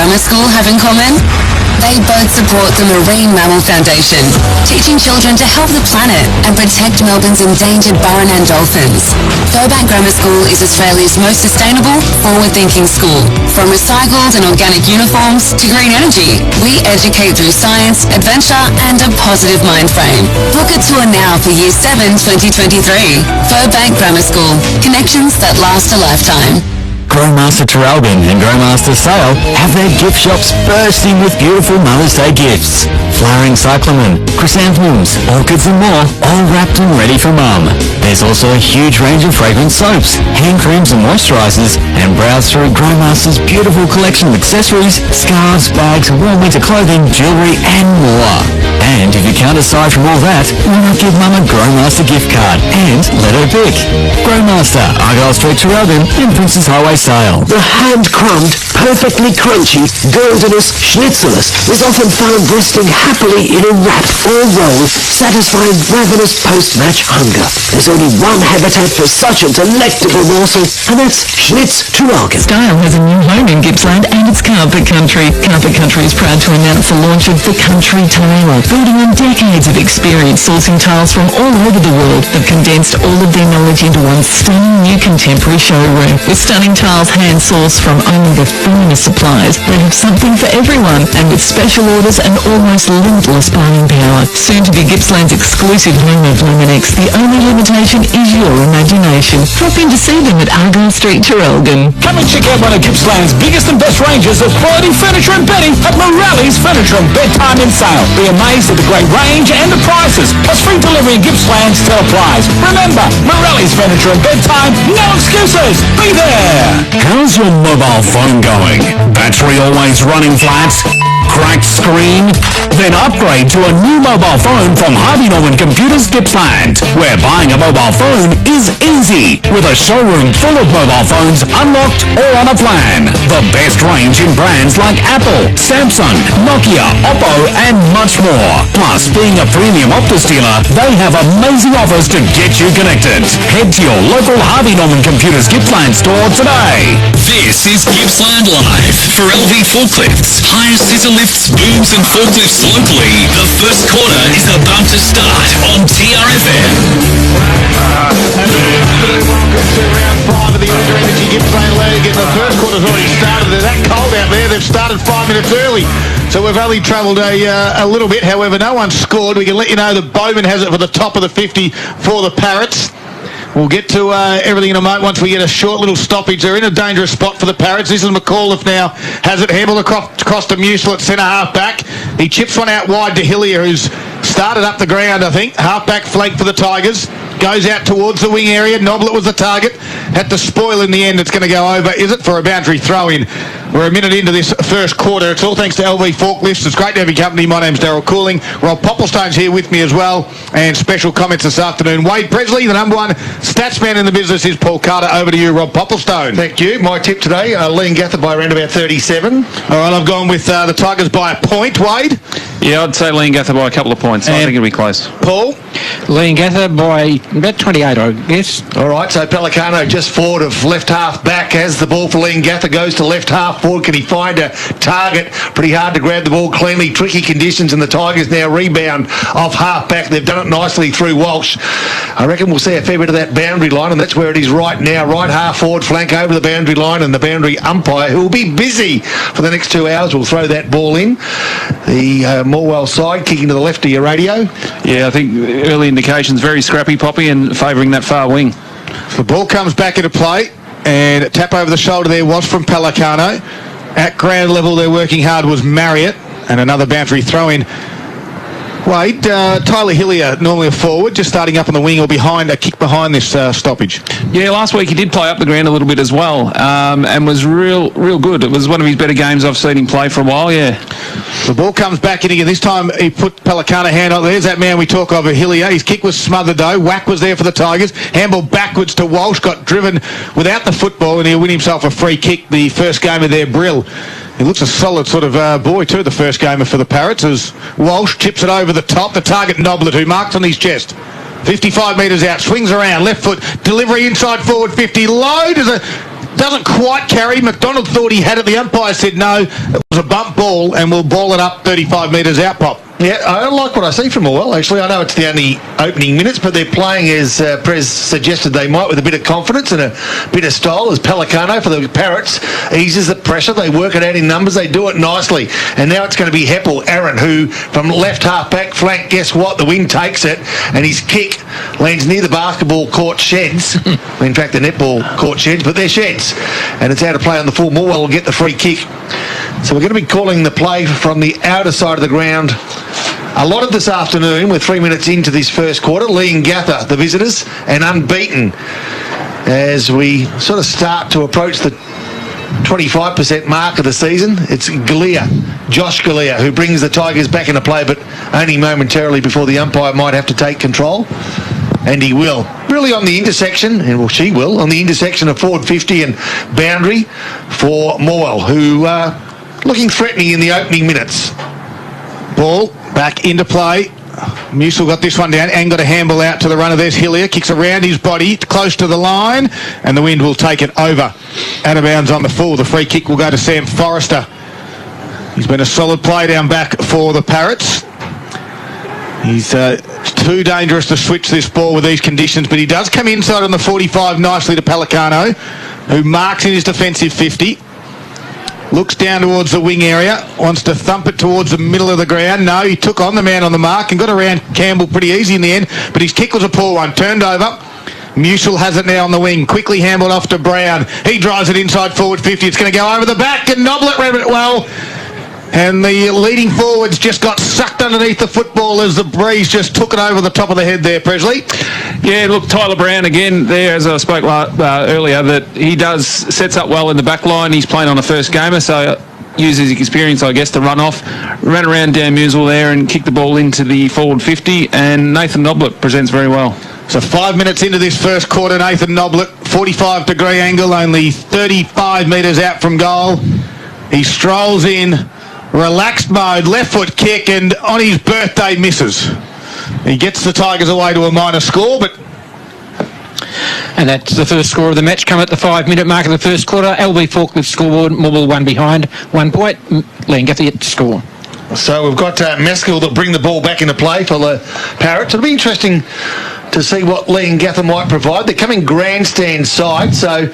Grammar School have in common? They both support the Marine Mammal Foundation, teaching children to help the planet and protect Melbourne's endangered Burrowing dolphins. Furbank Grammar School is Australia's most sustainable, forward-thinking school. From recycled and organic uniforms to green energy, we educate through science, adventure and a positive mind frame. Book a tour now for Year 7 2023. Furbank Grammar School. Connections that last a lifetime. Growmaster Traralgon and Growmaster Sale have their gift shops bursting with beautiful Mother's Day gifts. Flowering cyclamen, chrysanthemums, orchids and more, all wrapped and ready for Mum. There's also a huge range of fragrant soaps, hand creams and moisturisers, and browse through Growmaster's beautiful collection of accessories, scarves, bags, warm winter clothing, jewellery and more. And if you can't decide from all that, why not give Mum a Growmaster gift card and let her pick? Growmaster, Argyle Street, Traralgon and Princes Highway Sale. The hand-crumbed, perfectly crunchy, gordonous schnitzelus is often found resting happily in a wrap or roll, satisfying ravenous post-match hunger. There's only one habitat for such a delectable morsel, and that's Schnitz Traralgon. Style has a new home in Gippsland and it's Carpet Country. Carpet Country is proud to announce the launch of the Country Tailor. Building on decades of experience sourcing tiles from all over the world, they've condensed all of their knowledge into one stunning new contemporary showroom. With stunning tiles hand-sourced from only the finest suppliers, they have something for everyone, and with special orders and almost limitless buying power. Soon to be Gippsland's exclusive home of Luminex, the only limitation is your imagination. Drop in to see them at Argyle Street, Traralgon. Come and check out one of Gippsland's biggest and best ranges of quality furniture and bedding at Morelli's Furniture and Bedtime in Sale. Be amazed at the great range and the prices, plus free delivery in Gippsland still applies. Remember, Morelli's Furniture and Bedtime, no excuses, be there! How's your mobile phone going? Battery always running flat? Cracked screen? Then upgrade to a new mobile phone from Harvey Norman Computers Gippsland, where buying a mobile phone is easy, with a showroom full of mobile phones unlocked or on a plan. The best range in brands like Apple, Samsung, Nokia, Oppo and much more. Plus, being a premium Optus dealer, they have amazing offers to get you connected. Head to your local Harvey Norman Computers Gippsland store today. This is Gippsland Live for LV Forklifts. Hire scissor lifts, booms and forklifts locally. The first quarter is about to start on TRFM. Welcome to round 5 of the Under Energy Gippsland League, and the first quarter's already started. They're that cold out there, they've started 5 minutes early. So we've only travelled a little bit. However, no one's scored. We can let you know that Bowman has it for the top of the 50 for the Parrots. We'll get to everything in a moment once we get a short little stoppage. They're in a dangerous spot for the Parrots. This is McAuliffe now. Has it handled across to Musil at centre half back. He chips one out wide to Hillier, who's started up the ground, I think. Half back flank for the Tigers. Goes out towards the wing area. Noblet was the target. Had to spoil in the end. It's going to go over, is it, for a boundary throw-in. We're a minute into this first quarter. It's all thanks to LV Forklifts. It's great to have your company. My name's Daryl Cooling. Rob Popplestone's here with me as well. And special comments this afternoon. Wade Presley, the number one stats man in the business, is Paul Carter. Over to you, Rob Popplestone. Thank you. My tip today, Liam Gathard by around about 37. All right, I've gone with the Tigers by a point, Wade. Yeah, I'd say Liam Gathard by a couple of points. I think it'll be close. Paul? Liam Gathard by about 28, I guess. All right, so Pelicano just forward of left half back as the ball for Liam Gathard goes to left half forward. Can he find a target? Pretty hard to grab the ball cleanly. Tricky conditions, and the Tigers now rebound off half back. They've done it nicely through Walsh. I reckon we'll see a fair bit of that boundary line, and that's where it is right now. Right half forward flank over the boundary line, and the boundary umpire, who will be busy for the next 2 hours, will throw that ball in. The Morwell side kicking to the left of your radio. Yeah, I think early indications very scrappy, Poppy, and favouring that far wing. The ball comes back into play, and a tap over the shoulder there was from Pelicano. At ground level, they're working hard was Marriott, and another boundary throw-in. Wade, Tyler Hillier, normally a forward, just starting up on the wing or behind, a kick behind this stoppage. Yeah, last week he did play up the ground a little bit as well, and was real good. It was one of his better games I've seen him play for a while, yeah. The ball comes back in again. This time he put Pelicano hand on. There's that man we talk of, Hillier. His kick was smothered though. Whack was there for the Tigers. Handball backwards to Walsh, got driven without the football, and he'll win himself a free kick, the first game of their Brill. He looks a solid sort of boy too, the first gamer for the Parrots, as Walsh chips it over the top. The target Noblet, who marks on his chest. 55 metres out, swings around, left foot, delivery inside forward 50. Low doesn't quite carry. McDonald thought he had it. The umpire said no. It was a bump ball and will ball it up 35 metres out, Pop. Yeah, I don't like what I see from Morwell, actually. I know it's the only opening minutes, but they're playing, as Prez suggested they might, with a bit of confidence and a bit of style, as Pelicano for the Parrots eases the pressure. They work it out in numbers. They do it nicely. And now it's going to be Heppel, Aaron, who from left half-back flank, guess what? The wind takes it, and his kick lands near the basketball court sheds. In fact, the netball court sheds, but they're sheds. And it's out of play on the full. Morwell will get the free kick. So we're going to be calling the play from the outer side of the ground a lot of this afternoon. We're 3 minutes into this first quarter. Leongatha, the visitors, and unbeaten as we sort of start to approach the 25% mark of the season. It's Josh Galea, who brings the Tigers back into play, but only momentarily before the umpire might have to take control. And he will. Really on the intersection, and well, she will, on the intersection of forward 50 and boundary for Morwell, who looking threatening in the opening minutes. Ball back into play. Musil got this one down and got a handball out to the runner. There's Hillier, kicks around his body, close to the line, and the wind will take it over. Out of bounds on the full. The free kick will go to Sam Forrester. He's been a solid play down back for the Parrots. He's too dangerous to switch this ball with these conditions, but he does come inside on the 45 nicely to Pelicano, who marks in his defensive 50. Looks down towards the wing area, wants to thump it towards the middle of the ground. No, he took on the man on the mark and got around Campbell pretty easy in the end, but his kick was a poor one. Turned over. Musil has it now on the wing. Quickly handled off to Brown. He drives it inside forward 50. It's going to go over the back, and Noblet read it well. And the leading forwards just got sucked underneath the football as the breeze just took it over the top of the head there, Presley. Yeah, look, Tyler Brown again there, as I spoke earlier, that he sets up well in the back line. He's playing on a first gamer, so uses his experience, I guess, to run off. Ran around Dan Musil there and kicked the ball into the forward 50, and Nathan Noblet presents very well. So 5 minutes into this first quarter, Nathan Noblet, 45-degree angle, only 35 metres out from goal. He strolls in, relaxed mode, left foot kick, and on his birthday misses. He gets the Tigers away to a minor score, but... And that's the first score of the match, come at the 5-minute mark of the first quarter. LB Forklift scoreboard, Morwell 1 behind, 1 point. Leongatha yet to score. So we've got Maskell that bring the ball back into play for the Parrots. It'll be interesting to see what Leongatha might provide. They're coming grandstand side, so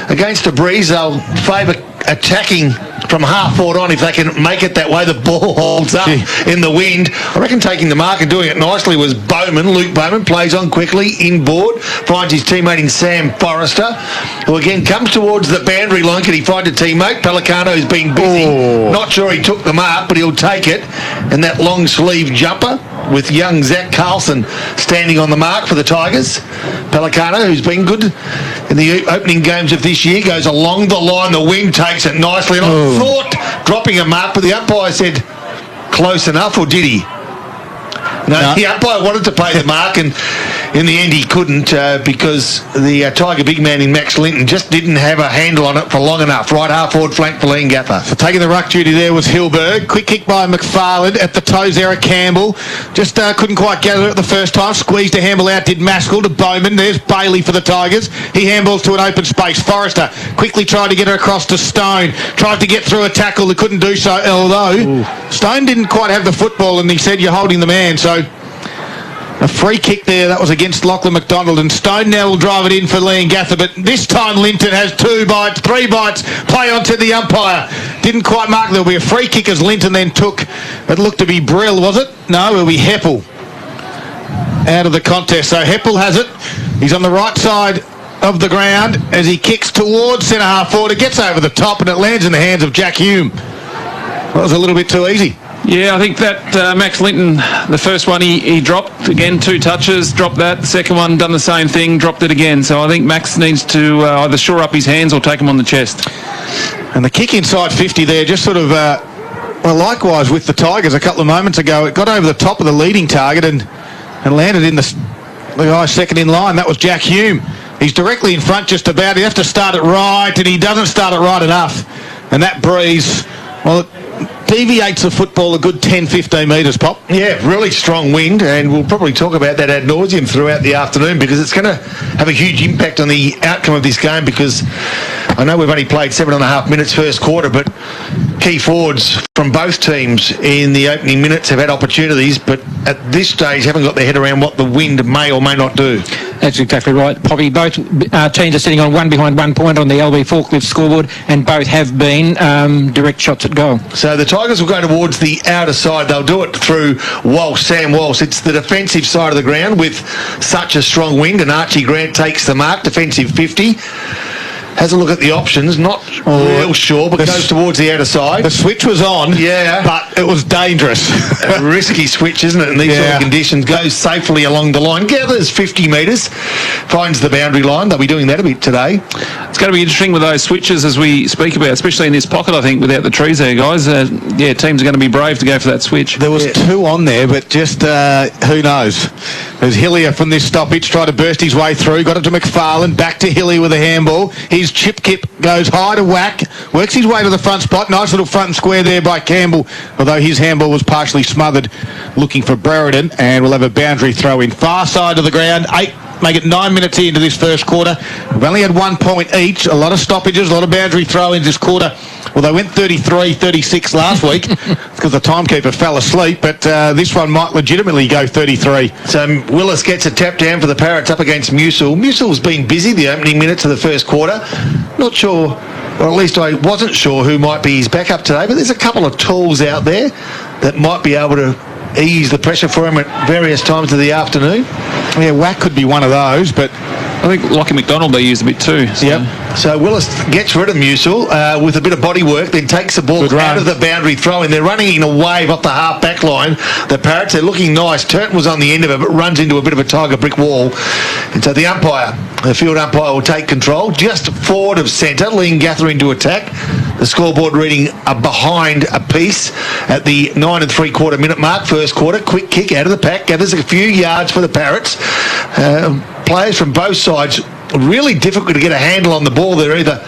against a breeze they'll favour attacking from half forward on if they can make it that way. The ball holds up in the wind. I reckon taking the mark and doing it nicely was Luke Bowman, plays on quickly, inboard, finds his teammate in Sam Forrester, who again comes towards the boundary line. Can he find a teammate? Pelicano's been busy. Not sure he took the mark, but he'll take it. And that long sleeve jumper with young Zach Carlson standing on the mark for the Tigers. Pelicano, who's been good in the opening games of this year, goes along the line. The wind takes it nicely. And I thought dropping a mark, but the umpire said close enough, or did he? No, the umpire wanted to play the mark, and in the end he couldn't because the Tiger big man in Max Linton just didn't have a handle on it for long enough. Right half forward flank for Leongatha. So taking the ruck duty there was Hilberg. Quick kick by McFarland at the toes there of Campbell. Just couldn't quite gather it the first time. Squeezed a handball out, did Maskell to Bowman. There's Bailey for the Tigers. He handballs to an open space. Forrester quickly tried to get her across to Stone. Tried to get through a tackle that couldn't do so, although Stone didn't quite have the football, and he said, "You're holding the man." So a free kick there, that was against Lachlan McDonald, and Stone now will drive it in for Leongatha, but this time Linton has 2 bites, 3 bites, play on to the umpire. Didn't quite mark. There'll be a free kick as Linton then took, it looked to be Brill, was it? No, it'll be Heppel out of the contest. So Heppel has it. He's on the right side of the ground as he kicks towards centre half forward. It gets over the top and it lands in the hands of Jack Hume. That was a little bit too easy. Yeah, I think that Max Linton, the first one he dropped, again 2 touches, dropped that. The second one, done the same thing, dropped it again. So I think Max needs to either shore up his hands or take him on the chest. And the kick inside 50 there, just sort of, well, likewise with the Tigers a couple of moments ago, it got over the top of the leading target and landed in the guy second in line. That was Jack Hume. He's directly in front just about. You have to start it right, and he doesn't start it right enough. And that breeze, well, it deviates the football a good 10-15 metres, Pop. Yeah, really strong wind, and we'll probably talk about that ad nauseum throughout the afternoon because it's going to have a huge impact on the outcome of this game because I know we've only played 7.5 minutes first quarter, but key forwards from both teams in the opening minutes have had opportunities, but at this stage haven't got their head around what the wind may or may not do. That's exactly right, Poppy. Both teams are sitting on one behind 1 point on the LV Forklift scoreboard, and both have been direct shots at goal. So the Tigers will go towards the outer side. They'll do it through Sam Walsh. It's the defensive side of the ground with such a strong wind, and Archie Grant takes the mark, defensive 50. Has a look at the options, not real sure, but goes towards the outer side. The switch was on, but it was dangerous. A risky switch, isn't it, in these sort of conditions. Goes safely along the line, gathers 50 metres, finds the boundary line. They'll be doing that a bit today. It's going to be interesting with those switches as we speak about, especially in this pocket, I think, without the trees there, guys. Teams are going to be brave to go for that switch. There was two on there, but just who knows. There's Hillier from this stoppage, tried to burst his way through, got it to McFarlane, back to Hillier with a handball. His chip kip goes high to Whack, works his way to the front spot. Nice little front and square there by Campbell, although his handball was partially smothered, looking for Brereton, and we'll have a boundary throw in. Far side of the ground, make it 9 minutes into this first quarter. We've only had 1 point each, a lot of stoppages, a lot of boundary throw-ins this quarter. Well, they went 33-36 last week because the timekeeper fell asleep, but this one might legitimately go 33. So Willis gets a tap down for the Parrots up against Musil. Musil's been busy the opening minutes of the first quarter. Not sure, or at least I wasn't sure who might be his backup today, but there's a couple of tools out there that might be able to ease the pressure for him at various times of the afternoon. Yeah, Whack could be one of those, but I think Lockie McDonald they used a bit too. So. Yep. So Willis gets rid of Musil with a bit of body work, then takes the ball out of the boundary throw, and they're running in a wave off the half back line. The Parrots are looking nice. Turton was on the end of it, but runs into a bit of a tiger brick wall. And so the field umpire will take control just forward of centre, Liam Gather into attack. The scoreboard reading behind a piece at the 9 3/4 minute mark, first quarter. Quick kick out of the pack, gathers a few yards for the Parrots. Players from both sides, really difficult to get a handle on the ball. They're either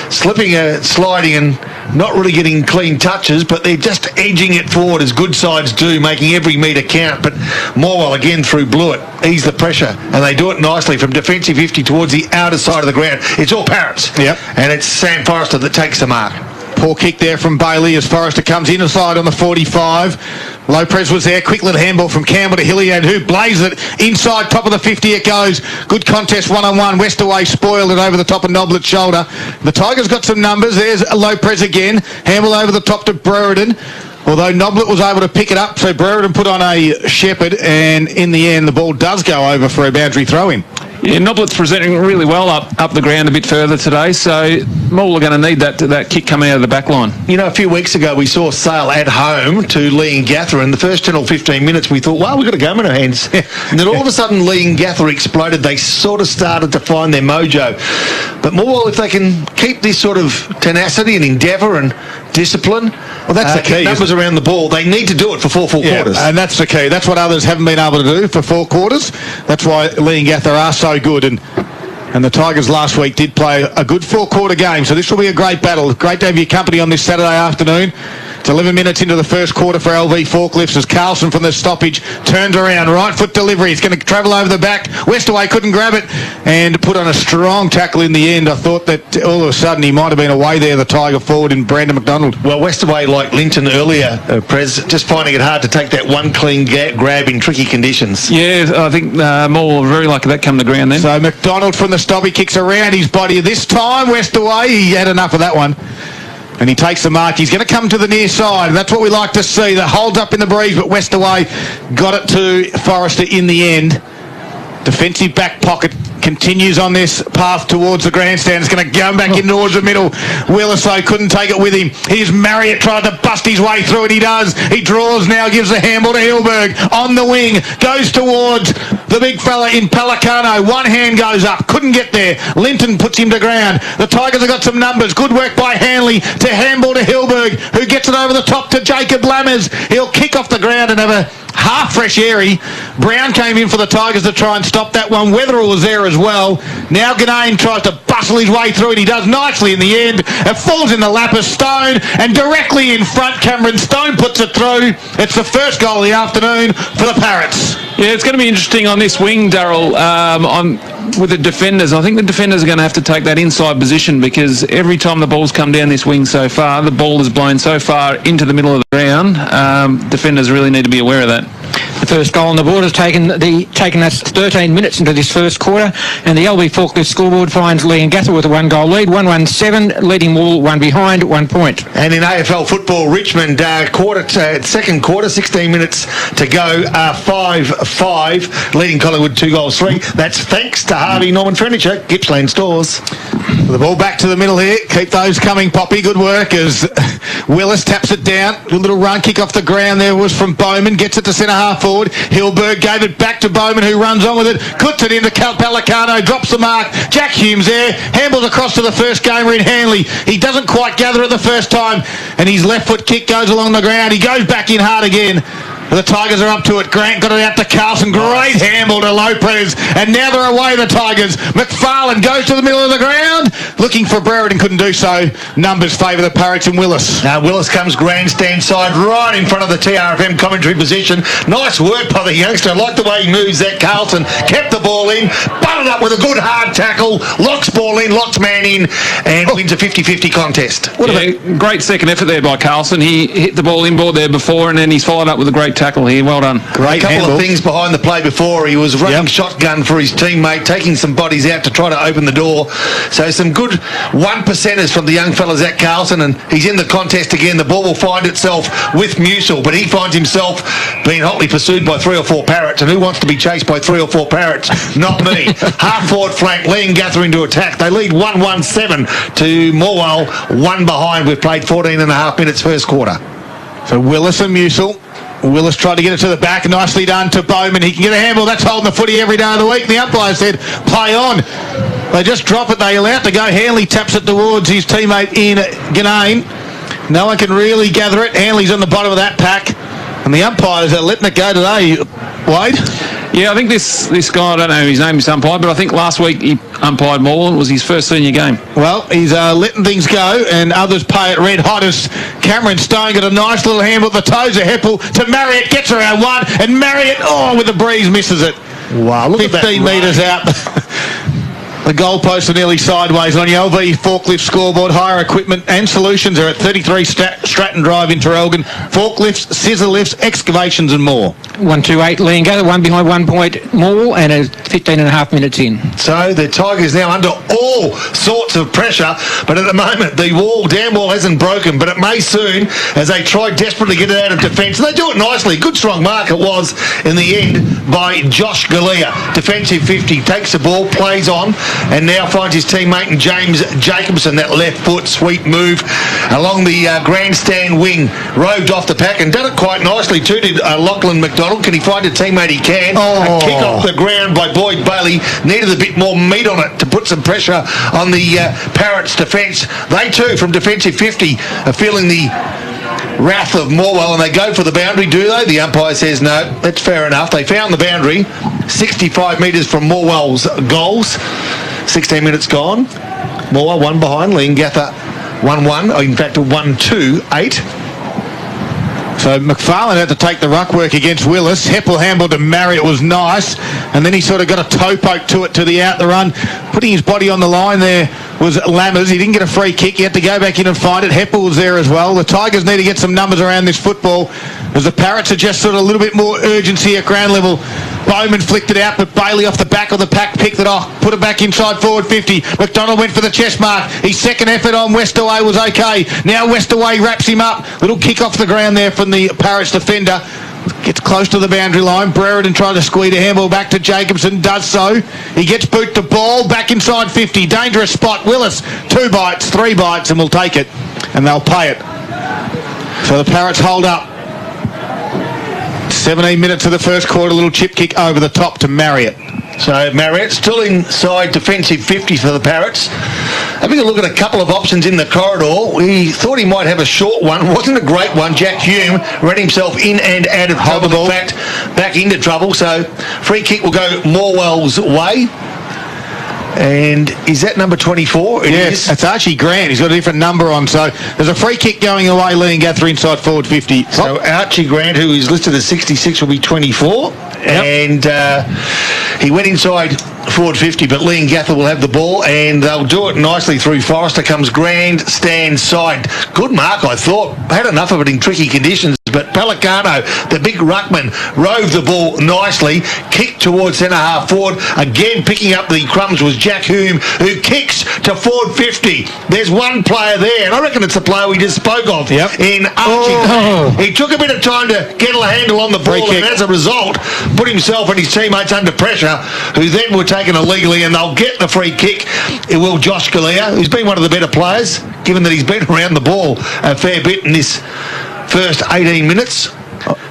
slipping, sliding and not really getting clean touches, but they're just edging it forward as good sides do, making every metre count. But Morwell again through Blewett, ease the pressure, and they do it nicely from defensive 50 towards the outer side of the ground. It's all Parrots. Yep. And it's Sam Forrester that takes the mark. Poor kick there from Bailey as Forrester comes inside on the 45. Lopez was there. Quick little handball from Campbell to Hilliard, who blazes it inside top of the 50. It goes. Good contest one-on-one. Westaway spoiled it over the top of Noblet's shoulder. The Tigers got some numbers. There's Lopez again. Handball over the top to Brereton. Although Noblet was able to pick it up, so Brereton put on a shepherd, and in the end, the ball does go over for a boundary throw-in. Yeah, Noblet's presenting really well up the ground a bit further today, so Maul are going to need that kick coming out of the back line. You know, a few weeks ago we saw Sale at home to Lee and Gather. In the first 10 or 15 minutes we thought, well, we've got a game in our hands. And then all of a sudden Lee and Gather exploded. They sort of started to find their mojo. But Morwell, if they can keep this sort of tenacity and endeavour and discipline, well, that's the key. Numbers around the ball, they need to do it for four full quarters. And that's the key. That's what others haven't been able to do for 4 quarters. That's why Lee and Gather are so good. And the Tigers last week did play a good 4-quarter game, so this will be a great battle. Great to have your company on this Saturday afternoon. It's 11 minutes into the first quarter for LV Forklifts as Carlson from the stoppage turns around. Right foot delivery. It's going to travel over the back. Westaway couldn't grab it and put on a strong tackle in the end. I thought that all of a sudden he might have been away there, the Tiger forward in Brandon McDonald. Well, Westaway, like Linton earlier, Prez, just finding it hard to take that one clean grab in tricky conditions. Yeah, I think more very lucky that come to ground then. So McDonald from the stop, he kicks around his body. This time, Westaway, he had enough of that one. And he takes the mark. He's going to come to the near side. That's what we like to see. The holds up in the breeze, but Westaway got it to Forrester in the end. Defensive back pocket continues on this path towards the grandstand. It's going to go back in towards the middle. Williso couldn't take it with him. Here's Marriott tried to bust his way through it. He does. He draws now, gives the handball to Hilberg on the wing. Goes towards the big fella in Pelicano. One hand goes up. Couldn't get there. Linton puts him to ground. The Tigers have got some numbers. Good work by Hanley to handball to Hilberg, who gets it over the top to Jacob Lammers. He'll kick off the ground and have a half fresh airy. Brown came in for the Tigers to try and stop that one. Weatherall was there as well. Now Ganane tries to bustle his way through it. He does nicely in the end. It falls in the lap of Stone, and directly in front, Cameron Stone puts it through. It's the first goal of the afternoon for the Parrots. Yeah, it's going to be interesting on this wing, Darryl. with the defenders, I think the defenders are going to have to take that inside position, because every time the ball's come down this wing so far, the ball is blown so far into the middle of the ground. Defenders really need to be aware of that. The first goal on the board has taken us 13 minutes into this first quarter, and the LB Forklift scoreboard finds Lee and Gather with a 1-goal lead, 1-1-7, leading Wall, one behind, 1 point. And in AFL football, Richmond, second quarter, 16 minutes to go, 5-5, leading Collingwood 2-3. That's thanks to Harvey Norman Furniture, Gippsland Stores. The ball back to the middle here. Keep those coming, Poppy. Good work as Willis taps it down. A little run kick off the ground there was from Bowman. Gets it to centre half forward. Hilberg gave it back to Bowman, who runs on with it. Puts it into Cal Pelicano. Drops the mark. Jack Humes there. Handles across to the first gamer in Hanley. He doesn't quite gather it the first time. And his left foot kick goes along the ground. He goes back in hard again. The Tigers are up to it. Grant got it out to Carlson. Great handle to Lopez. And now they're away, the Tigers. McFarlane goes to the middle of the ground. Looking for Brereton, couldn't do so. Numbers favour the Parrots and Willis. Now Willis comes grandstand side right in front of the TRFM commentary position. Nice work by the youngster. I like the way he moves that. Carlson kept the ball in. Butted up with a good hard tackle. Locks ball in. Locks man in. And wins a 50-50 contest. Great second effort there by Carlson. He hit the ball inboard there before, and then he's followed up with a great tackle here. Well done. Great couple of things behind the play before. He was running shotgun for his teammate, taking some bodies out to try to open the door. So some good 1%ers from the young fellas at Carlson, and he's in the contest again. The ball will find itself with Musil, but he finds himself being hotly pursued by 3 or 4 Parrots, and who wants to be chased by 3 or 4 Parrots? Not me. Half forward flank, Lee and Gather into attack. They lead 1-1-7 to Morwell, 1 behind. We've played 14 and a half minutes first quarter. So Willis and Musil. Willis tried to get it to the back. Nicely done to Bowman. He can get a handball. That's holding the footy every day of the week. The umpire said, play on. They just drop it. They allow it to go. Hanley taps it towards his teammate in Ganane. No one can really gather it. Hanley's on the bottom of that pack. And the umpires are letting it go today. Wade? Yeah, I think this guy, I don't know his name, is umpire, but I think last week he umpired Moreland. It was his first senior game. Well, he's letting things go, and others pay it red hot as Cameron Stone got a nice little handle at the toes of Heppel to Marriott, gets around one, and Marriott, with the breeze, misses it. Wow, look 15 metres out. The goalposts are nearly sideways on your LV forklift scoreboard. Hire equipment and solutions are at 33 Stratton Drive in Terrelgan. Forklifts, scissor lifts, excavations and more. 1-2-8, Lee and Gather, 1 behind, 1 point more, and 15 and a half minutes in. So the Tigers now under all sorts of pressure, but at the moment the dam wall hasn't broken, but it may soon as they try desperately to get it out of defence. And they do it nicely. Good strong mark it was in the end by Josh Galea. Defensive 50, takes the ball, plays on, and now finds his teammate in James Jacobson. That left foot sweep move along the grandstand wing, roved off the pack and done it quite nicely too. Did Lachlan McDonald. Can he find a teammate? He can. A kick off the ground by Boyd Bailey. Needed a bit more meat on it to put some pressure on the Parrots defence. They too, from defensive 50, are feeling the wrath of Morwell, and they go for the boundary, do they? The umpire says no. That's fair enough. They found the boundary 65 metres from Morwell's goals. 16 minutes gone. Morwell 1 behind. Lee and Gather 1-1. In fact, 1-2-8. So McFarlane had to take the ruck work against Willis. Heppel handled to Marriott was nice, and then he sort of got a toe poke to it to the out the run. Putting his body on the line there was Lammers. He didn't get a free kick. He had to go back in and find it. Heppel was there as well. The Tigers need to get some numbers around this football as the Parrots are just sort of a little bit more urgency at ground level. Bowman flicked it out, but Bailey off the back of the pack picked it off, put it back inside forward 50. McDonald went for the chest mark. His second effort on Westaway was okay. Now Westaway wraps him up. Little kick off the ground there from the Parrots defender. Gets close to the boundary line. Brereton trying to squeeze a handball back to Jacobson. Does so. He gets boot to ball. Back inside 50. Dangerous spot. Willis. 2 bites, 3 bites, and will take it. And they'll pay it. So the Parrots hold up. 17 minutes of the first quarter. Little chip kick over the top to Marriott. So Marriott still inside defensive 50 for the Parrots. Having a look at a couple of options in the corridor. We thought he might have a short one. Wasn't a great one. Jack Hume ran himself in and out of trouble. In fact, back into trouble. So free kick will go Morwell's way. And is that number 24? Yes, it's Archie Grant. He's got a different number on. So there's a free kick going away. Lee and Gather inside forward 50. So Archie Grant, who is listed as 66, will be 24. Yep. And he went inside forward 50, but Lee and Gather will have the ball, and they'll do it nicely through Forrester. Comes grandstand side. Good mark, I thought. Had enough of it in tricky conditions, but Pelicano, the big ruckman, rove the ball nicely, kicked towards centre half forward. Again, picking up the crumbs was Jack Hume, who kicks to forward 50. There's one player there, and I reckon it's the player we just spoke of in Archie. He took a bit of time to get a handle on the ball, and as a result, put himself and his teammates under pressure, who then were taken illegally, and they'll get the free kick. It will Josh Galea, who's been one of the better players, given that he's been around the ball a fair bit in this first 18 minutes.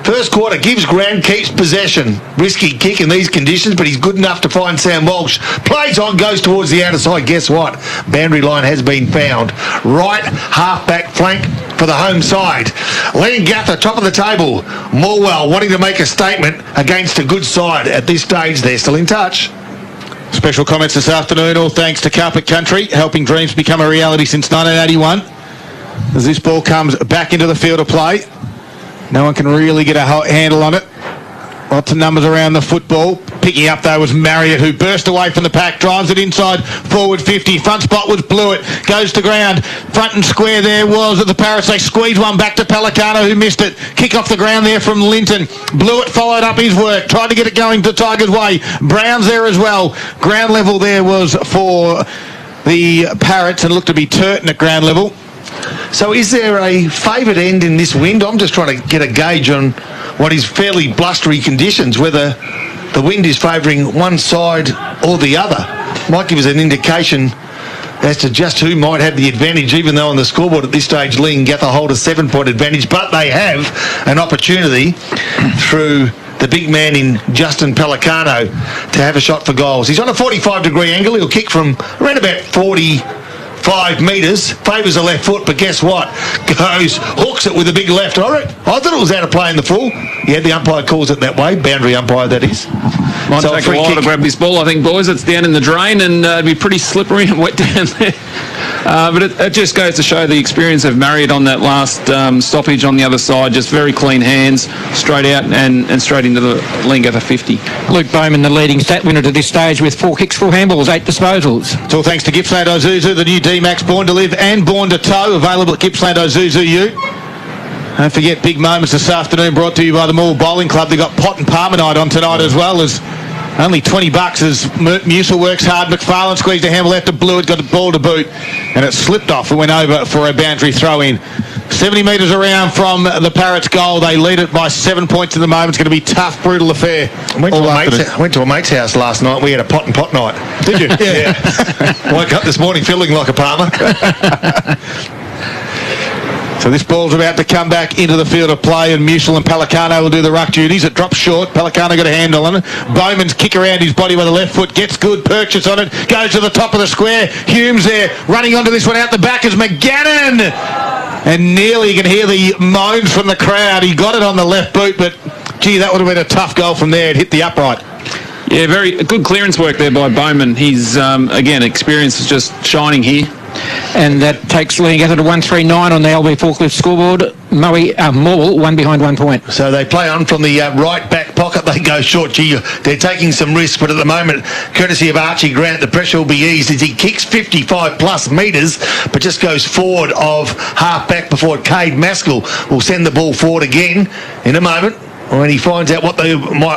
First quarter gives Grant, keeps possession. Risky kick in these conditions, but he's good enough to find Sam Walsh. Plays on, goes towards the outer side. Guess what? Boundary line has been found. Right half-back flank for the home side. Lee Gather, top of the table. Morwell wanting to make a statement against a good side. At this stage, they're still in touch. Special comments this afternoon, all thanks to Carpet Country, helping dreams become a reality since 1981. As this ball comes back into the field of play, no one can really get a handle on it. Lots of numbers around the football. Picking up, though, was Marriott, who burst away from the pack, drives it inside, forward 50. Front spot was Blewett, goes to ground. Front and square there was at the Parrots. They squeeze one back to Pelicano, who missed it. Kick off the ground there from Linton. Blewett followed up his work, tried to get it going the Tigers' way. Brown's there as well. Ground level there was for the Parrots, and looked to be Turton at ground level. So is there a favoured end in this wind? I'm just trying to get a gauge on what is fairly blustery conditions, whether the wind is favouring one side or the other. Might give us an indication as to just who might have the advantage, even though on the scoreboard at this stage Lee and Gather hold a 7-point advantage, but they have an opportunity through the big man in Justin Pelicano to have a shot for goals. He's on a 45-degree angle. He'll kick from around about 45 metres, favours the left foot, but guess what? Hooks it with a big left. I thought it was out of play in the full. Yeah, the umpire calls it that way, boundary umpire that is. Might take a while to grab this ball, I think, boys. It's down in the drain, and it'd be pretty slippery and wet down there. But it just goes to show the experience of Marriott on that last stoppage on the other side. Just very clean hands, straight out and straight into the Gather 50. Luke Bowman, the leading stat winner to this stage with 4 kicks, 4 handballs, 8 disposals. It's all thanks to Gippsland Ozuzu, the new D-Max Born to Live and Born to Tow, available at Gippsland Ozuzu U. Don't forget, big moments this afternoon brought to you by the Morwell Bowling Club. They've got pot and Parmenite on tonight as well, as only $20 as Musil works hard. McFarlane squeezed a handle left to Blewett, got the ball to boot, and it slipped off and went over for a boundary throw-in. 70 metres around from the Parrots' goal. They lead it by 7 points at the moment. It's going to be a tough, brutal affair. I went to a mate's house last night. We had a pot and pot night. Did you? Yeah. Woke up this morning feeling like a Palmer. So this ball's about to come back into the field of play, and Musil and Pelicano will do the ruck duties. It drops short. Pelicano got a handle on it. Bowman's kick around his body with the left foot. Gets good purchase on it. Goes to the top of the square. Hume's there. Running onto this one out the back is McGannon. And nearly you can hear the moans from the crowd. He got it on the left boot, but gee, that would have been a tough goal from there. It hit the upright. Yeah, very good clearance work there by Bowman. His, again, experience is just shining here. And that takes Lee Gather to 139 on the LB Forklift scoreboard. Morwell, 1 behind 1 point. So they play on from the right back pocket. They go short. Gee, they're taking some risks, but at the moment, courtesy of Archie Grant, the pressure will be eased as he kicks 55 plus metres, but just goes forward of half back before Cade Maskell will send the ball forward again in a moment. When he finds out what the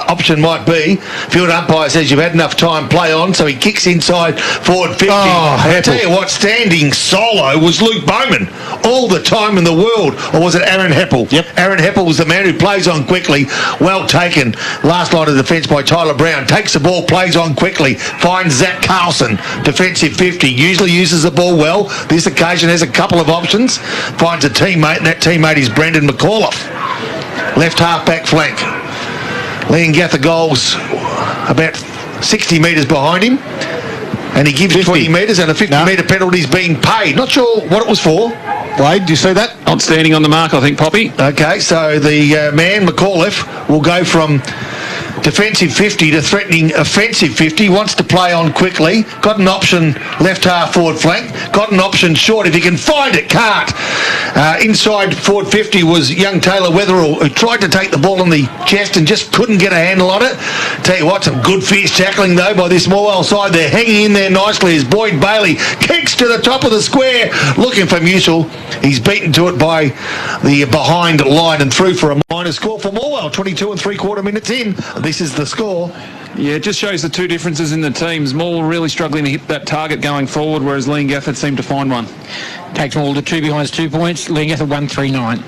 option might be, field umpire says you've had enough time, play on, so he kicks inside forward 50. I tell you what, standing solo was Luke Bowman all the time in the world, or was it Aaron Heppel? Yep. Aaron Heppel was the man who plays on quickly, well taken. Last line of defence by Tyler Brown, takes the ball, plays on quickly, finds Zach Carlson, defensive 50, usually uses the ball well. This occasion has a couple of options, finds a teammate, and that teammate is Brendan McAuliffe. Left half-back flank. Lee and Gather goals about 60 metres behind him. And he gives 50. 20 metres and a 50-metre penalty is being paid. Not sure what it was for. Wade, do you see that? Outstanding on the mark, I think, Poppy. Okay, so the man, McAuliffe, will go from defensive 50 to threatening offensive 50. Wants to play on quickly. Got an option left half forward flank. Got an option short if he can find it. Can't. Inside forward 50 was young Taylor Wetherell, who tried to take the ball on the chest and just couldn't get a handle on it. Tell you what, some good fierce tackling though by this Morwell side. They're hanging in there nicely as Boyd Bailey kicks to the top of the square, looking for Musil. He's beaten to it by the behind line and through for a minor score for Morwell. 22 3/4 minutes in. This is the score. Yeah, it just shows the two differences in the teams. Morwell really struggling to hit that target going forward, whereas Leongatha seemed to find one. Takes Morwell to 2 behinds, 2 points. Leongatha 1-3-9.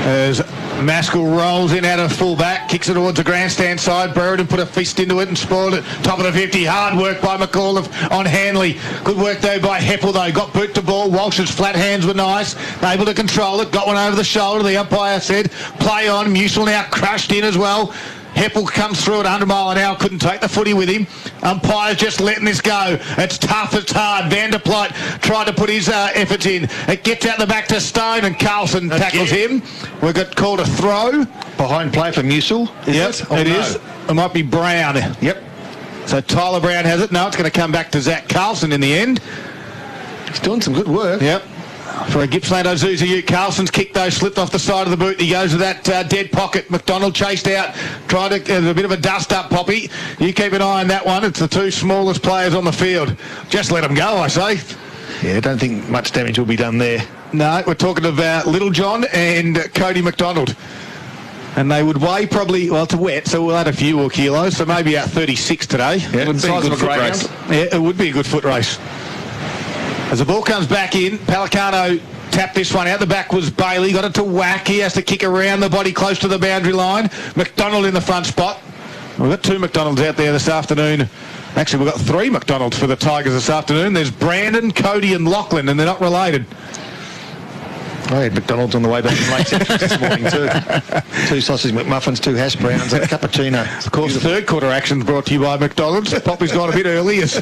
As Maskell rolls in out of full-back, kicks it towards the grandstand side. Brereton put a fist into it and spoiled it. Top of the 50. Hard work by McAuliffe on Hanley. Good work though by Heppel though. Got boot to ball. Walsh's flat hands were nice. Able to control it. Got one over the shoulder. The umpire said play on. Musil now crushed in as well. Heppel comes through at 100 mile an hour, couldn't take the footy with him. Umpire's just letting this go. It's tough, it's hard. Vanderpleit tried to put his efforts in. It gets out the back to Stone and Carlson tackles him. We've got called a throw. Behind play for Musil. Yep, it is. It might be Brown. Yep. So Tyler Brown has it. No, it's going to come back to Zach Carlson in the end. He's doing some good work. Yep. For a Gippsland Ozuzu, Carlson's kick though slipped off the side of the boot. He goes to that dead pocket. McDonald chased out, tried to a bit of a dust up, Poppy. You keep an eye on that one. It's the two smallest players on the field. Just let them go, I say. Yeah, I don't think much damage will be done there. No, we're talking about Little John and Cody McDonald. And they would weigh probably, well, it's wet, so we'll add a few more kilos, so maybe about 36 today. Yeah, it would be a good foot race. Yeah, it would be a good foot race. As the ball comes back in, Pelicano tapped this one out. The back was Bailey. Got it to Whack. He has to kick around the body close to the boundary line. McDonald in the front spot. We've got 2 McDonalds out there this afternoon. Actually, we've got 3 McDonalds for the Tigers this afternoon. There's Brandon, Cody and Lachlan, and they're not related. I had McDonald's on the way back from Lake this morning too. 2 sausage McMuffins, 2 hash browns, and a cappuccino. Of course, the third quarter action brought to you by McDonald's. Poppy's gone a bit early as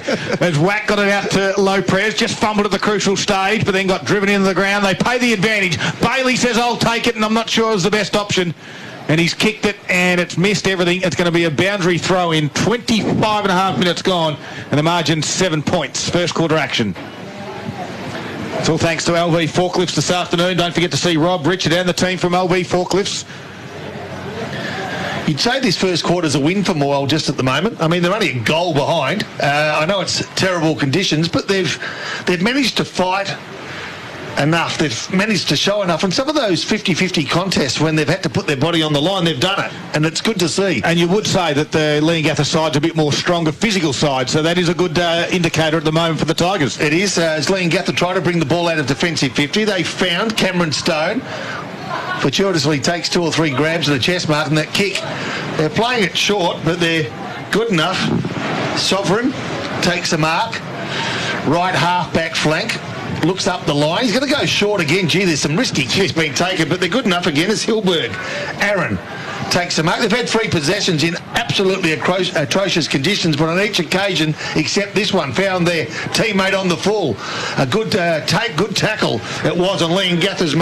Whack got it out to low press, just fumbled at the crucial stage, but then got driven into the ground. They pay the advantage. Bailey says, I'll take it, and I'm not sure it was the best option. And he's kicked it, and it's missed everything. It's going to be a boundary throw in. 25 and a half minutes gone, and the margin 7 points. First quarter action. It's all thanks to LV Forklifts this afternoon. Don't forget to see Rob, Richard and the team from LV Forklifts. You'd say this first quarter's a win for Morwell just at the moment. I mean, they're only a goal behind. I know it's terrible conditions, but they've managed to fight enough. They've managed to show enough. And some of those 50-50 contests when they've had to put their body on the line, they've done it. And it's good to see. And you would say that the Leongatha side's a bit more stronger physical side, so that is a good indicator at the moment for the Tigers. It is. As Leongatha try to bring the ball out of defensive 50, they found Cameron Stone. Fortuitously takes 2 or 3 grabs of the chest mark and that kick. They're playing it short, but they're good enough. Sovereign takes a mark. Right half back flank. Looks up the line. He's going to go short again. Gee, there's some risky kicks being taken, but they're good enough again as Hilberg. Aaron takes a mark. They've had 3 possessions in absolutely atrocious conditions, but on each occasion, except this one, found their teammate on the full. A good good tackle it was on Leongatha's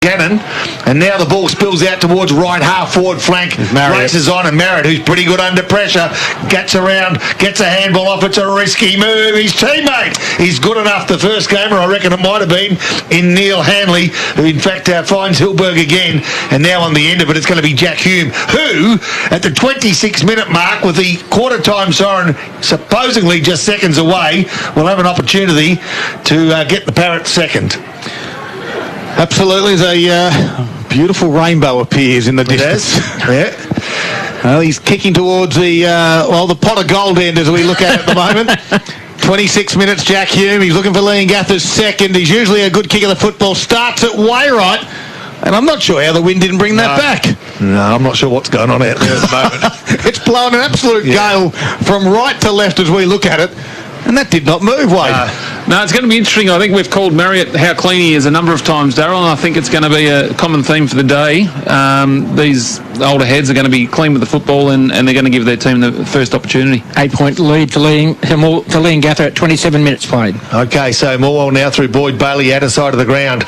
Gannon, and now the ball spills out towards right half forward flank. Races on, and Merritt, who's pretty good under pressure, gets around, gets a handball off. It's a risky move. His teammate is good enough. The first gamer, I reckon it might have been, in Neil Hanley, who in fact finds Hilberg again, and now on the end of it, it's going to be Jack Hume, who at the 26-minute mark, with the quarter-time siren supposedly just seconds away, will have an opportunity to get the Parrot second. Absolutely, there's a beautiful rainbow appears in the distance. Yeah. Well, he's kicking towards the the pot of gold end as we look at the moment. 26 minutes, Jack Hume. He's looking for Leongatha's second. He's usually a good kick of the football. Starts it way right. And I'm not sure how the wind didn't bring that back. No, I'm not sure what's going on out there at the moment. It's blowing an absolute gale from right to left as we look at it. And that did not move, Wade. No, it's going to be interesting. I think we've called Marriott how clean he is a number of times, Darryl, and I think it's going to be a common theme for the day. These older heads are going to be clean with the football and they're going to give their team the first opportunity. 8-point lead to Leongatha at 27 minutes played. Okay, so Morwell now through Boyd Bailey, outer side of the ground.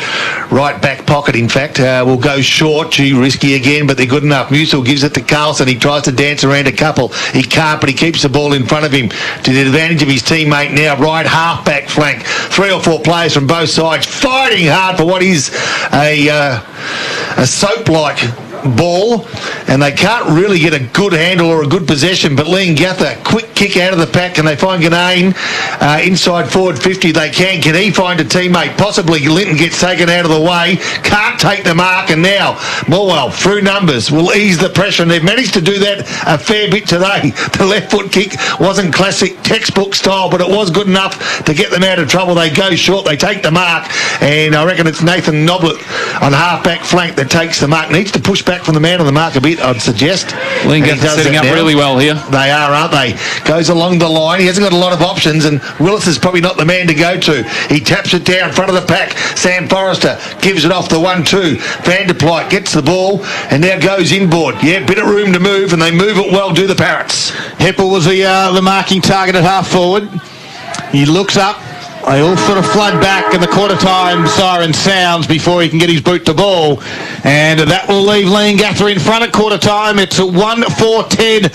Right back pocket, in fact, will go short. Gee, risky again, but they're good enough. Musil gives it to Carlson. He tries to dance around a couple. He can't, but he keeps the ball in front of him to the advantage of his teammate now. Right half-back flank. 3 or 4 players from both sides fighting hard for what is a soap-like ball, and they can't really get a good handle or a good possession, but Leongatha, quick kick out of the pack, and they find Ganane inside forward 50. They can he find a teammate? Possibly Linton gets taken out of the way, can't take the mark, and now Morwell through numbers will ease the pressure, and they've managed to do that a fair bit today. The left foot kick wasn't classic textbook style, but it was good enough to get them out of trouble. They go short, they take the mark, and I reckon it's Nathan Noblet on half-back flank that takes the mark. Needs to push back from the man on the mark a bit, I'd suggest. Leongatha setting up really well here. They are, aren't they? Goes along the line. He hasn't got a lot of options, and Willis is probably not the man to go to. He taps it down front of the pack. Sam Forrester gives it off the 1-2. Van der Plyk gets the ball and now goes inboard. Yeah, bit of room to move, and they move it well, do the Parrots. Heppel was the marking target at half forward. He looks up. They all sort of flood back, and the quarter-time siren sounds before he can get his boot to ball. And that will leave Leongatha in front at quarter-time. It's a 1-4-10,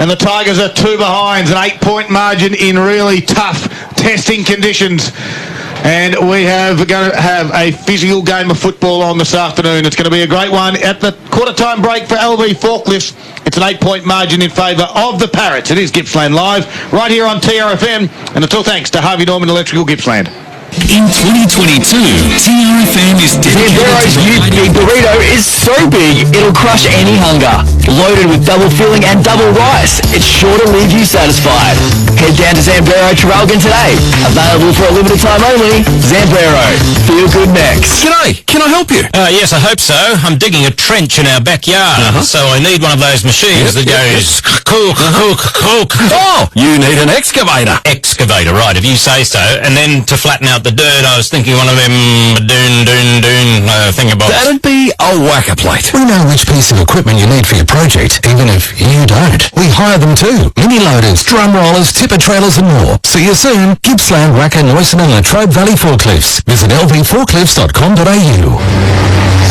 and the Tigers are 2 behind. An 8-point margin in really tough testing conditions. And we are going to have a physical game of football on this afternoon. It's going to be a great one. At the quarter-time break for LV Forklifts, it's an 8-point margin in favour of the Parrots. It is Gippsland Live, right here on TRFM. And it's all thanks to Harvey Norman Electrical Gippsland. In 2022, TRFM is dedicated Zambero's new big burrito is so big, it'll crush any hunger. Loaded with double filling and double rice, it's sure to leave you satisfied. Head down to Zambero Traralgon today. Available for a limited time only. Zambero, feel good next. G'day, can I help you? Yes, I hope so. I'm digging a trench in our backyard, so I need one of those machines that goes cook. Oh, you need an excavator. Excavator, right, if you say so. And then to flatten out the dirt, I was thinking one of them doon thingamabobs. That'd be a whacker plate. We know which piece of equipment you need for your project, even if you don't. We hire them too. Mini loaders, drum rollers, tipper trailers and more. See you soon. Gippsland, Wacker, Noyson and Latrobe Valley Forklifts. Visit lvforklifts.com.au.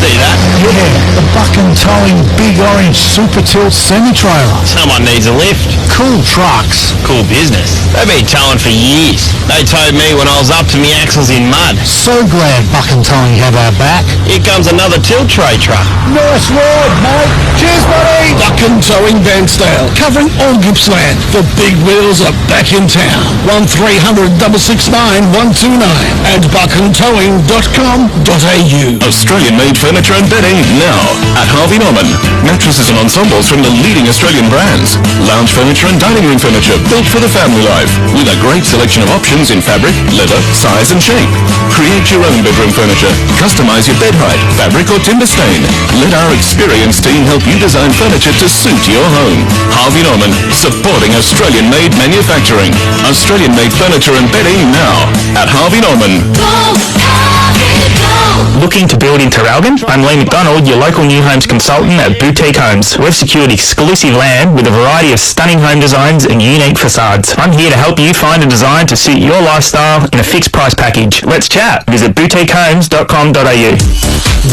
See that? Yeah, the buck and towing big orange super tilt semi-trailer. Someone needs a lift. Cool trucks. Cool business. They've been towing for years. They towed me when I was up to my axles in mud. So glad buck and towing have our back. Here comes another tilt tray truck. Nice ride, mate. Cheers, buddy. Buck and towing Vansdale, covering all Gippsland. The big wheels are back in town. 1300 669 129 and buckandtowing.com.au. Australian-made furniture and bedding now at Harvey Norman. Mattresses and ensembles from the leading Australian brands. Lounge furniture and dining room furniture built for the family life with a great selection of options in fabric, leather, size and shape. Create your own bedroom furniture. Customize your bed height, fabric or timber stain. Let our experienced team help you design furniture to suit your home. Harvey Norman, supporting Australian-made manufacturing. Australian-made furniture and bedding now at Harvey Norman. Looking to build in Traralgon? I'm Lee McDonald, your local new homes consultant at Boutique Homes. We've secured exclusive land with a variety of stunning home designs and unique facades. I'm here to help you find a design to suit your lifestyle in a fixed price package. Let's chat. Visit boutiquehomes.com.au.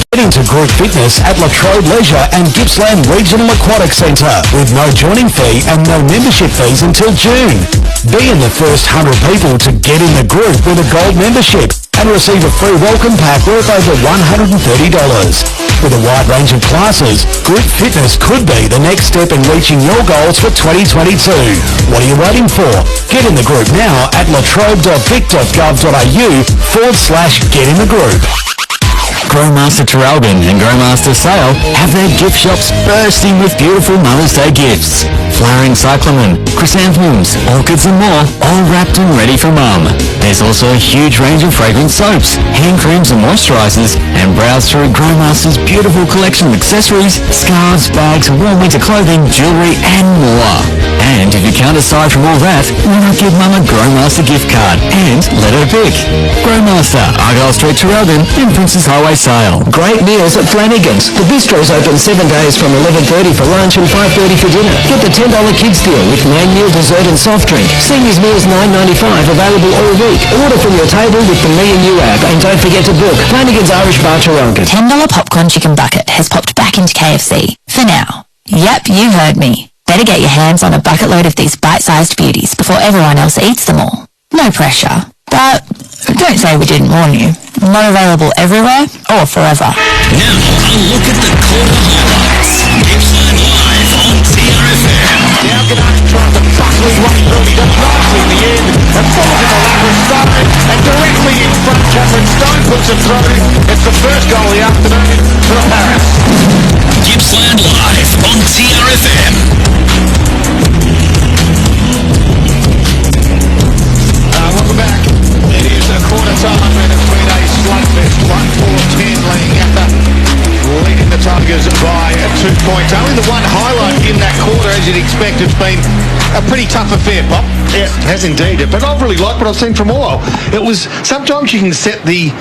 Get into group fitness at Latrobe Leisure and Gippsland Regional Aquatic Centre with no joining fee and no membership fees until June. Be in the first 100 people to get in the group with a gold membership and receive a free welcome pack worth over $130. With a wide range of classes, group fitness could be the next step in reaching your goals for 2022. What are you waiting for? Get in the group now at latrobe.vic.gov.au/get in the group. Growmaster Traralgon and Growmaster Sale have their gift shops bursting with beautiful Mother's Day gifts. Flowering cyclamen, chrysanthemums, orchids and more, all wrapped and ready for Mum. There's also a huge range of fragrant soaps, hand creams and moisturisers, and browse through Growmaster's beautiful collection of accessories, scarves, bags, warm winter clothing, jewellery and more. And if you can't decide from all that, why not give Mum a Growmaster gift card and let her pick? Growmaster, Argyle Street, Traralgon, in Princes Highway Sale. Great meals at Flanagan's. The bistro's open 7 days from 11:30 for lunch and 5:30 for dinner. Get the $10 kids deal with main meal, dessert and soft drink. Seniors meals $9.95, available all week. Order from your table with the Me and You app, and don't forget to book. Flanagan's Irish Bar, Traralgon. $10 popcorn chicken bucket has popped back into KFC. For now. Yep, you heard me. Better get your hands on a bucket load of these bite-sized beauties before everyone else eats them all. No pressure. But don't say we didn't warn you. Not available everywhere or forever. Now, a look at the quarter highlights. Gippsland Live on TRFM. Now Ganache tries to buckle his way through. He does nicely in the end and falls in the lap of Stone. And directly in front, Cameron Stone puts it through. It's the first goal of the afternoon for the Paris. Gippsland Live on TRFM. Welcome back. It is a quarter time and it's been a slugfest. 1-4-10 Leongatha leading the Tigers by 2 points. Only the one highlight in that quarter, as you'd expect. It's been a pretty tough affair, Pop. Yeah, it has indeed. But I've really liked what I've seen from Morwell. It was, sometimes you can set the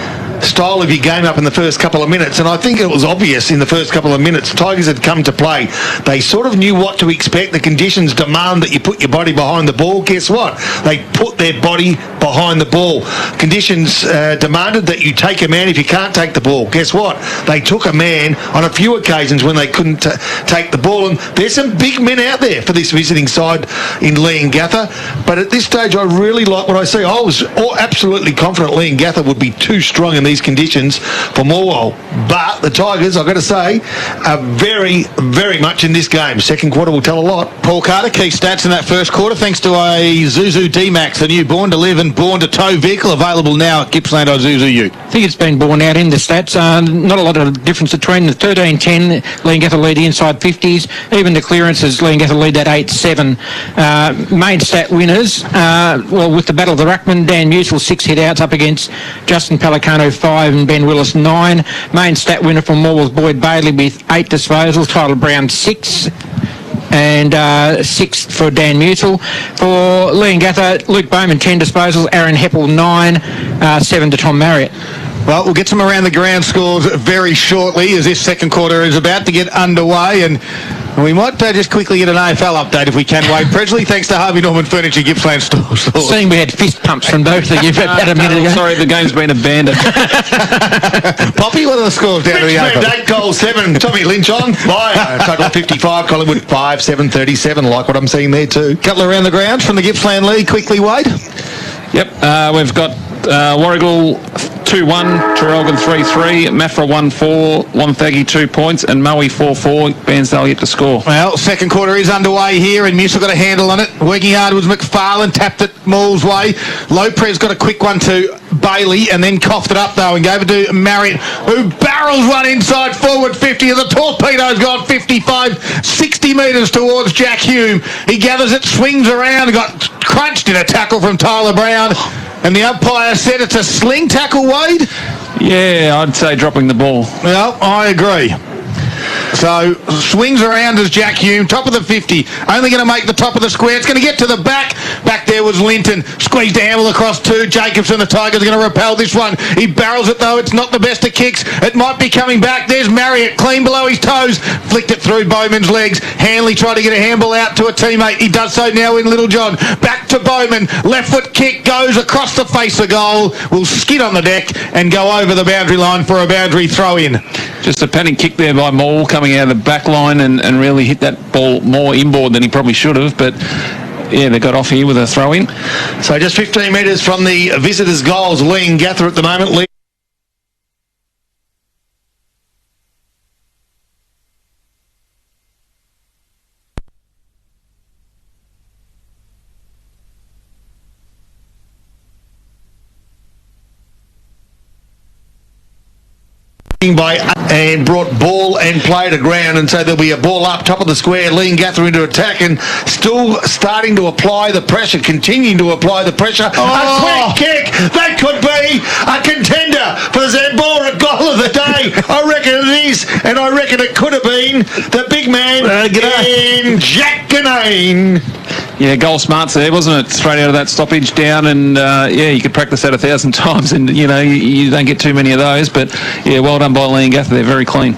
style of your game up in the first couple of minutes, and I think it was obvious in the first couple of minutes Tigers had come to play. They sort of knew what to expect. The conditions demand that you put your body behind the ball. Guess what? They put their body behind the ball. Conditions demanded that you take a man if you can't take the ball. Guess what? They took a man on a few occasions when they couldn't take the ball, and there's some big men out there for this visiting side in Leongatha. But at this stage, I really like what I see. I was absolutely confident Leongatha would be too strong in these conditions for Morwell. But the Tigers, I've got to say, are very, very much in this game. Second quarter will tell a lot. Paul Carter, key stats in that first quarter, thanks to a Zuzu D-Max, the new born to live and born to tow vehicle, available now at Gippsland Isuzu U. I think it's been borne out in the stats. Not a lot of difference between the 13-10, Leongatha lead inside 50s. Even the clearances, Leongatha lead at 8-7. Main stat winners, well, with the Battle of the Ruckman, Dan Musil 6 hit-outs up against Justin Pelicano 5 and Ben Willis 9. Main stat winner from Morwell's Boyd Bailey with 8 disposals. Tyler Brown 6. And 6 for Dan Musil. For Leongatha, Luke Bowman 10 disposals, Aaron Heppel 9, 7 to Tom Marriott. Well, we'll get some around the ground scores very shortly as this second quarter is about to get underway, and we might just quickly get an AFL update if we can, Wade Presley. Thanks to Harvey Norman Furniture, Gippsland Stores. Seeing we had fist pumps from both of you about a minute ago. Sorry, the game's been abandoned. Poppy, what are the scores down to the Richmond AFL? 8 goals, 7. Tommy Lynch on. By total of 55. Collingwood 5, 7, 37. Like what I'm seeing there too. Couple around the grounds from the Gippsland League. Quickly, Wade. Yep, we've got Warragul 2-1, Traralgon 3-3, Maffra 1-4, Wonthaggi 2 points, and Maui 4-4. Bairnsdale yet to score. Well, second quarter is underway here, and Musil got a handle on it. Working hard was McFarlane, tapped it Moore's way. Lopez got a quick one to Bailey, and then coughed it up, though, and gave it to Marriott, who barrels one inside forward 50, and the torpedo's gone 55, 60 metres towards Jack Hume. He gathers it, swings around, got crunched in a tackle from Tyler Brown. And the umpire said it's a sling tackle, Wade? Yeah, I'd say dropping the ball. Well, I agree. So, swings around as Jack Hume, top of the 50. Only going to make the top of the square. It's going to get to the back. Back there was Linton. Squeezed a handle across 2. Jacobson, the Tigers, are going to repel this one. He barrels it, though. It's not the best of kicks. It might be coming back. There's Marriott, clean below his toes. Flicked it through Bowman's legs. Hanley tried to get a handball out to a teammate. He does so now in Littlejohn. Back to Bowman. Left foot kick goes across the face of goal. Will skid on the deck and go over the boundary line for a boundary throw-in. Just a panic kick there by Maul coming out of the back line and really hit that ball more inboard than he probably should have, but yeah, they got off here with a throw-in. So just 15 metres from the visitors' goals, Leongatha at the moment. And brought ball and play to ground, and so there'll be a ball up top of the square, Leongatha into attack, and still starting to apply the pressure, continuing to apply the pressure. A quick kick, that could be a contender for the Zambora goal of the day. I reckon it is, and I reckon it could have been the big man in Jack Ganane. Yeah, goal smarts there, wasn't it? Straight out of that stoppage down, and you could practice that 1,000 times, and you don't get too many of those. But yeah, well done by Leongatha. They're very clean.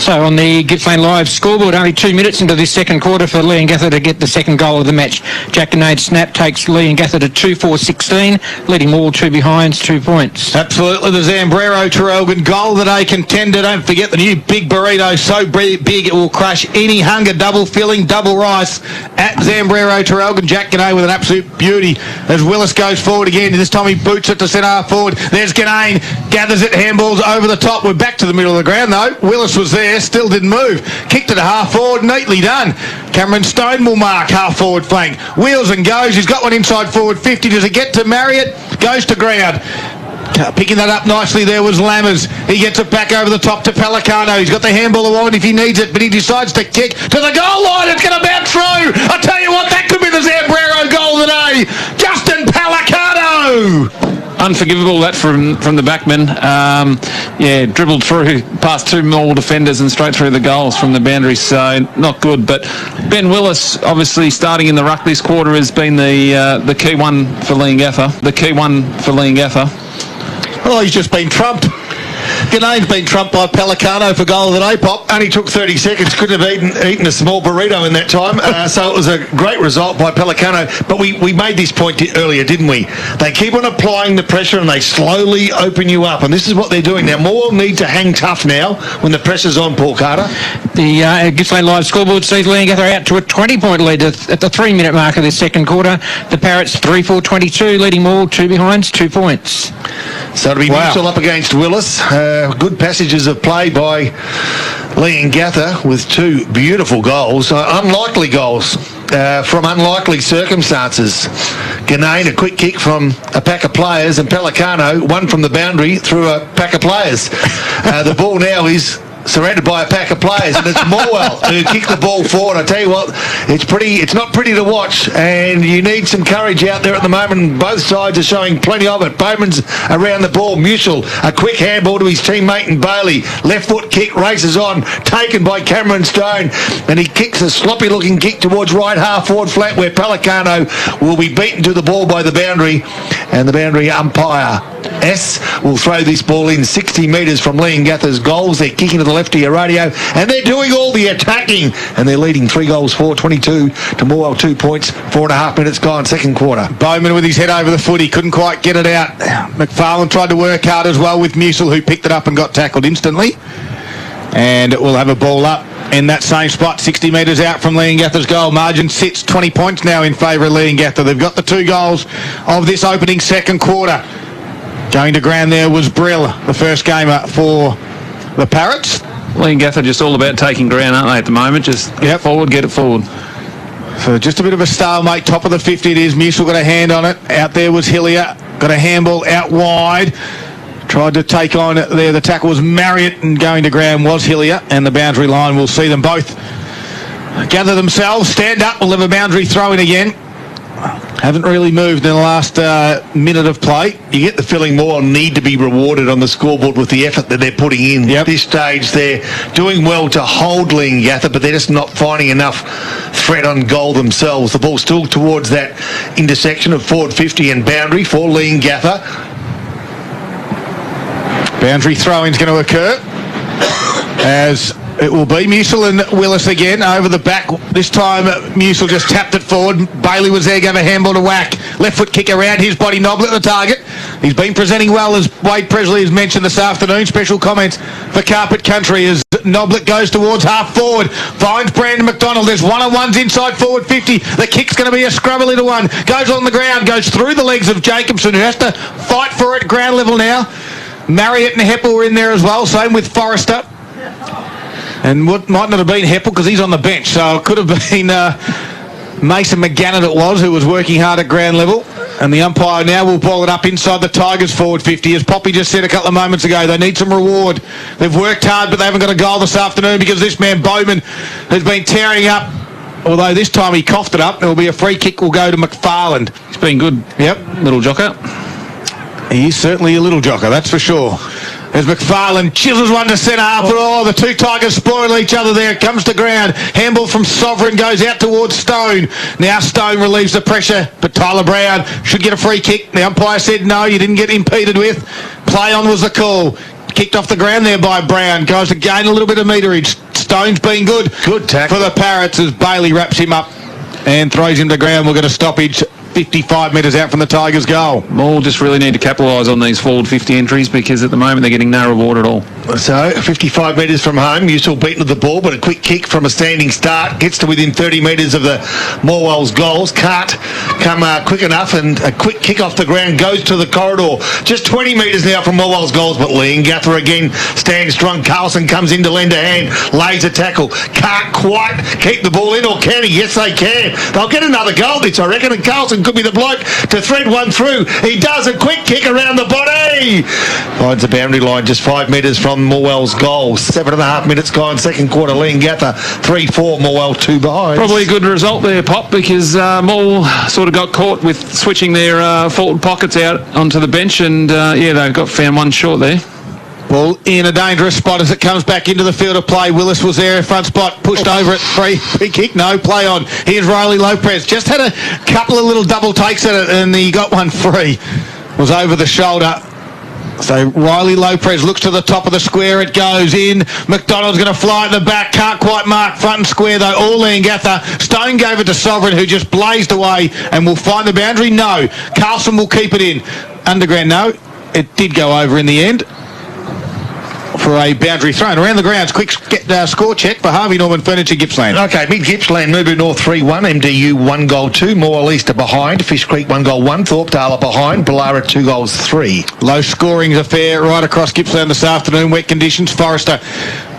So on the Gippsland Live scoreboard, only 2 minutes into this second quarter for Leongatha to get the second goal of the match. Jack Grenade snap takes Leongatha to 2-4-16, leading all 2 behinds, 2 points. Absolutely, the Zambrero Traralgon goal of the day contender. Don't forget the new big burrito, so big it will crush any hunger. Double filling, double rice at Zambrero Traralgon. Jack Grenade with an absolute beauty as Willis goes forward again. This time he boots it to centre half forward. There's Grenade, gathers it, handballs over the top. We're back to the middle of the ground though. Willis was there, still didn't move. Kicked it a half forward, neatly done. Cameron Stone will mark half forward flank. Wheels and goes. He's got one inside forward 50. Does it get to Marriott? Goes to ground. Picking that up nicely there was Lammers. He gets it back over the top to Pelicano. He's got the handball on if he needs it, but he decides to kick to the goal line. It's going to bounce through. I tell you what, that could be the Zambrero goal of the day. Justin Pelicano. Unforgivable that from the backman. Dribbled through past 2 more defenders and straight through the goals from the boundary, so not good. But Ben Willis, obviously starting in the ruck this quarter, has been the key one for Leongatha. Oh, he's just been trumped. Ganane's been trumped by Pelicano for goal of the day, Pop. Only took 30 seconds. Couldn't have eaten a small burrito in that time. So it was a great result by Pelicano. But we made this point earlier, didn't we? They keep on applying the pressure and they slowly open you up. And this is what they're doing. Now, Morwell need to hang tough now when the pressure's on, Paul Carter. The Gippsland Live scoreboard sees Leongatha out to a 20-point lead at the 3-minute mark of this second quarter. The Parrots 3-4-22, leading Morwell 2 behinds, 2 points. So it'll be Mitchell up against Willis. Good passages of play by Leongatha with 2 beautiful goals. Unlikely goals from unlikely circumstances. Ganane, a quick kick from a pack of players, and Pelicano, one from the boundary through a pack of players. The ball now is surrounded by a pack of players, and it's Morwell who kicked the ball forward. I tell you what, it's not pretty to watch, and you need some courage out there at the moment. Both sides are showing plenty of it. Bowman's around the ball. Mutual, a quick handball to his teammate and Bailey. Left foot kick, races on, taken by Cameron Stone, and he kicks a sloppy looking kick towards right half forward flat where Pelicano will be beaten to the ball by the boundary, and the boundary umpire S will throw this ball in 60 metres from Leongatha's goals. They're kicking to the left of your radio, and they're doing all the attacking, and they're leading 3 goals 4-22 to Morwell 2 points. 4.5 minutes gone, second quarter. Bowman with his head over the foot, he couldn't quite get it out. McFarlane tried to work hard as well with Musil, who picked it up and got tackled instantly, and it will have a ball up in that same spot, 60 metres out from Leongatha's goal. Margin sits 20 points now in favour of Leongatha. They've got the 2 goals of this opening second quarter. Going to ground there was Brill, the first gamer for the Parrots. Leongatha just all about taking ground, aren't they, at the moment? Just get it forward. So just a bit of a stalemate. Top of the 50 it is. Musil got a hand on it. Out there was Hillier. Got a handball out wide. Tried to take on it there. The tackle was Marriott, and going to ground was Hillier. And the boundary line, we'll see them both gather themselves, stand up. We'll have a boundary throw in again. Haven't really moved in the last minute of play. You get the feeling more need to be rewarded on the scoreboard with the effort that they're putting in. At this stage, they're doing well to hold Leongatha, but they're just not finding enough threat on goal themselves. The ball's still towards that intersection of forward 50 and boundary for Leongatha. Boundary throw-in's going to occur as it will be Musil and Willis again over the back. This time Musil just tapped it forward. Bailey was there, gave a handball to Whack. Left foot kick around his body. Noblet the target. He's been presenting well, as Wade Presley has mentioned this afternoon. Special comments for Carpet Country as Noblet goes towards half forward. Finds Brandon McDonald. There's one-on-ones inside forward 50. The kick's going to be a scrubber little one. Goes on the ground, goes through the legs of Jacobson, who has to fight for it ground level now. Marriott and Heppel were in there as well. Same with Forrester. And what might not have been Heppel because he's on the bench, so it could have been Mason McGannon it was, who was working hard at ground level. And the umpire now will ball it up inside the Tigers forward 50. As Poppy just said a couple of moments ago, they need some reward. They've worked hard, but they haven't got a goal this afternoon because this man Bowman has been tearing up. Although this time he coughed it up. There will be a free kick will go to McFarland. He's been good. Yep. Little jocker. He is certainly a little jocker, that's for sure. As McFarlane chisels one to centre half. Oh, the two Tigers spoil each other there. It comes to ground. Handball from Sovereign goes out towards Stone. Now Stone relieves the pressure, but Tyler Brown should get a free kick. The umpire said no, you didn't get impeded with. Play on was the call. Kicked off the ground there by Brown. Goes to gain a little bit of meterage. Stone's been good. Good tackle for the Parrots as Bailey wraps him up and throws him to ground. We'll get a stoppage 55 metres out from the Tigers' goal. Maul just really need to capitalise on these forward 50 entries because at the moment they're getting no reward at all. So 55 metres from home, Newsall beaten with the ball, but a quick kick from a standing start gets to within 30 metres of the Morwell's goals. Can't come quick enough, and a quick kick off the ground goes to the corridor. Just 20 metres now from Morwell's goals, but Leongatha again stands strong. Carlson comes in to lend a hand, lays a tackle. Can't quite keep the ball in, or can he? Yes, they can. They'll get another goal, this, I reckon, and Carlson could be the bloke to thread one through. He does a quick kick around the body. Finds the boundary line just 5 metres from Morwell's goal. 7.5 minutes gone, second quarter. Leongatha 3-4, Morwell 2 behind. Probably a good result there, Pop, because Maul sort of got caught with switching their forward pockets out onto the bench, and they found one short there. Ball in a dangerous spot as it comes back into the field of play. Willis was there in front spot, pushed over it, free kick, no, play on. Here's Riley Lopez, just had a couple of little double takes at it and he got one free. Was over the shoulder. So Riley Lopez looks to the top of the square, it goes in. McDonald's going to fly at the back, can't quite mark front and square though. All Leongatha. Stone gave it to Sovereign, who just blazed away and will find the boundary. No. Carlson will keep it in. Underground, no. It did go over in the end for a boundary thrown. Around the grounds, quick score check for Harvey Norman Furniture Gippsland. Okay, Mid Gippsland, Mubu North 3-1, MDU 1 goal 2, Morwell East are behind, Fish Creek 1 goal 1, Thorpedale are behind, Ballara 2 goals 3. Low scoring affair right across Gippsland this afternoon. Wet conditions. Forrester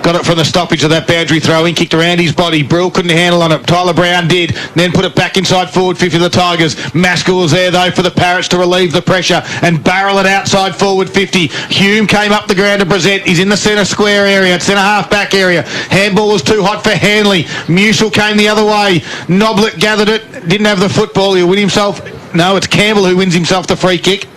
got it from the stoppage of that boundary throw in, kicked around his body. Brill couldn't handle on it. Tyler Brown did, then put it back inside forward 50 of the Tigers. Maskell was there though for the Parrots to relieve the pressure and barrel it outside forward 50. Hume came up the ground to present. He's in the centre square area, centre half back area. Handball was too hot for Hanley. Musil came the other way. Noblet gathered it, didn't have the football. He'll win himself. No, it's Campbell who wins himself the free kick.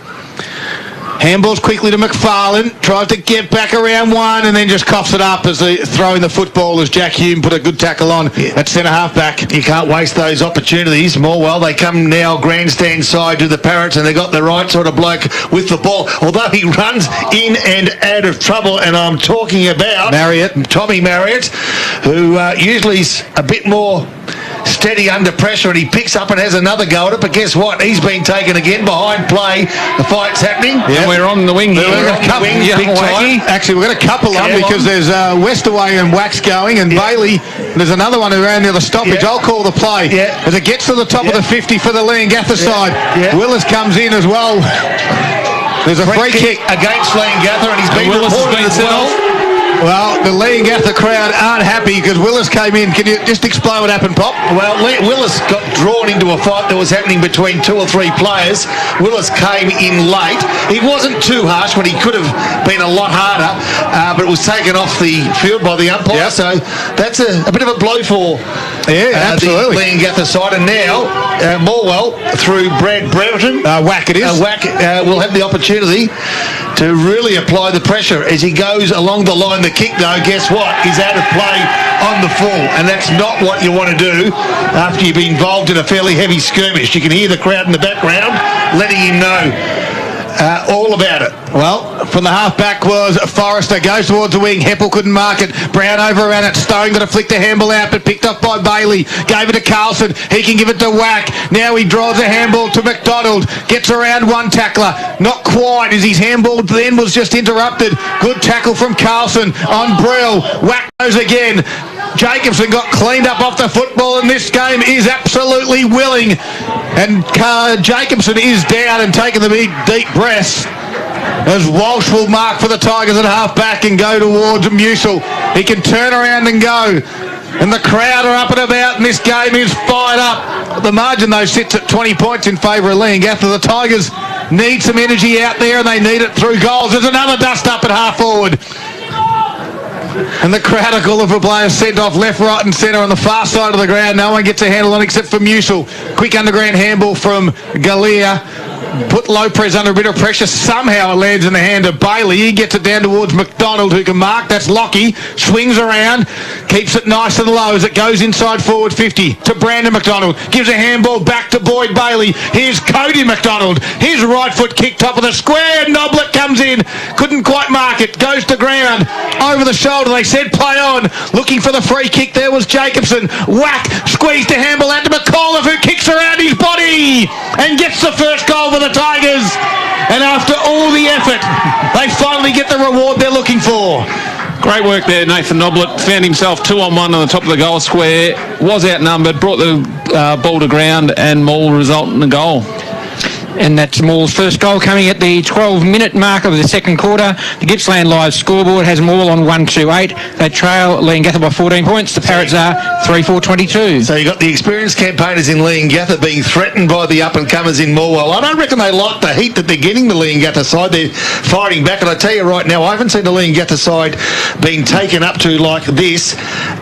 Handballs quickly to McFarlane, tries to get back around one and then just coughs it up as they throwing the football as Jack Hume put a good tackle on at centre half back. You can't waste those opportunities. Morwell, they come now grandstand side to the Parrots and they got the right sort of bloke with the ball. Although he runs in and out of trouble, and I'm talking about Tommy Marriott, who usually is a bit more steady under pressure, and he picks up and has another go at it, but guess what? He's been taken again behind play. The fight's happening. Yeah, we're on the wing here. Big time. Actually, we've got a couple on because there's Westaway and Wax going, and Bailey. There's another one around near the stoppage. I'll call the play. As it gets to the top of the 50 for the Leongatha side. Willis comes in as well. There's a free kick against Leongatha, and he's been reported as well. Well, the Leongatha crowd aren't happy because Willis came in. Can you just explain what happened, Pop? Well, Willis got drawn into a fight that was happening between 2 or 3 players. Willis came in late. He wasn't too harsh when he could have been a lot harder, but it was taken off the field by the umpire. So that's a bit of a blow for absolutely. The Leongatha side. And now Morwell, through Brad Brereton, Whack it is. Whack will have the opportunity to really apply the pressure as he goes along the line. The kick, though, guess what? Is out of play on the full, and that's not what you want to do after you've been involved in a fairly heavy skirmish. You can hear the crowd in the background letting him know all about it. Well, from the half-back was Forrester, goes towards the wing. Heppel couldn't mark it. Brown over around it. Stone got to flick the handball out, but picked up by Bailey. Gave it to Carlson. He can give it to Whack. Now he drives a handball to McDonald. Gets around one tackler. Not quite, as his handball then was just interrupted. Good tackle from Carlson on Brill. Whack goes again. Jacobson got cleaned up off the football, and this game is absolutely willing. And Jacobson is down and taking the big deep breaths as Walsh will mark for the Tigers at half-back and go towards Musil. He can turn around and go. And the crowd are up and about, and this game is fired up. The margin, though, sits at 20 points in favour of Leongatha. The Tigers need some energy out there, and they need it through goals. There's another dust-up at half-forward. And the crowd are calling for players sent off left, right and centre on the far side of the ground. No one gets a handle on except for Musil. Quick underground handball from Galea. put Lopez under a bit of pressure. Somehow it lands in the hand of Bailey. He gets it down towards McDonald, who can mark. That's Lockie. Swings around. Keeps it nice and low as it goes inside forward 50 to Brandon McDonald. Gives a handball back to Boyd Bailey. Here's Cody McDonald. His right foot kick, top of the square. Noblet comes in. Couldn't quite mark it. Goes to ground. Over the shoulder. They said play on. Looking for the free kick. There was Jacobson. Whack. Squeeze to handball out to McAuliffe, who kicks around his body and gets the first goal for the Tigers. And after all the effort, they finally get the reward they're looking for. Great work there, Nathan Noblet. Found himself 2-on-1 on the top of the goal square. Was outnumbered, brought the ball to ground, and Maul result in the goal. And that's Maul's first goal coming at the 12-minute mark of the second quarter. The Gippsland Live scoreboard has Maul on 1-2-8. They trail Leongatha by 14 points. The Parrots are 3-4-22. So you got the experienced campaigners in Leongatha being threatened by the up-and-comers in Morwell. I don't reckon they like the heat that they're getting, the Leongatha side. They're fighting back. And I tell you right now, I haven't seen the Leongatha side being taken up to like this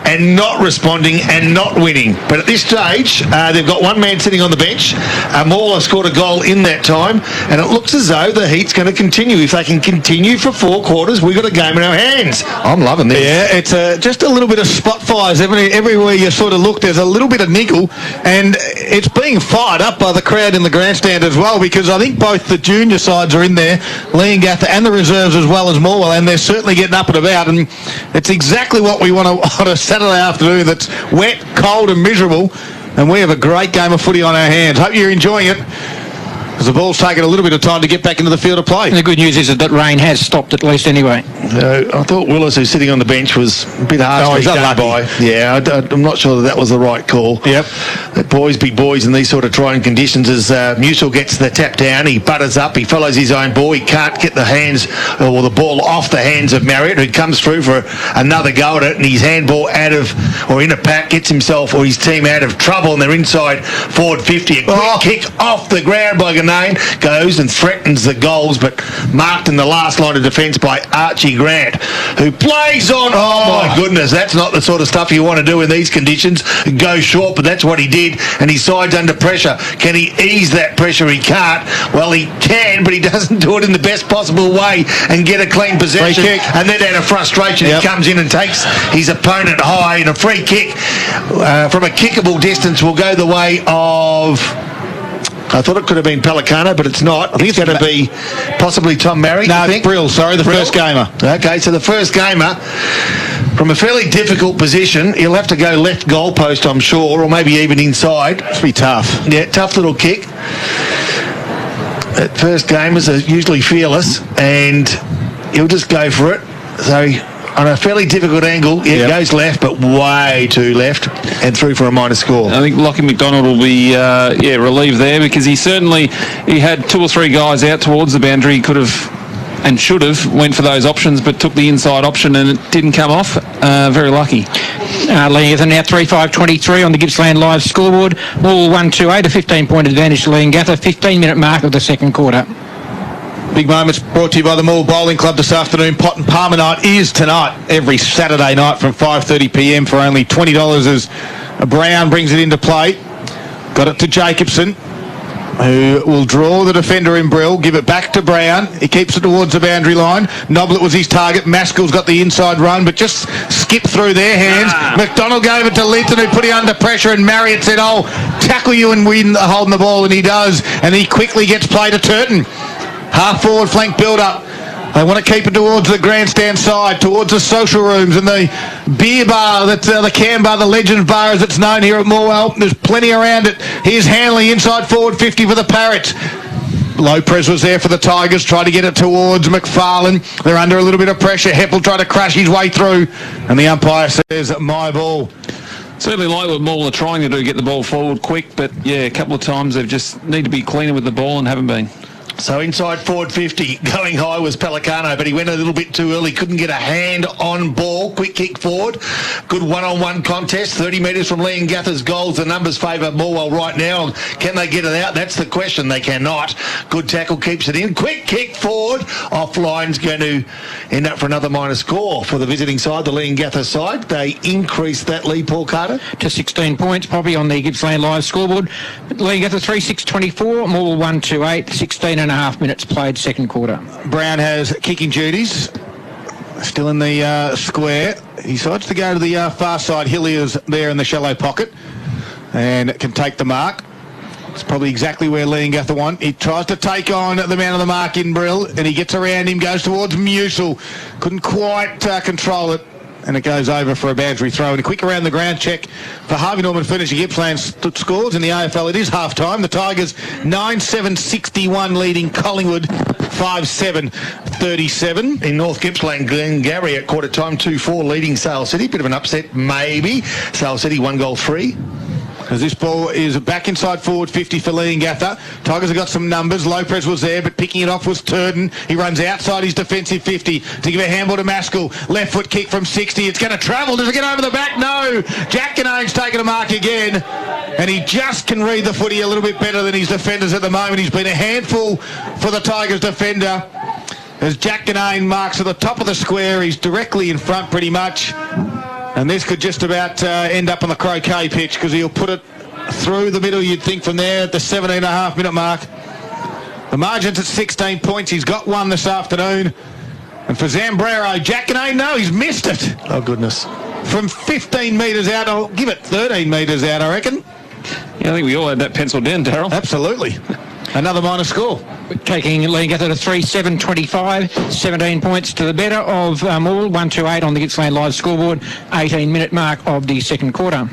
and not responding and not winning. But at this stage, they've got one man sitting on the bench. Morwell has scored a goal in that time, and it looks as though the heat's going to continue. If they can continue for 4 quarters, we've got a game in our hands. I'm loving this. Yeah, it's just a little bit of spot fires. Everywhere you sort of look, there's a little bit of niggle, and it's being fired up by the crowd in the grandstand as well, because I think both the junior sides are in there, Leongatha and the reserves as well as Morwell, and they're certainly getting up and about, and it's exactly what we want on a Saturday afternoon that's wet, cold and miserable, and we have a great game of footy on our hands. Hope you're enjoying it, because the ball's taken a little bit of time to get back into the field of play. And the good news is that rain has stopped at least anyway. I thought Willis, who's sitting on the bench, was a bit harsh. He's unlucky. Yeah, I'm not sure that was the right call. Yep. Let boys be boys in these sort of trying conditions. As Musil gets the tap down, he butters up, he follows his own ball. He can't get the hands or the ball off the hands of Marriott, who comes through for another go at it, and his handball out of, or in a pack, gets himself or his team out of trouble, and they're inside forward 50. A quick kick off the ground by Ganane, goes and threatens the goals, but marked in the last line of defence by Archie Grant, who plays on. Oh my goodness, that's not the sort of stuff you want to do in these conditions. Go short, but that's what he did, and his side's under pressure. Can he ease that pressure? He can't. Well, he can, but he doesn't do it in the best possible way and get a clean possession. Free kick. And then out of frustration, he comes in and takes his opponent high, and a free kick from a kickable distance will go the way of, I thought it could have been Pelicano, but it's not. I think it's going to be possibly Tom Marrick. No, it's Brill, the first gamer. Okay, so the first gamer, from a fairly difficult position, he'll have to go left goalpost, I'm sure, or maybe even inside. It's be tough. Yeah, tough little kick. At first gamers are usually fearless, and he'll just go for it. So on a fairly difficult angle, it goes left, but way too left, and through for a minor score. I think Lockie McDonald will be relieved there, because he had 2 or 3 guys out towards the boundary. He could have and should have went for those options, but took the inside option and it didn't come off. Very lucky. Leongatha now 3-5-23 on the Gippsland Live scoreboard. All 1-2-8, a 15-point advantage to Leongatha. 15-minute mark of the second quarter. Big moments brought to you by the Moore Bowling Club this afternoon. Pot and Palmer night is tonight, every Saturday night from 5:30pm for only $20 as Brown brings it into play. Got it to Jacobson, who will draw the defender in Brill, give it back to Brown. He keeps it towards the boundary line. Noblet was his target. Maskell's got the inside run, but just skipped through their hands. McDonald gave it to Linton, who put him under pressure, and Marriott said, tackle you and win holding the ball, and he does. And he quickly gets play to Turton. Half forward flank build up. They want to keep it towards the grandstand side, towards the social rooms and the beer bar, that's the Cam Bar, the Legends Bar as it's known here at Morwell. There's plenty around it. Here's Hanley inside forward 50 for the Parrots. Lopez was there for the Tigers, tried to get it towards McFarlane. They're under a little bit of pressure. Heppel tried to crash his way through, and the umpire says, my ball. Certainly like what Maul are trying to do, get the ball forward quick, but a couple of times they've just need to be cleaner with the ball and haven't been. So inside forward 50, going high was Pelicano, but he went a little bit too early, couldn't get a hand on ball. Quick kick forward, good one-on-one contest, 30 metres from Liam Gather's goals. The numbers favour Morwell right now. Can they get it out? That's the question. They cannot. Good tackle, keeps it in. Quick kick forward, offline's going to end up for another minor score for the visiting side, the Liam Gather side. They increase that lead, Paul Carter, to 16 points, probably on the Gippsland Live scoreboard. Liam Gather 3-6-24, Morwell 1-2-8, 16 and a half minutes played second quarter. Brown has kicking duties. Still in the square. He decides to go to the far side. Hillier's there in the shallow pocket and can take the mark. It's probably exactly where Liam Gather wants. He tries to take on the man on the mark in Brill, and he gets around him, goes towards Musil. Couldn't quite control it. And it goes over for a boundary throw. And a quick around the ground check for Harvey Norman finishing Gippsland scores in the AFL. It is half-time. The Tigers 9-7-61 leading Collingwood 5-7-37. In North Gippsland, Glengarry at quarter time 2-4 leading Sale City. Bit of an upset, maybe. Sale City 1-3. As this ball is back inside forward 50 for Liam Gather. Tigers have got some numbers. Lopez was there, but picking it off was Turden. He runs outside his defensive 50 to give a handball to Maskell. Left foot kick from 60. It's going to travel. Does it get over the back? No. Jack Ganane's taken a mark again. And he just can read the footy a little bit better than his defenders at the moment. He's been a handful for the Tigers defender. As Jack Ganane marks at the top of the square, he's directly in front pretty much. And this could just about end up on the croquet pitch because he'll put it through the middle, you'd think, from there at the 17.5-minute mark. The margin's at 16 points. He's got one this afternoon. And for Zambrero, Jack Ganane, no, he's missed it. Oh, goodness. From 15 metres out, I'll give it 13 metres out, I reckon. Yeah, I think we all had that penciled in, Daryl. Absolutely. Another minor score. Taking Liam Gather to 3-7-25, 17 points to the better of Morwell, 1-2-8 on the Gippsland Live scoreboard, 18-minute mark of the second quarter.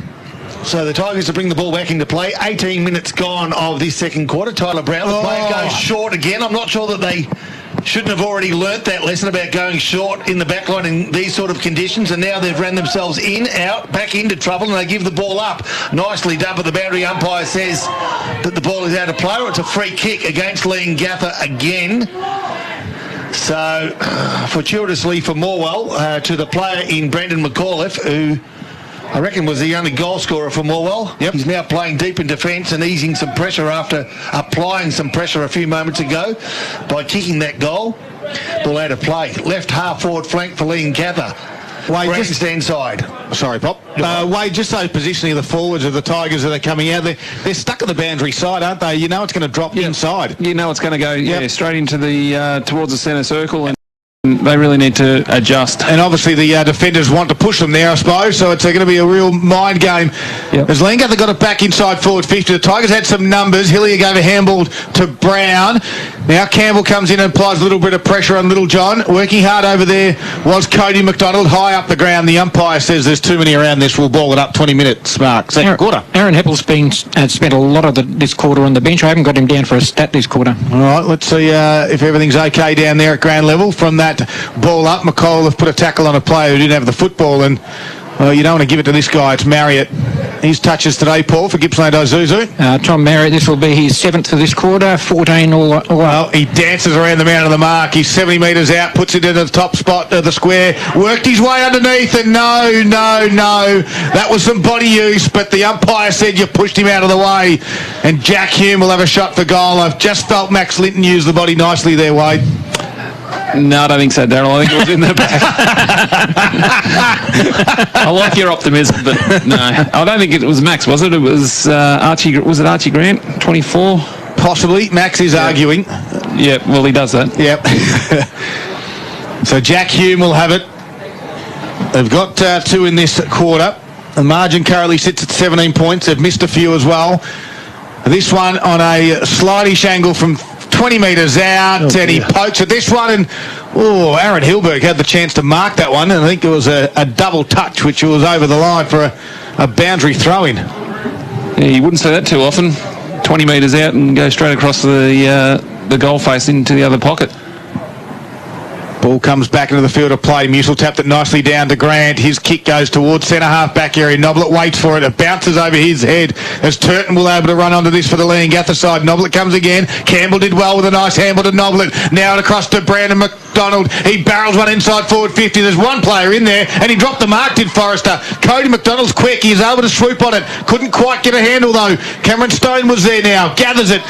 So the Tigers to bring the ball back into play. 18 minutes gone of this second quarter. Tyler Brown, the player goes short again. I'm not sure that they shouldn't have already learnt that lesson about going short in the backline in these sort of conditions, and now they've ran themselves in, out, back into trouble, and they give the ball up. Nicely done, but the boundary umpire says that the ball is out of play, or it's a free kick against Liam Gather again. So, fortuitously for Morwell, to the player in Brendan McAuliffe, who I reckon was the only goal scorer for Morwell. Yep. He's now playing deep in defence and easing some pressure after applying some pressure a few moments ago by kicking that goal. Ball out of play. Left half forward flank for Liam Gather. Wade, Grandstand side. Sorry, Pop. Wade, just so positioning of the forwards of the Tigers that are coming out, they're stuck at the boundary side, aren't they? You know it's going to drop inside. You know it's going to go straight into the towards the centre circle, and they really need to adjust. And obviously the defenders want to push them there, I suppose, so it's going to be a real mind game. Yep. As Liam Gather got it back inside forward 50, the Tigers had some numbers. Hillier gave a handball to Brown. Now Campbell comes in and applies a little bit of pressure on Little John. Working hard over there was Cody McDonald, high up the ground. The umpire says there's too many around this. We'll ball it up 20 minutes, Mark. Second quarter. Aaron Heppel's spent a lot of this quarter on the bench. I haven't got him down for a stat this quarter. All right, let's see if everything's okay down there at ground level. From that ball up, McAuliffe put a tackle on a player who didn't have the football, and you don't want to give it to this guy. It's Marriott. His touches today, Paul, for Gippsland Isuzu. Tom Marriott, this will be his 7th for this quarter, 14 all up. Well, he dances around the man of the mark. He's 70 metres out, puts it into the top spot of the square, worked his way underneath, and no. That was some body use, but the umpire said you pushed him out of the way. And Jack Hume will have a shot for goal. I've just felt Max Linton use the body nicely there, Wade. No, I don't think so, Daryl. I think it was in the back. I like your optimism, but no, I don't think it was Max, was it? It was Archie. Was it Archie Grant? 24, possibly. Max is arguing. Yeah, well, he does that. Yep. So Jack Hume will have it. They've got 2 in this quarter. The margin currently sits at 17 points. They've missed a few as well. This one on a slightish angle from 20 metres out, and he pokes at this one, and Aaron Hilberg had the chance to mark that one, and I think it was a double touch, which was over the line for a boundary throw-in. Yeah, you wouldn't say that too often. 20 metres out and go straight across the goal face into the other pocket. Ball comes back into the field of play. Musil tapped it nicely down to Grant. His kick goes towards centre-half back area. Noblet waits for it. It bounces over his head as Turton will able to run onto this for the Leongatha side. Noblet comes again. Campbell did well with a nice handle to Noblet. Now across to Brandon McDonald. He barrels one inside forward 50. There's one player in there, and he dropped the mark, did Forrester. Cody McDonald's quick. He's able to swoop on it. Couldn't quite get a handle, though. Cameron Stone was there now. Gathers it.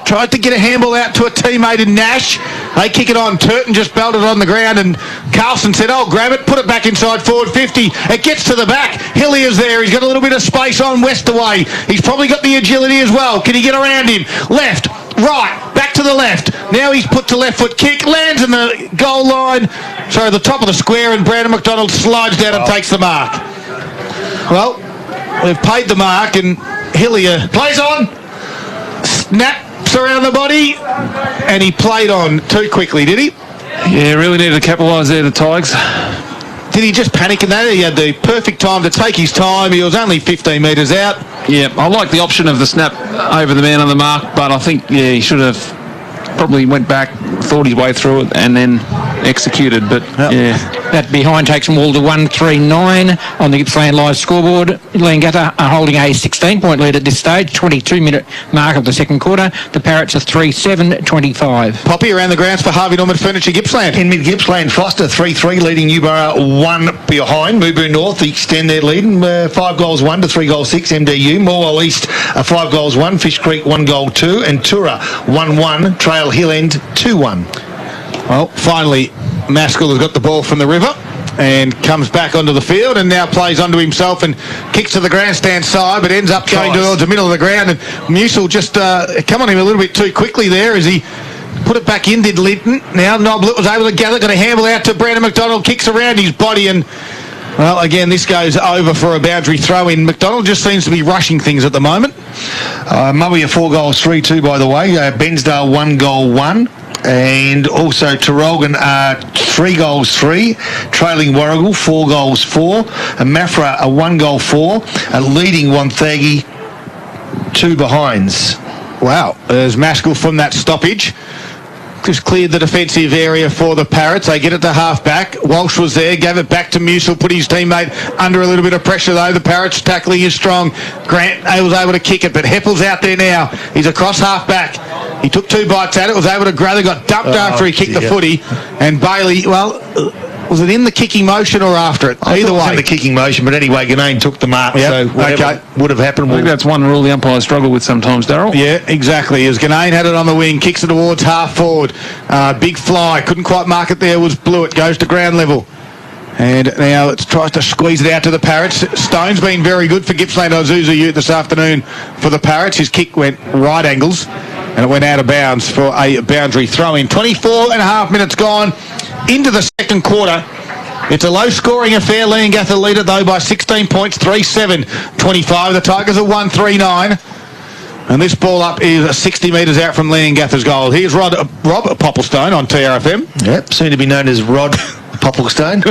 Tried to get a handball out to a teammate in Nash. They kick it on. Turton just belted it on the ground, and Carlson said, "Oh, grab it, put it back inside forward 50. It gets to the back. Hillier's there. He's got a little bit of space on Westaway. He's probably got the agility as well. Can he get around him? Left, right, back to the left. Now he's put to left foot kick, lands in the goal line. Sorry, the top of the square, and Brandon McDonald slides down and takes the mark. Well, they've paid the mark, and Hillier plays on. Snaps around the body, and he played on too quickly, did he? Yeah, really needed to capitalise there, the Tigers. Did he just panic in that? He had the perfect time to take his time. He was only 15 metres out. Yeah, I like the option of the snap over the man on the mark, but I think, yeah, he should have probably went back, thought his way through it, and then executed. But, yeah. That behind takes them all to 139 on the Gippsland Live scoreboard. Leongatha are holding a 16-point lead at this stage, 22-minute mark of the second quarter. The Parrots are 3-7-25. Poppy around the grounds for Harvey Norman Furniture Gippsland. In mid-Gippsland, Foster 3-3, leading Newborough 1 behind. Mubu North extend their lead, 5 goals 1 to 3 goals 6. MDU. Morwell East 5 goals 1. Fish Creek 1 goal 2. And Tura 1-1. Trail Hill End 2-1. Well, finally, Maskell has got the ball from the river and comes back onto the field and now plays onto himself and kicks to the grandstand side, but ends up going towards the middle of the ground. And Musil just come on him a little bit too quickly there as he put it back in, did Linton. Now Noblet was able to gather, got a handle out to Brandon McDonald, kicks around his body, and well, again, this goes over for a boundary throw-in. McDonald just seems to be rushing things at the moment. Murray 4 goals 3-2, by the way. Bensdale 1 goal 1. And also Terrelgan 3 goals 3, trailing Warrigal 4 goals 4, and Mafra 1 goal 4, leading Wonthaggi 2 behinds. Wow, there's Maskell from that stoppage. Just cleared the defensive area for the Parrots. They get it to half-back. Walsh was there, gave it back to Musil, put his teammate under a little bit of pressure, though. The Parrots tackling is strong. Grant was able to kick it, but Heppel's out there now. He's across half-back. He took 2 bites at it, was able to grab it, got dumped after he kicked the footy. And Bailey, well, was it in the kicking motion or after it? Either way. In the kicking motion, but anyway, Ganane took the mark, so whatever would have happened. I think that's one rule the umpires struggle with sometimes, Darryl. Yeah, exactly. As Ganane had it on the wing, kicks it towards half forward. Big fly, couldn't quite mark it there, was Blewett, goes to ground level. And now it tries to squeeze it out to the Parrots. Stone's been very good for Gippsland Ozuzu Ute this afternoon for the Parrots. His kick went right angles and it went out of bounds for a boundary throw-in. 24 and a half minutes gone into the second quarter. It's a low-scoring affair. Leongatha lead it, though, by 16 points, 3-7-25. The Tigers are 1-3-9. And this ball up is 60 metres out from Leongatha's goal. Here's Rob Popplestone on TRFM. Yep, soon to be known as Rod Popplestone.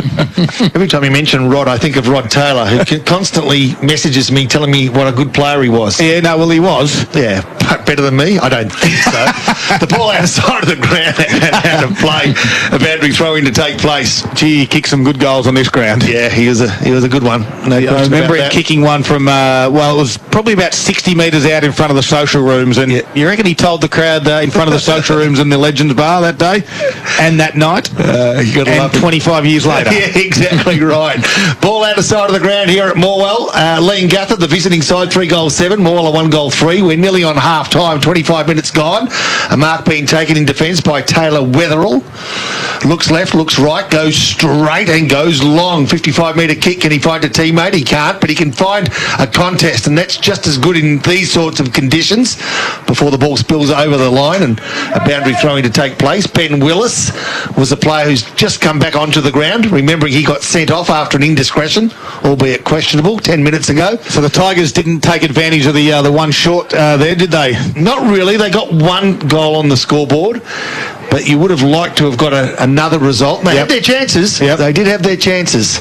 Every time you mention Rod, I think of Rod Taylor, who constantly messages me telling me what a good player he was. Yeah, no, well, he was. Yeah, better than me? I don't think so. The ball outside of the ground and out of play. A boundary throw-in to take place. Gee, he kicked some good goals on this ground. Yeah, he was a good one. No, I remember him kicking one from, it was probably about 60 metres out in front of the social rooms. And you reckon he told the crowd in front of the social rooms in the Legends Bar that day and that night? You got to love 25 years later. Yeah, exactly right. Ball out the side of the ground here at Morwell. Leongatha, the visiting side, 3 goals 7. Morwell 1 goal 3. We're nearly on half-time, 25 minutes gone. A mark being taken in defence by Taylor Wetherell. Looks left, looks right, goes straight and goes long. 55-metre kick. Can he find a teammate? He can't, but he can find a contest, and that's just as good in these sorts of conditions before the ball spills over the line and a boundary throwing to take place. Ben Willis was a player who's just come back onto the ground, remembering he got sent off after an indiscretion, albeit questionable, 10 minutes ago. So the Tigers didn't take advantage of the one short there, did they? Not really. They got 1 goal on the scoreboard. but you would have liked to have got another result. They had their chances. They did have their chances.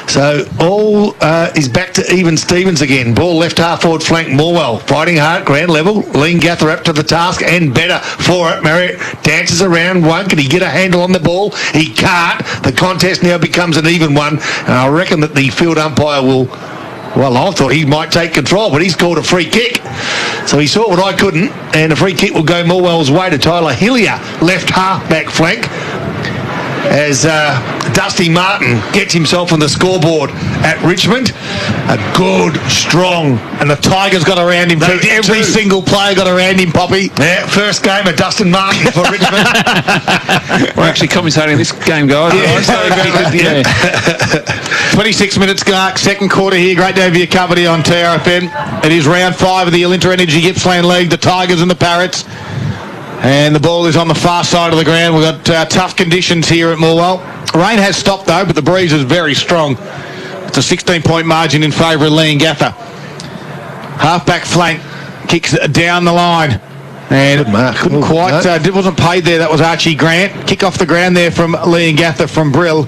So all is back to even Stevens again. Ball left half forward flank, Morwell fighting hard, ground level. Lean Gather up to the task and better for it. Marriott dances around one. Can he get a handle on the ball? He can't. The contest now becomes an even one, and I reckon that the field umpire will... Well, I thought he might take control, but he's called a free kick. So he saw what I couldn't, and a free kick will go Morwell's way to Tyler Hillier, left half-back flank, as Dusty Martin gets himself on the scoreboard at Richmond. A good, strong... And the Tigers got around him. Every single player got around him, Poppy. Yeah, first game of Dustin Martin for Richmond. We're actually commentating this game, guys. Yeah. 26 minutes mark, second quarter here. Great to have your company on TRFN. It is round 5 of the Alinta Energy Gippsland League, the Tigers and the Parrots. And the ball is on the far side of the ground. We've got tough conditions here at Morwell. Rain has stopped though, but the breeze is very strong. It's a 16-point margin in favour of Lean Gather. Half-back flank, kicks down the line. And couldn't quite, wasn't paid there. That was Archie Grant. Kick off the ground there from Lean Gather from Brill.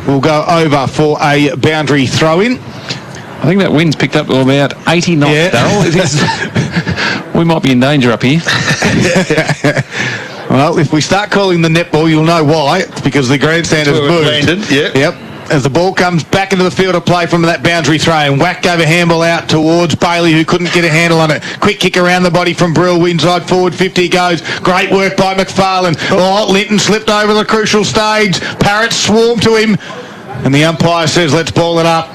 Will go over for a boundary throw-in. I think that wind's picked up to about 80 knots, Darryl. We might be in danger up here. Well, if we start calling the netball, you'll know why. It's because the grandstand has moved. Yep. As the ball comes back into the field of play from that boundary throw, and whack gave a handball out towards Bailey, who couldn't get a handle on it. Quick kick around the body from Brill, inside forward 50 goes. Great work by McFarlane. Linton slipped over the crucial stage. Parrots swarmed to him, and the umpire says, let's ball it up.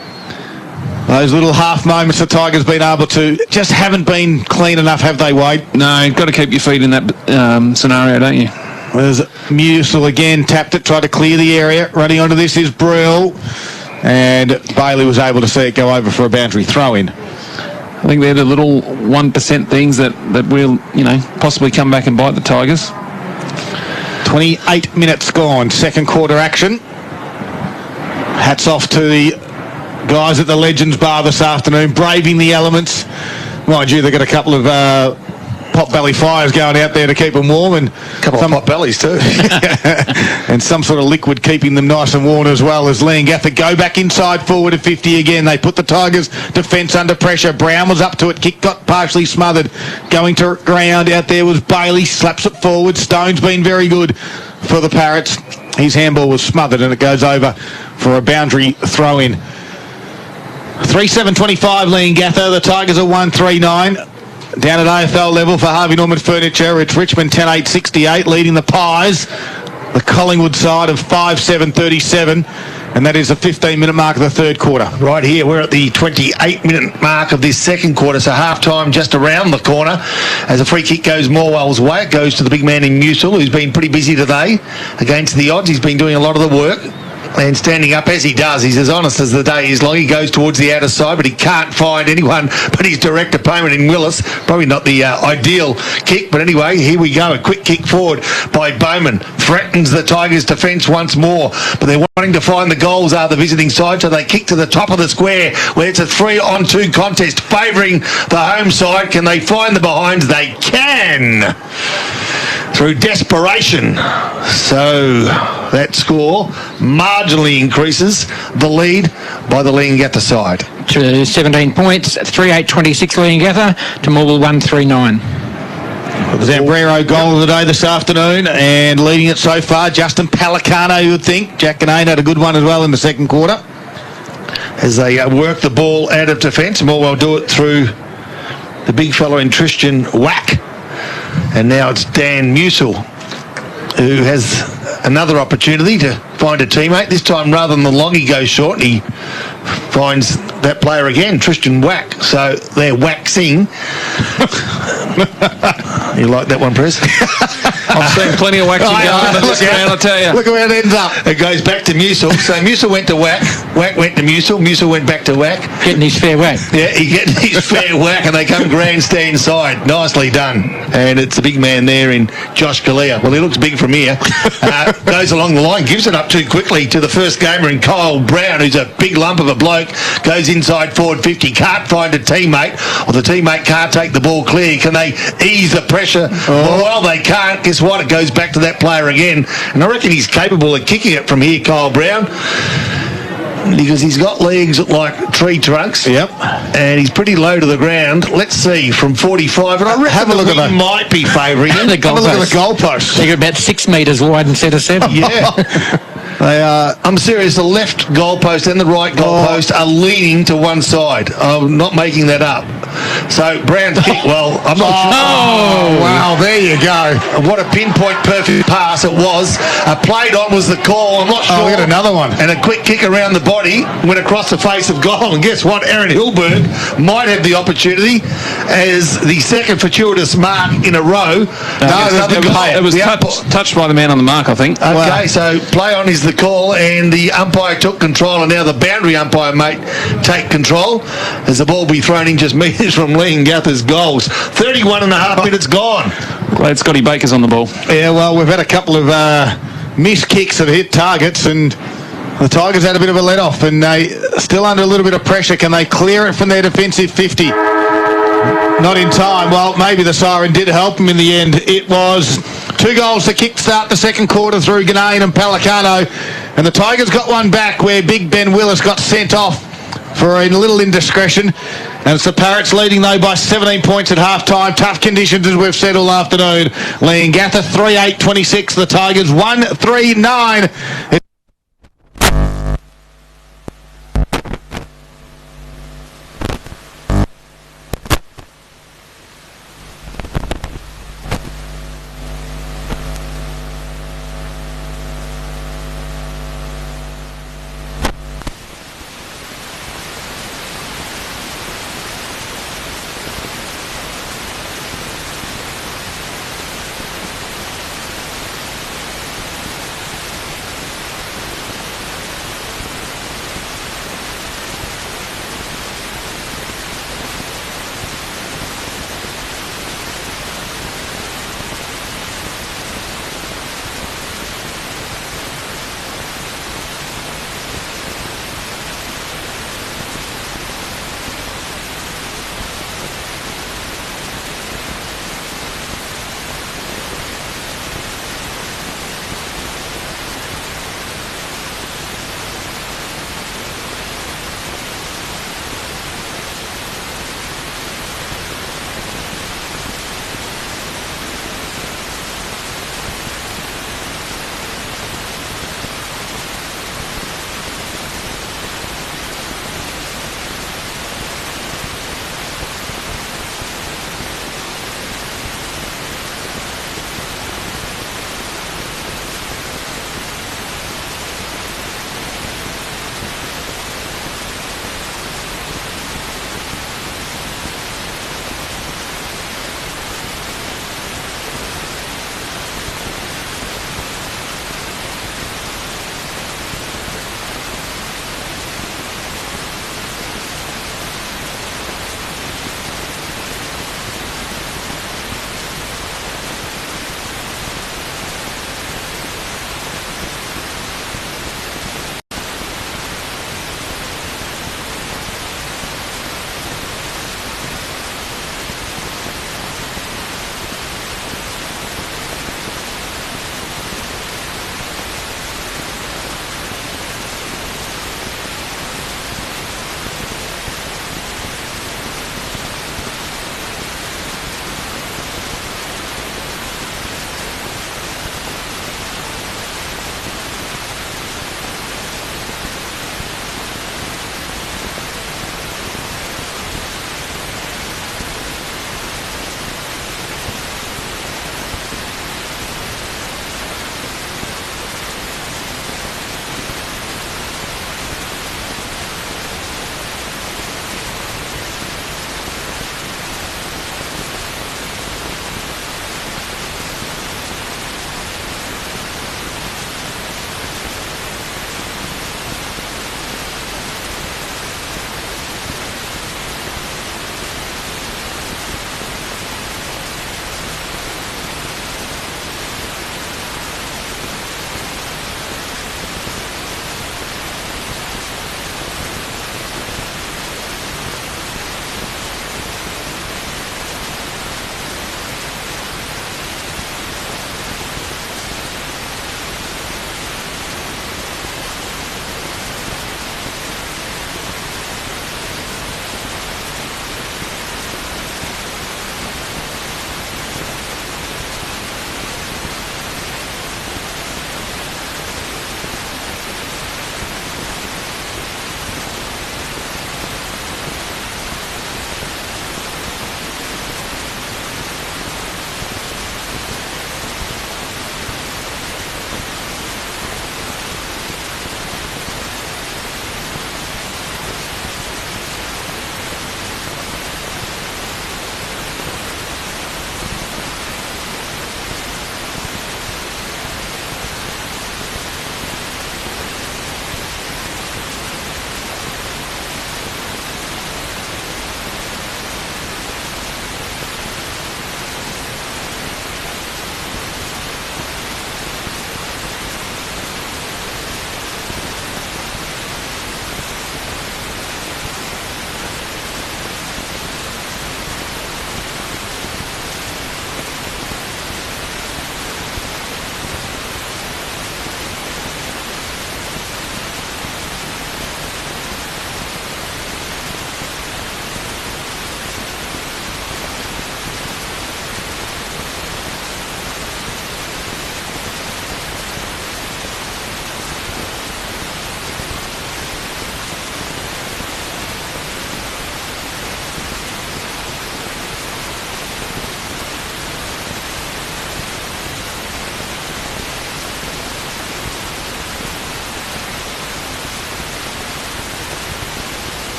Those little half moments the Tigers been able to just haven't been clean enough, have they, Wade? No, you've got to keep your feet in that scenario, don't you? There's Musil again, tapped it, tried to clear the area. Running onto this is Brill, and Bailey was able to see it go over for a boundary throw-in. I think they're the little 1% things that will, possibly come back and bite the Tigers. 28 minutes gone, second quarter action. Hats off to the guys at the Legends Bar this afternoon, braving the elements. Mind you, they've got a couple of pot belly fires going out there to keep them warm, and a couple of pot bellies too. And some sort of liquid keeping them nice and warm as well. As Lean Gather go back inside forward at 50 again. They put the Tigers defence under pressure. Brown was up to it. Kick got partially smothered. Going to ground out there was Bailey. Slaps it forward. Stone's been very good for the Parrots. His handball was smothered, and it goes over for a boundary throw-in. 3-7-25 Lean Gather. The Tigers are 1-3-9. Down at AFL level for Harvey Norman Furniture, it's Richmond 10-8-68 leading the Pies. The Collingwood side of 5-7-37, and that is the 15-minute mark of the third quarter. Right here, we're at the 28-minute mark of this second quarter, so half-time just around the corner. As a free kick goes Morwell's way, it goes to the big man in Musil, who's been pretty busy today against the odds. He's been doing a lot of the work. And standing up as he does, he's as honest as the day is long. He goes towards the outer side, but he can't find anyone but his direct opponent in Willis. Probably not the ideal kick, but anyway, here we go. A quick kick forward by Bowman. Threatens the Tigers' defence once more, but they're wanting to find the goals are the visiting side, so they kick to the top of the square where it's a 3-on-2 contest favouring the home side. Can they find the behinds? They can! Through desperation. So that score marginally increases the lead by the Lean Gather side. 17 points, 3-8-26 Lean Gather to Morwell 1-3-9. The Zambrero goal of the day this afternoon, and leading it so far, Justin Palicano, you would think. Jack Ganane had a good one as well in the second quarter. As they work the ball out of defence, Morwell do it through the big fellow in Tristan Wack. And now it's Dan Musil, who has another opportunity to find a teammate. This time, rather than the long, he goes short, and he finds that player again, Tristan Wack. So they're waxing. You like that one, Press? I've seen plenty of waxing going on this round, I tell you. Look where it ends up. It goes back to Musil. So Musil went to Wack. Wack went to Musil. Musil went back to Wack. Getting his fair whack. Yeah, he getting his fair whack, and they come grandstand side. Nicely done. And it's the big man there in Josh Galea. Well, he looks big from here. Goes along the line, gives it up too quickly to the first gamer in Kyle Brown, who's a big lump of a bloke. Goes inside forward 50. Can't find a teammate, or the teammate can't take the ball clear. Can they ease the pressure? Well, they can't, because guess what? It goes back to that player again. And I reckon he's capable of kicking it from here, Kyle Brown. Because he's got legs like tree trunks. Yep. And he's pretty low to the ground. Let's see, from 45. And I reckon Have a look at that. might be favouring him. The Have a look at the goalpost. They're about 6 metres wide instead of 7. Yeah. They are, I'm serious, the left goalpost and the right goalpost are leaning to one side. I'm not making that up. So Brown's kick, well, I'm not sure. Oh, wow, there you go. What a pinpoint perfect pass it was. Played on was the call, I'm not sure. Oh, we got another one. And a quick kick around the body, went across the face of goal. And guess what? Aaron Hilberg might have the opportunity as the second fortuitous mark in a row. It was touched by the man on the mark, I think. Okay, so play on is the call, and the umpire took control, and now the boundary umpire may take control as the ball be thrown in just metres from Liam Gather's goals. 31 and a half minutes gone. Glad Scotty Baker's on the ball. Yeah, well, we've had a couple of missed kicks that hit targets, and the Tigers had a bit of a let-off, and they still under a little bit of pressure. Can they clear it from their defensive 50? Not in time. Well, maybe the siren did help them in the end. It was 2 goals to kick-start the second quarter through Ganane and Pelicano, and the Tigers got one back where Big Ben Willis got sent off for a little indiscretion. And it's the Parrots leading, though, by 17 points at half-time. Tough conditions, as we've said all afternoon. Leongatha 3-8-26. The Tigers 1-3-9.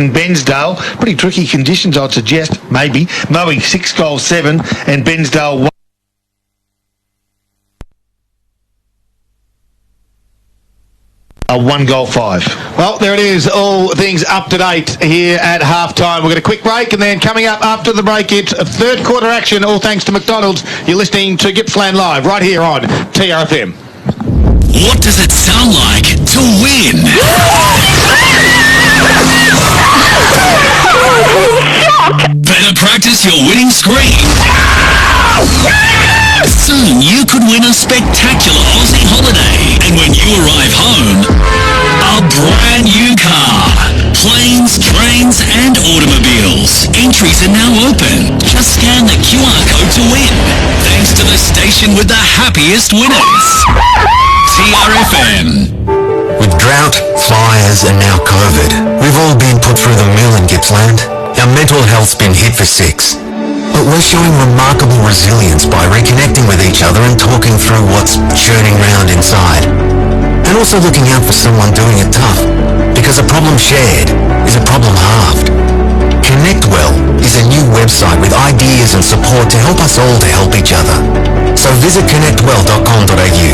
and Bensdale. Pretty tricky conditions, I'd suggest, maybe. Mowing 6 goals 7 and Bensdale 1 goal 5. Well, there it is. All things up to date here at halftime. We've got a quick break, and then coming up after the break, it's a third quarter action, all thanks to McDonald's. You're listening to Gippsland Live right here on TRFM. What does it sound like to win? Better practice your winning scream. Soon you could win a spectacular Aussie holiday. And when you arrive home, a brand new car. Planes, trains and automobiles. Entries are now open. Just scan the QR code to win. Thanks to the station with the happiest winners. TRFM. With drought, fires and now COVID, we've all been put through the mill in Gippsland. Our mental health's been hit for 6. But we're showing remarkable resilience by reconnecting with each other and talking through what's churning round inside. And also looking out for someone doing it tough. Because a problem shared is a problem halved. ConnectWell is a new website with ideas and support to help us all to help each other. So visit connectwell.com.au.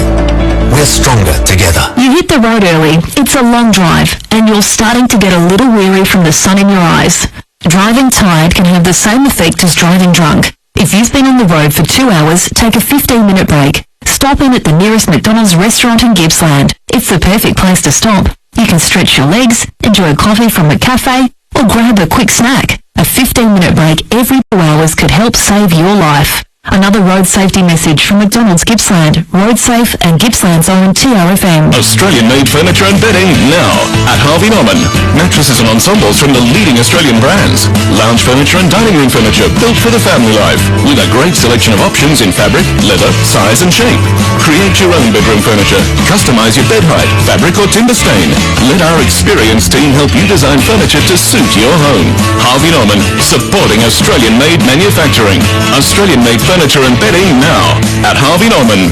We're stronger together. You hit the road early, it's a long drive, and you're starting to get a little weary from the sun in your eyes. Driving tired can have the same effect as driving drunk. If you've been on the road for 2 hours, take a 15-minute break. Stop in at the nearest McDonald's restaurant in Gippsland. It's the perfect place to stop. You can stretch your legs, enjoy a coffee from a cafe, or grab a quick snack. A 15-minute break every 2 hours could help save your life. Another road safety message from McDonald's Gippsland. Road safe and Gippsland's own TRFM. Australian-made furniture and bedding now at Harvey Norman. Mattresses and ensembles from the leading Australian brands. Lounge furniture and dining room furniture built for the family life with a great selection of options in fabric, leather, size and shape. Create your own bedroom furniture. Customize your bed height, fabric or timber stain. Let our experienced team help you design furniture to suit your home. Harvey Norman, supporting Australian-made manufacturing. Australian-made furniture and bedding now at Harvey Norman.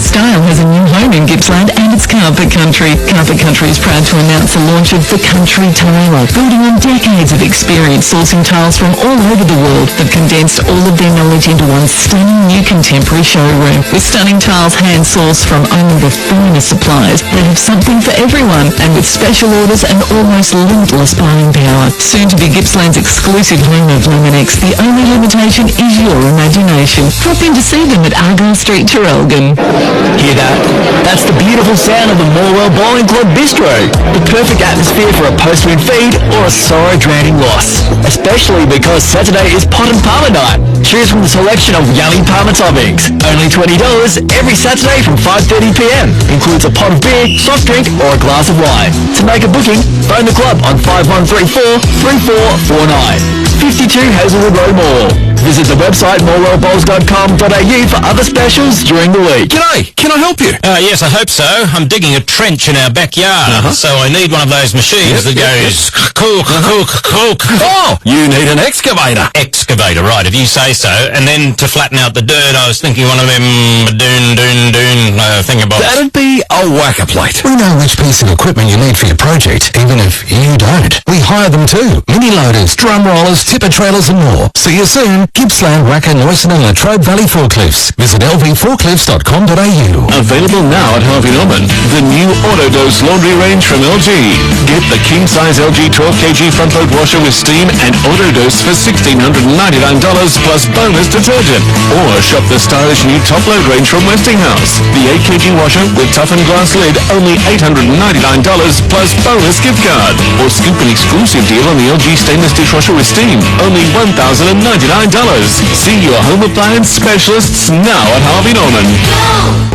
Style has a new home in Gippsland and it's Carpet Country. Carpet Country is proud to announce the launch of the Country Tailor. Building on decades of experience sourcing tiles from all over the world, they've condensed all of their knowledge into one stunning new contemporary showroom. With stunning tiles hand-sourced from only the finest suppliers, they have something for everyone. And with special orders and almost limitless buying power. Soon to be Gippsland's exclusive home of Luminex, the only limitation is your imagination. Drop in to see them at Argyle Street, Traralgon. Hear that? That's the beautiful sound of the Morwell Bowling Club Bistro. The perfect atmosphere for a post-win feed or a sorrow-drowning loss. Especially because Saturday is pot and parma night. Choose from the selection of yummy parma toppings. Only $20 every Saturday from 5:30pm. Includes a pot of beer, soft drink or a glass of wine. To make a booking, phone the club on 5134 3449. 52 Hazelwood Road Mall. Visit the website morwellbowls.com.au for other specials during the week. G'day, can I help you? Yes, I hope so. I'm digging a trench in our backyard, so I need one of those machines that goes cook. Oh, you need an excavator. Excavator, right, if you say so. And then to flatten out the dirt, I was thinking one of them doon thingamabobs. That'd be a whacker plate. We know which piece of equipment you need for your project, even if you don't. We hire them too. Mini loaders, drum rollers, tipper trailers and more. See you soon. Gippsland, Wacker, Noyson and Latrobe Valley Forklifts. Visit lvforklifts.com.au. Available now at Harvey Norman. The new Autodose laundry range from LG. Get the king-size LG 12kg front-load washer with steam and Autodose for $1,699 plus bonus detergent. Or shop the stylish new top-load range from Westinghouse. The 8kg washer with toughened glass lid, only $899 plus bonus gift card. Or scoop an exclusive deal on the LG stainless dishwasher with steam, only $1,099. See your home appliance specialists now at Harvey Norman.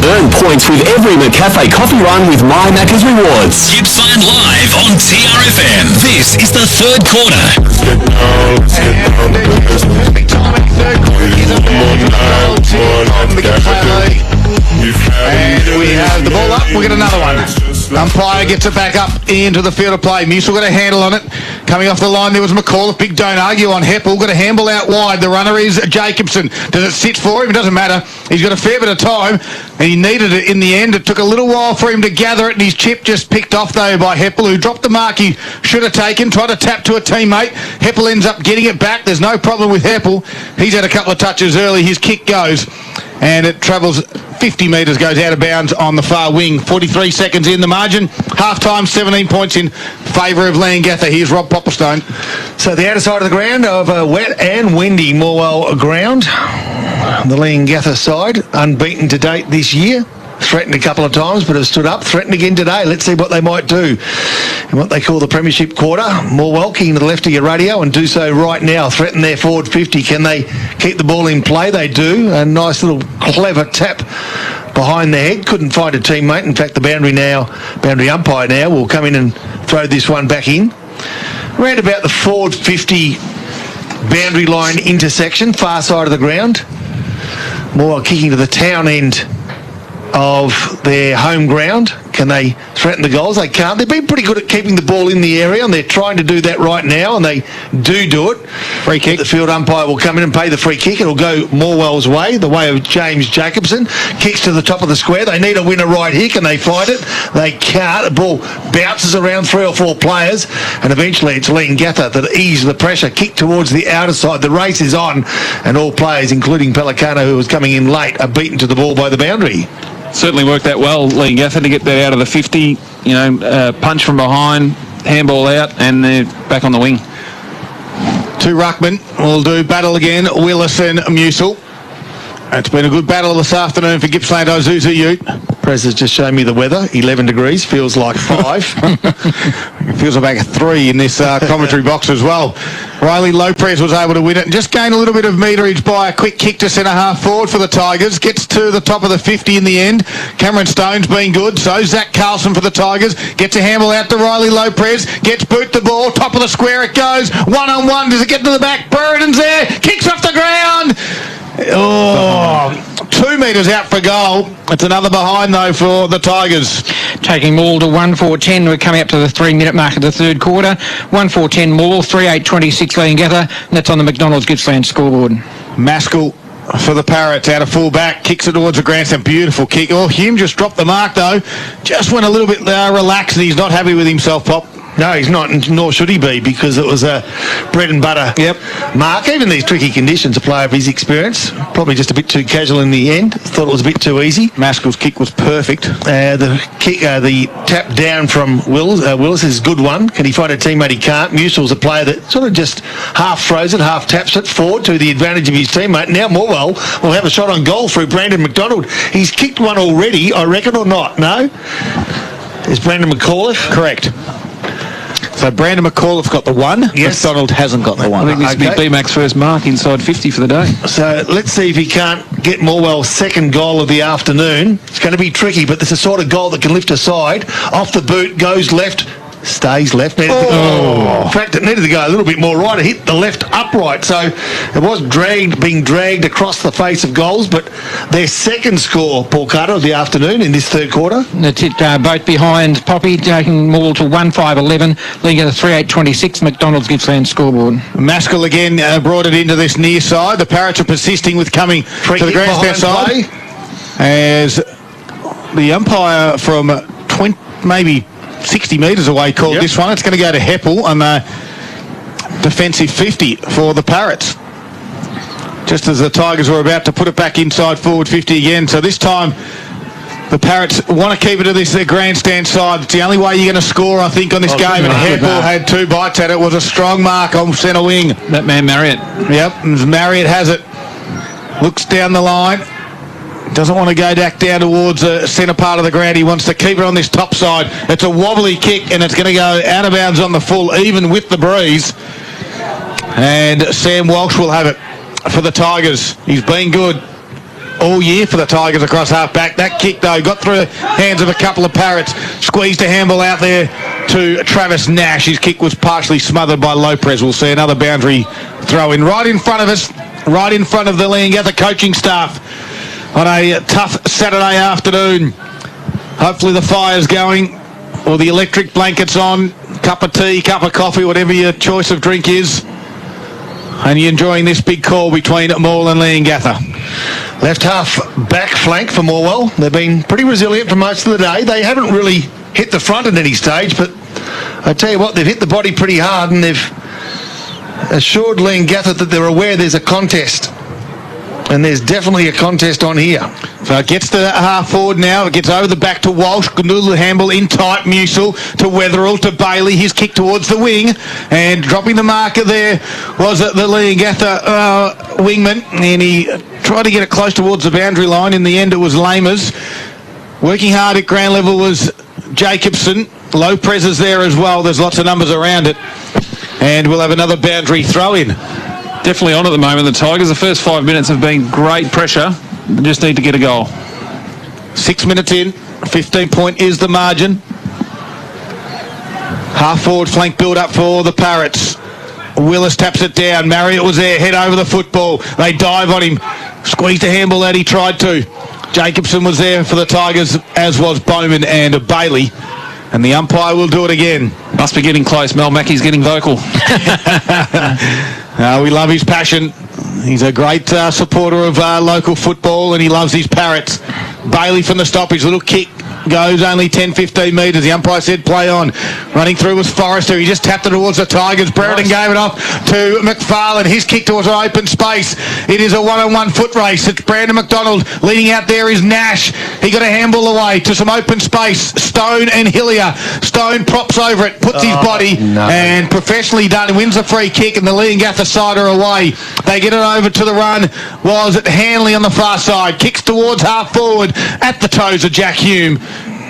Earn points with every McCafe coffee run with My Macca's Rewards. Gippsland Live on TRFM. This is the third quarter. And we have the ball up. We get another one. Umpire gets it back up into the field of play. Musil got a handle on it. Coming off the line, there was McAuliffe. Big don't argue on Heppel. Got a handball out wide. The runner is Jacobson. Does it sit for him? It doesn't matter. He's got a fair bit of time, and he needed it in the end. It took a little while for him to gather it, and his chip just picked off, though, by Heppel, who dropped the mark he should have taken. Tried to tap to a teammate. Heppel ends up getting it back. There's no problem with Heppel. He's had a couple of touches early. His kick goes, and it travels 50 metres, goes out of bounds on the far wing. 43 seconds in the margin. Half-time, 17 points in favour of Leongatha. Here's Rob Popperstone. So the outer side of the ground of a wet and windy Morwell ground. The Leongatha side, unbeaten to date this year. Threatened a couple of times, but have stood up. Threatened again today. Let's see what they might do in what they call the Premiership quarter. Morwell kicking to the left of your radio and do so right now. Threaten their forward 50. Can they keep the ball in play? They do. A nice little clever tap behind the head. Couldn't find a teammate. In fact, the boundary umpire now will come in and throw this one back in. Round about the forward 50 boundary line intersection, far side of the ground. Morwell kicking to the town end of their home ground. Can they threaten the goals? They can't. They've been pretty good at keeping the ball in the area, and they're trying to do that right now, and they do it. Free kick. The field umpire will come in and pay the free kick. It'll go Morwell's way, the way of James Jacobson. Kicks to the top of the square. They need a winner right here. Can they find it? They can't. The ball bounces around 3 or 4 players, and eventually it's Leongatha that ease the pressure. Kick towards the outer side. The race is on, and all players, including Pelicano, who was coming in late, are beaten to the ball by the boundary. Certainly worked that well, Leongatha, to get that out of the 50. Punch from behind, handball out, and they're back on the wing. 2 ruckmen will do battle again. Willis and Musil. It's been a good battle this afternoon for Gippsland Isuzu Ute. Prez has just shown me the weather. 11 degrees, feels like 5. It feels like a 3 in this commentary box as well. Riley Lopez was able to win it and just gain a little bit of meterage by a quick kick to centre half forward for the Tigers. Gets to the top of the 50 in the end. Cameron Stone's been good. So Zach Carlson for the Tigers. Gets a handball out to Riley Lopez. Gets boot the ball. Top of the square it goes. 1-on-1. Does it get to the back? Burden's there. Kicks off the ground. 2 metres out for goal. It's another behind, though, for the Tigers. Taking Maul to 1-4-10. We're coming up to the 3-minute mark of the third quarter. 1-4-10 Maul, 3-8-26 Leongatha. And that's on the McDonald's Gippsland scoreboard. Maskell for the Parrots out of full back. Kicks it towards the grandstand. Beautiful kick. Hume just dropped the mark, though. Just went a little bit relaxed, and he's not happy with himself, Pop. No, he's not, nor should he be, because it was a bread and butter mark. Even these tricky conditions, a player of his experience, probably just a bit too casual in the end. Thought it was a bit too easy. Maskell's kick was perfect. The tap down from Willis is a good one. Can he find a teammate? He can't. Musil's a player that sort of just half throws it, half taps it forward to the advantage of his teammate. Now Morwell will have a shot on goal through Brandon McDonald. He's kicked one already, I reckon, or not? No? Is Brandon McAuliffe? Correct. So Brandon McAuliffe got the 1. Yes. McDonald hasn't got the 1. I think this will be BMAC's first mark inside 50 for the day. So let's see if he can't get Morwell's second goal of the afternoon. It's going to be tricky, but there's a sort of goal that can lift a side. Off the boot, goes left, stays left. In fact, it needed to go a little bit more right. It hit the left upright, so it was being dragged across the face of goals, but their second score, Paul Carter, of the afternoon in this third quarter. That's it, both behind Poppy, taking Maul to 1-5-11, Leongatha 3-8-26, McDonald's Gippsland scoreboard. Maskell again brought it into this near side. The Parrots are persisting with coming to the grandstand side. As the umpire from 20, maybe 60 metres away called this one. It's going to go to Heppel on the defensive 50 for the Parrots. Just as the Tigers were about to put it back inside forward 50 again. So this time the Parrots want to keep it to this grandstand side. It's the only way you're going to score, I think, on this game. And Heppel had 2 bites at it. It was a strong mark on centre wing. That man Marriott. Yep, Marriott has it. Looks down the line. Doesn't want to go back down towards the centre part of the ground. He wants to keep it on this top side. It's a wobbly kick, and it's going to go out of bounds on the full, even with the breeze. And Sam Walsh will have it for the Tigers. He's been good all year for the Tigers across half-back. That kick, though, got through the hands of a couple of Parrots. Squeezed a handball out there to Travis Nash. His kick was partially smothered by Lopez. We'll see another boundary throw in right in front of us, right in front of the Leongatha coaching staff on a tough Saturday afternoon. Hopefully the fire's going. or the electric blankets on, cup of tea, cup of coffee, whatever your choice of drink is, and you're enjoying this big call between Morwell and Leongatha. Left half back flank for Morwell. They've been pretty resilient for most of the day. They haven't really hit the front at any stage, but I tell you what, they've hit the body pretty hard, and they've assured Leongatha that they're aware there's a contest. And there's definitely a contest on here. So it gets to half forward now. It gets over the back to Walsh. Gnoodle Hamble in tight. Musil to Wetherill to Bailey. His kick towards the wing. And dropping the marker there was the Leongatha wingman. And he tried to get it close towards the boundary line. In the end, it was Lamers. Working hard at ground level was Jacobson. Low presses there as well. There's lots of numbers around it. And we'll have another boundary throw in. Definitely on at the moment, the Tigers. The first 5 minutes have been great pressure. They just need to get a goal. 6 minutes in. 15 point is the margin. Half forward flank build up for the Parrots. Willis taps it down. Marriott was there. Head over the football. They dive on him. Squeezed a handball out. He tried to. Jacobson was there for the Tigers, as was Bowman and Bailey. And the umpire will do it again. Must be getting close. Mel Mackey's getting vocal. We love his passion. He's a great supporter of local football, and he loves his Parrots. Bailey from the stoppage. Little kick goes only 10-15 metres. The umpire said play on. Running through was Forrester. He just tapped it towards the Tigers. Brereton gave it off to McFarlane. His kick towards an open space. It is a one-on-one foot race. It's Brandon McDonald. Leading out there is Nash. He got a handball away to some open space. Stone and Hillier. Stone props over it, puts his body, and professionally done. Wins a free kick, and the Leongatha side are away. They get it over to the run. Was it Hanley on the far side? Kicks towards half forward at the toes of Jack Hume.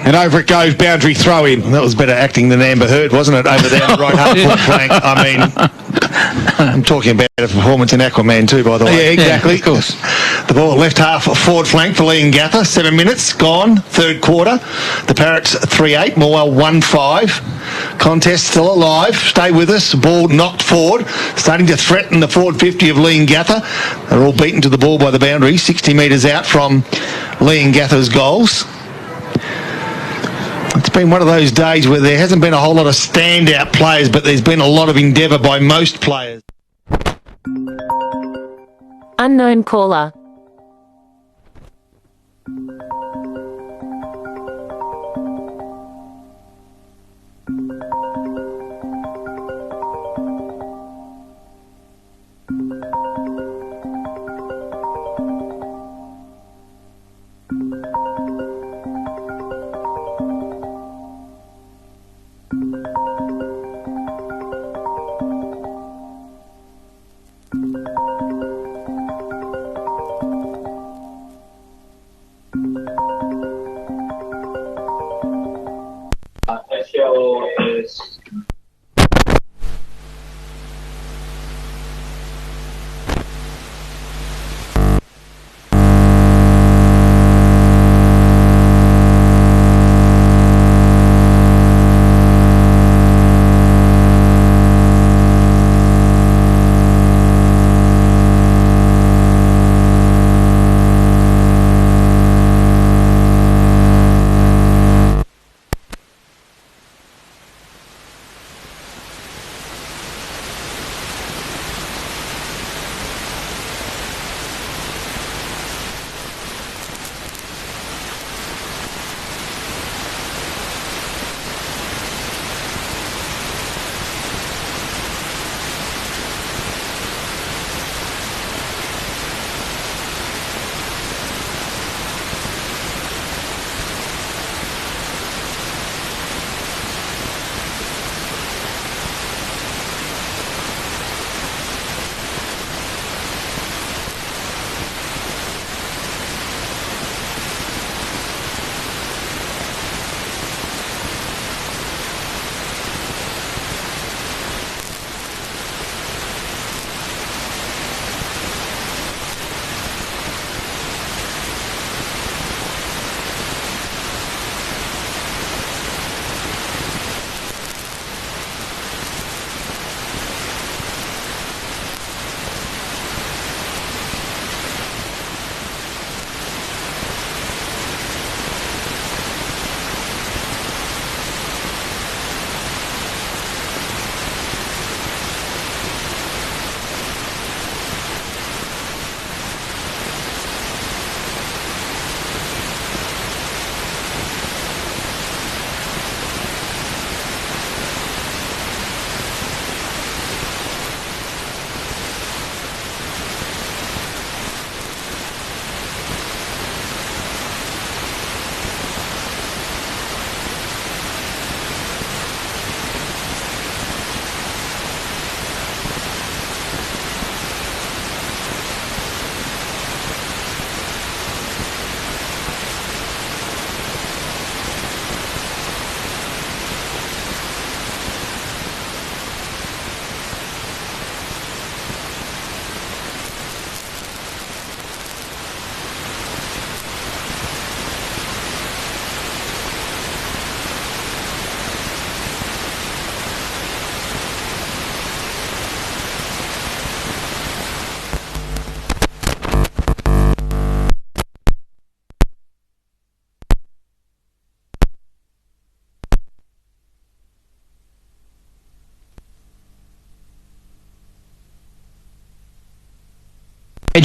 And over it goes, boundary throw in. That was better acting than Amber Heard, wasn't it, over there on the right half foot flank? I mean, I'm talking about a performance in Aquaman too, by the way. Yeah, exactly. Yeah, of course. The ball left half forward flank for Leongatha. 7 minutes gone, third quarter. The Parrots 3-8, Morwell 1-5. Contest still alive. Stay with us. Ball knocked forward, starting to threaten the forward 50 of Leongatha. They're all beaten to the ball by the boundary, 60 metres out from Leongatha's goals. It's been one of those days where there hasn't been a whole lot of standout players, but there's been a lot of endeavour by most players. Unknown caller.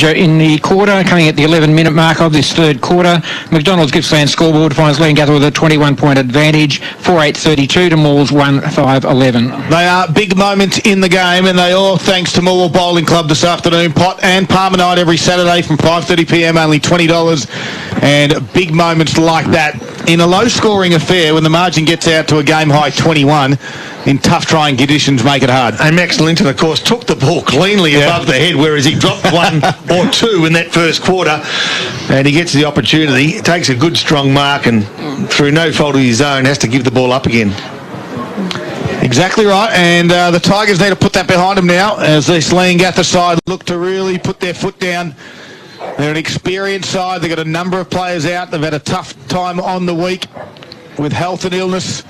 advantage in the quarter, coming at the 11-minute mark of this third quarter. McDonald's Gippsland scoreboard finds Leongatha with a 21-point advantage, 4-8-32 to Moores 1-5-11. They are big moments in the game, and they all thanks to Morwell Bowling Club this afternoon. Pot and Palmer night every Saturday from 5:30pm, only $20. And big moments like that in a low-scoring affair when the margin gets out to a game-high 21 in tough trying conditions make it hard. And Max Linton, of course, took the ball cleanly above the head, whereas he dropped one or two in that first quarter. And he gets the opportunity, takes a good strong mark, and through no fault of his own, has to give the ball up again. Exactly right, and the Tigers need to put that behind them now as this Leongatha side look to really put their foot down. They're an experienced side. They've got a number of players out. They've had a tough time on the week with health and illness,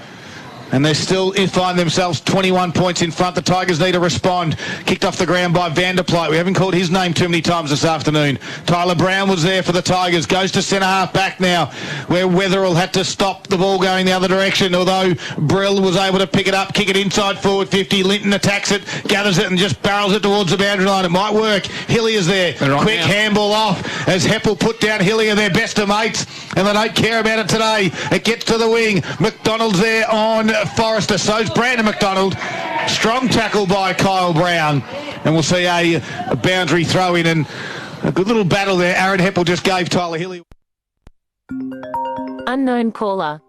and they still find themselves 21 points in front. The Tigers need to respond. Kicked off the ground by Vanderplate. We haven't called his name too many times this afternoon. Tyler Brown was there for the Tigers. Goes to centre half back now, where Wetherill had to stop the ball going the other direction, although Brill was able to pick it up, kick it inside forward 50. Linton attacks it, gathers it and just barrels it towards the boundary line. It might work. Hillier's there. Quick handball off as Heppel put down Hillier, their best of mates, and they don't care about it today. It gets to the wing. McDonald's there on Forrester. So's Brandon McDonald. Strong tackle by Kyle Brown. And we'll see a boundary throw in and a good little battle there. Aaron Heppel just gave Tyler Hillier. Unknown caller.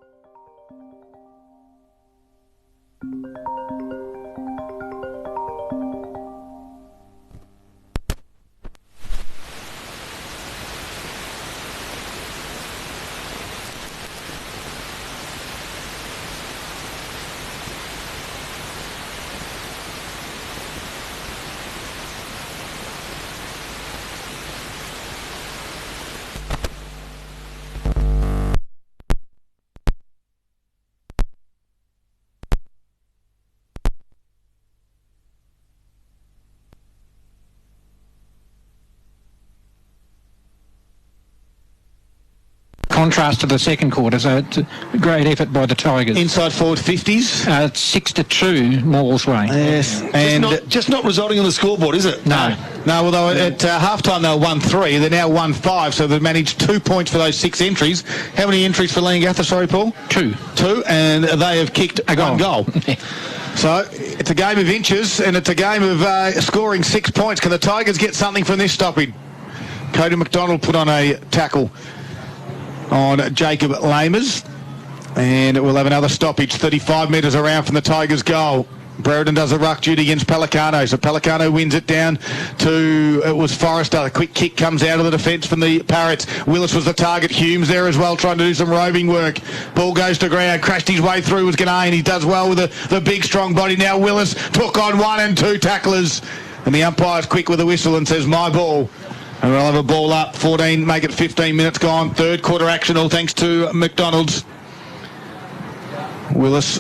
Contrast to the second quarter, so it's a great effort by the Tigers. Inside forward 50s. 6-2 Morwell's way. Yes, and just not resulting on the scoreboard, is it? No, although at half-time they were 1-3, they're now 1-5, so they've managed 2 points for those 6 entries. How many entries for Leongatha, sorry, Paul? Two, and they have kicked one goal. So it's a game of inches, and it's a game of scoring 6 points. Can the Tigers get something from this stoppage? Cody McDonald put on a tackle on Jacob Lamers, and we'll have another stoppage 35 metres around from the Tigers' goal. Brereton does a ruck duty against Pelicano, so Pelicano wins it down to, it was Forrester. A quick kick comes out of the defence from the Parrots. Willis was the target. Humes there as well, trying to do some roving work. Ball goes to ground, crashed his way through, was Ganane. He does well with the big strong body. Now Willis took on 1 and 2 tacklers, and the umpire's quick with a whistle and says, my ball. And we'll have a ball up, 14, make it 15 minutes gone. Third quarter action, all thanks to McDonald's. Willis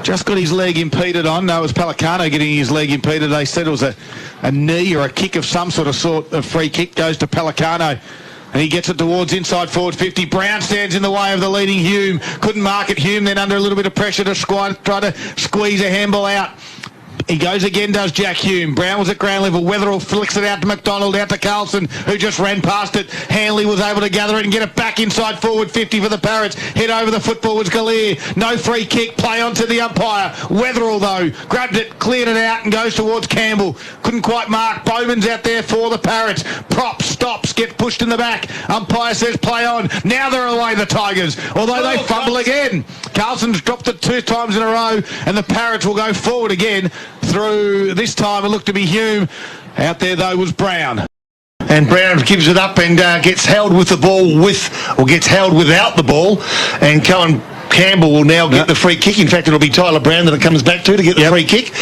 just got his leg impeded on. No, it was Pelicano getting his leg impeded. They said it was a knee or a kick of some sort of free kick. Goes to Pelicano. And he gets it towards inside forward 50. Brown stands in the way of the leading Hume. Couldn't mark it. Hume then under a little bit of pressure to try to squeeze a handball out. He goes again, does Jack Hume. Brown was at ground level. Wetherill flicks it out to McDonald, out to Carlson, who just ran past it. Hanley was able to gather it and get it back inside forward 50 for the Parrots. Head over the football was Gallier. No free kick. Play on to the umpire. Wetherill, though, grabbed it, cleared it out and goes towards Campbell. Couldn't quite mark. Bowman's out there for the Parrots. Prop stops, gets pushed in the back. Umpire says play on. Now they're away, the Tigers, although they fumble again. Carlson's dropped it 2 times in a row, and the Parrots will go forward again. Through this time it looked to be Hume. Out there though was Brown. And Brown gives it up and gets held with the ball gets held without the ball. And Cohen Campbell will now get the free kick. In fact, it'll be Tyler Brown that it comes back to get the free kick.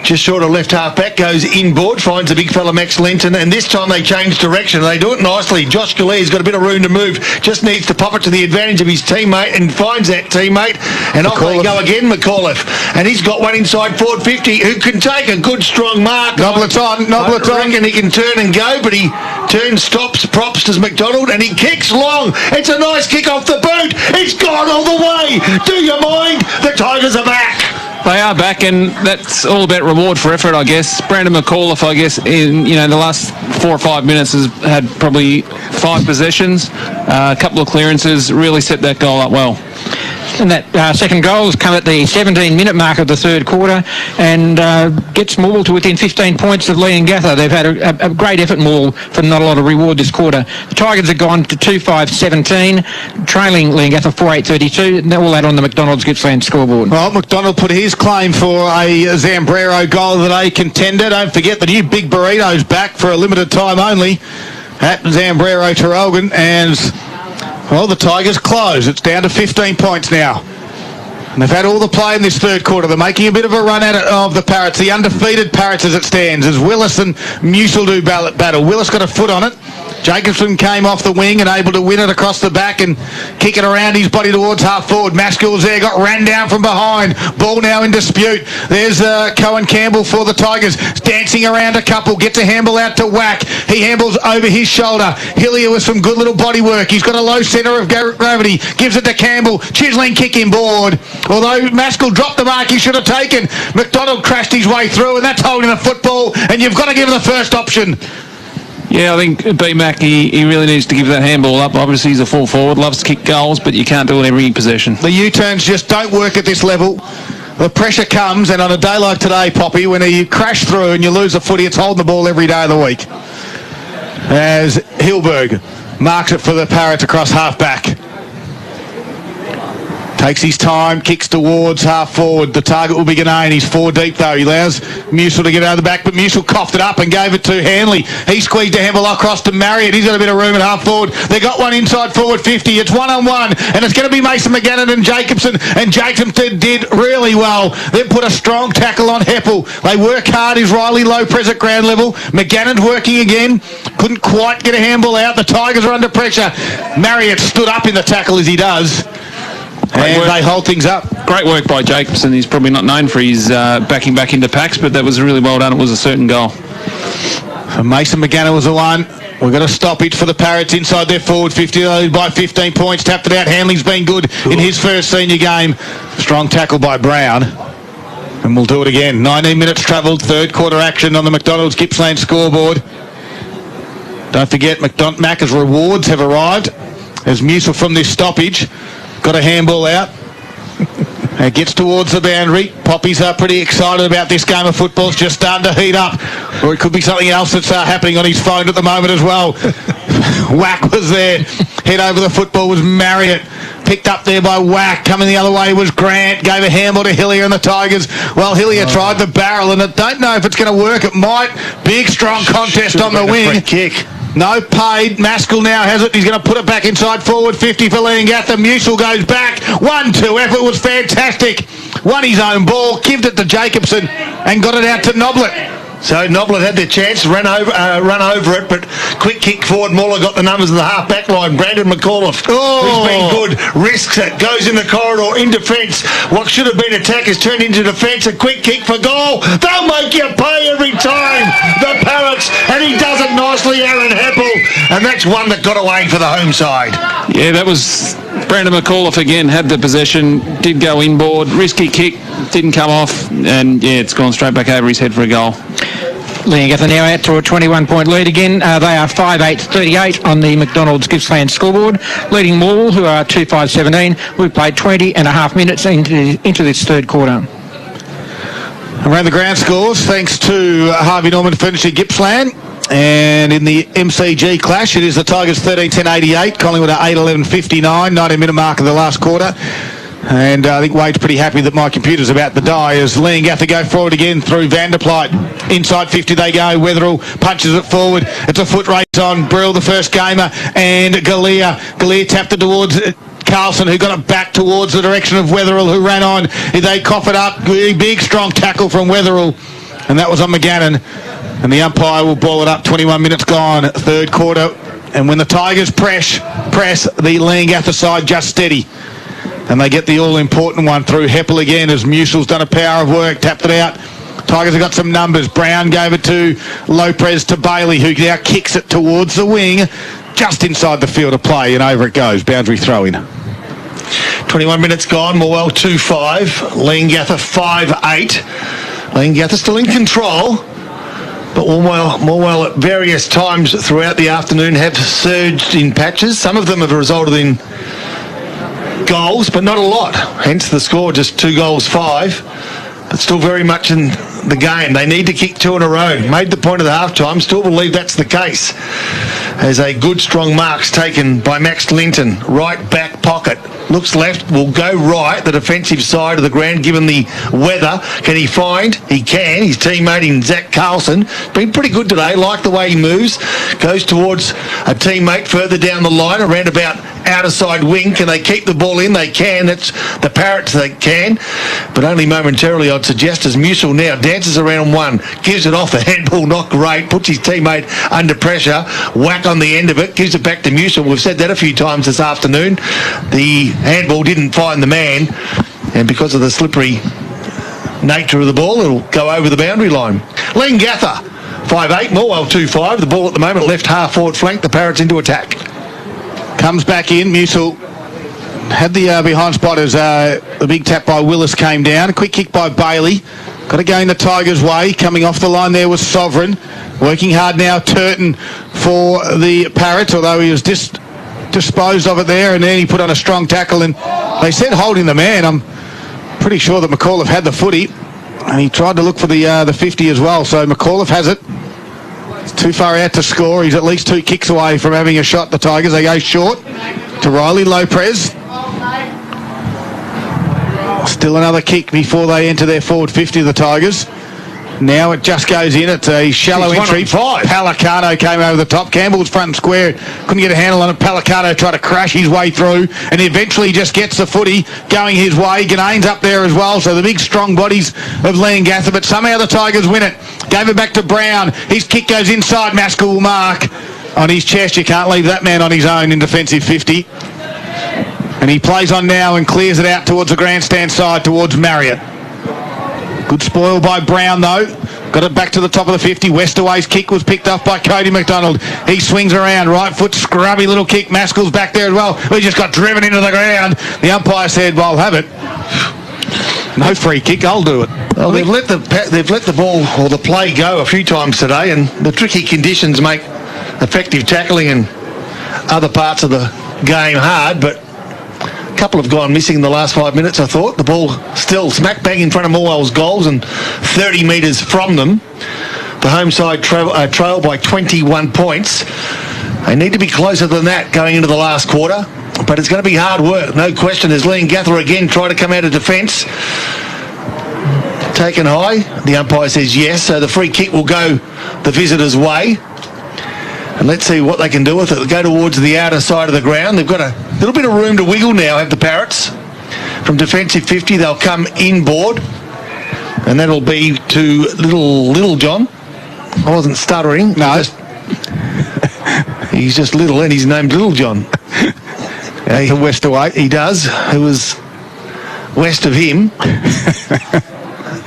Just short of left half back, goes inboard, finds the big fella Max Linton, and this time they change direction. They do it nicely. Josh Gallier's got a bit of room to move, just needs to pop it to the advantage of his teammate and finds that teammate. And off they go again, McAuliffe. And he's got one inside forward 50 who can take a good strong mark. Noblet's on. I reckon he can turn and go, but he turns, stops, props to McDonald, and he kicks long. It's a nice kick off the boot. It's gone all the way. Do you mind? The Tigers are back. They are back, and that's all about reward for effort, I guess. Brandon McAuliffe, I guess, in the last 4 or 5 minutes has had probably 5 possessions, a couple of clearances, really set that goal up well. And that second goal has come at the 17-minute mark of the third quarter and gets Morwell to within 15 points of Leongatha. They've had a great effort, Morwell, for not a lot of reward this quarter. The Tigers have gone to 2-5-17, trailing Leongatha 4-8-32, and all that on the McDonald's Gippsland scoreboard. Well, McDonald put his claim for a Zambrero goal of the day contender. Don't forget the new Big Burrito's back for a limited time only at Zambrero Terrelgan, and well, the Tigers close. It's down to 15 points now. And they've had all the play in this third quarter. They're making a bit of a run at it of the Parrots, the undefeated Parrots as it stands, as Willis and Musil do battle. Willis got a foot on it. Jacobson came off the wing and able to win it across the back and kick it around his body towards half forward. Maskell's there, got ran down from behind. Ball now in dispute. There's Cohen Campbell for the Tigers, dancing around a couple, gets a handball out to Whack. He handballs over his shoulder. Hillier with some good little body work. He's got a low centre of gravity, gives it to Campbell. Chiseling kick inboard. Although Maskell dropped the mark he should have taken, McDonald crashed his way through, and that's holding the football, and you've got to give him the first option. Yeah, I think B-Mac, he really needs to give that handball up. Obviously, he's a full forward, loves to kick goals, but you can't do it every possession. The U-turns just don't work at this level. The pressure comes, and on a day like today, Poppy, when you crash through and you lose a footy, it's holding the ball every day of the week. As Hilberg marks it for the Parrots across half-back. Takes his time, kicks towards half forward. The target will be Ganane. He's 4 deep though. He allows Musil to get out of the back, but Musil coughed it up and gave it to Hanley. He squeezed a handball across to Marriott. He's got a bit of room at half forward. They got one inside forward 50. It's 1-on-1, and it's going to be Mason McGannon and Jacobson. And Jacobson did really well. They put a strong tackle on Heppel. They work hard. Is Riley low press at ground level? McGannon's working again. Couldn't quite get a handball out. The Tigers are under pressure. Marriott stood up in the tackle as he does. And they hold things up. Great work by Jacobson. He's probably not known for his backing back into packs, but that was really well done. It was a certain goal. Mason McGannon was the one. We've got a stoppage for the Parrots inside their forward 50 by 15 points. Tapped it out. Hanley's been good in his first senior game. Strong tackle by Brown. And we'll do it again. 19 minutes travelled. Third quarter action on the McDonald's Gippsland scoreboard. Don't forget, Macca's rewards have arrived. As Musil from this stoppage got a handball out. It gets towards the boundary. Poppies are pretty excited about this game of football. It's just starting to heat up. Or it could be something else that's happening on his phone at the moment as well. Whack was there. Head over the football was Marriott. Picked up there by Whack. Coming the other way was Grant. Gave a handball to Hillier and the Tigers. Well, Hillier tried the barrel, and I don't know if it's going to work. It might. Big, strong contest on the wing. Kick. No paid. Maskell now has it. He's going to put it back inside forward 50 for Leongatha. Musil goes back. 1-2. Effort was fantastic. Won his own ball. Gived it to Jacobson and got it out to Noblet. So Noblet had their chance, run over it, but quick kick forward. Muller got the numbers of the half-back line. Brandon McAuliffe, who's been good, risks it, goes in the corridor, in defence. What should have been attack has turned into defence. A quick kick for goal. They'll make you pay every time, the Parrots, and he does it nicely, Aaron Heppel, and that's one that got away for the home side. Yeah, that was Brandon McAuliffe again, had the possession, did go inboard, risky kick, didn't come off, and yeah, it's gone straight back over his head for a goal. Leongatha now out to a 21-point lead again. They are 5-8-38 on the McDonald's Gippsland scoreboard, leading Morwell, who are 2-5-17. We've played 20 and a half minutes into this third quarter. Around the ground scores, thanks to Harvey Norman finishing Gippsland. And in the MCG clash, it is the Tigers 13-10-88, Collingwood at 8-11-59, 90-minute mark of the last quarter. And I think Wade's pretty happy that my computer's about to die as Leongatha go forward again through Vanderpleit. Inside 50 they go. Wetherill punches it forward. It's a foot race on Brill, the first gamer, and Galea. Galea tapped it towards Carlson, who got it back towards the direction of Wetherill, who ran on. They cough it up. Big, strong tackle from Wetherill. And that was on McGannon. And the umpire will ball it up. 21 minutes gone, third quarter. And when the Tigers press the Leongatha side just steady. And they get the all-important one through Heppel again as Musil's done a power of work, tapped it out. Tigers have got some numbers. Brown gave it to Lopez to Bailey, who now kicks it towards the wing, just inside the field of play, and over it goes. Boundary throw-in. 21 minutes gone. Morwell 2-5. Leongatha 5-8. Leongatha still in control. But Morwell at various times throughout the afternoon have surged in patches. Some of them have resulted in goals, but not a lot. Hence the score, just 2 goals, 5. But still very much in the game. They need to kick 2 in a row. Made the point of the half-time. Still believe that's the case. As a good, strong marks taken by Max Linton. Right back pocket. Looks left, will go right, the defensive side of the ground, given the weather. Can he find? He can. His teammate in Zach Carlson. Been pretty good today. Like the way he moves. Goes towards a teammate further down the line, around about outer side wing. Can they keep the ball in? They can. That's the Parrots that can. But only momentarily, I'd suggest, as Musil now dances around one. Gives it off the handball, not great. Puts his teammate under pressure. Whack on the end of it. Gives it back to Musil. We've said that a few times this afternoon. The handball didn't find the man, and because of the slippery nature of the ball, it'll go over the boundary line. Leongatha 5-8, Morwell 2-5. The ball at the moment left half forward flank. The Parrots into attack. Comes back in. Musil had the behind spot as the big tap by Willis came down. A quick kick by Bailey. Got to go in the Tigers' way. Coming off the line there was Sovereign. Working hard now, Turton for the Parrots, although he was disposed of it there, and then he put on a strong tackle, and they said holding the man. I'm pretty sure that McAuliffe had the footy, and he tried to look for the 50 as well, so McAuliffe has it. It's too far out to score. He's at least 2 kicks away from having a shot. The Tigers, they go short to Riley Lopez. Still another kick before they enter their forward 50, the Tigers. Now it just goes in. It's a shallow entry. Palicano came over the top. Campbell's front and square. Couldn't get a handle on it. Palicano tried to crash his way through, and eventually just gets the footy going his way. Ganane's up there as well, so the big strong bodies of Leongatha, but somehow the Tigers win it. Gave it back to Brown. His kick goes inside. Maskell will mark on his chest. You can't leave that man on his own in defensive 50. And he plays on now and clears it out towards the grandstand side, towards Marriott. Good spoil by Brown, though. Got it back to the top of the 50. Westaway's kick was picked up by Cody McDonald. He swings around. Right foot, scrubby little kick. Maskell's back there as well. He just got driven into the ground. The umpire said, well, have it. No free kick, I'll do it. Well, they've let the ball or the play go a few times today, and the tricky conditions make effective tackling and other parts of the game hard, but couple have gone missing in the last 5 minutes, I thought. The ball still smack bang in front of Morwell's goals and 30 metres from them. The home side trail by 21 points. They need to be closer than that going into the last quarter, but it's going to be hard work, no question. As Leongatha again try to come out of defence. Taken high. The umpire says yes, so the free kick will go the visitors' way. And let's see what they can do with it. They'll go towards the outer side of the ground. They've got a little bit of room to wiggle now, have the Parrots. From defensive 50, they'll come inboard. And that'll be to Little John. I wasn't stuttering. No. He's just little, and he's named Little John. To Westaway. He does. Who was west of him.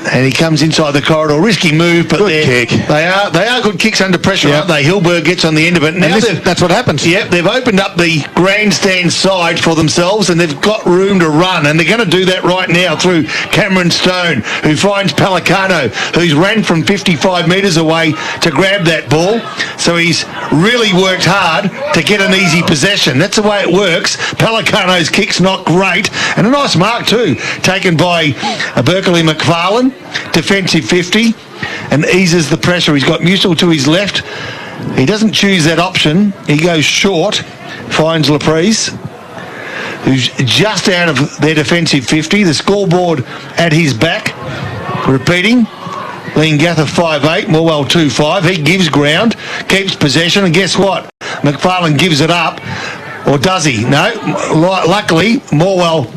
And he comes inside the corridor. Risky move, but good kick. They are good kicks under pressure, aren't they? Hilberg gets on the end of it. Now that's what happens. Yep, they've opened up the grandstand side for themselves, and they've got room to run, and they're going to do that right now through Cameron Stone, who finds Palicano, who's ran from 55 metres away to grab that ball. So he's really worked hard to get an easy possession. That's the way it works. Palicano's kick's not great, and a nice mark too, taken by Berkeley McFarlane. Defensive 50, and eases the pressure. He's got Musil to his left. He doesn't choose that option. He goes short, finds Laprise, who's just out of their defensive 50. The scoreboard at his back. Repeating, Leongatha 5-8, Morwell 2-5. He gives ground, keeps possession, and guess what? McFarlane gives it up. Or does he? No. Luckily, Morwell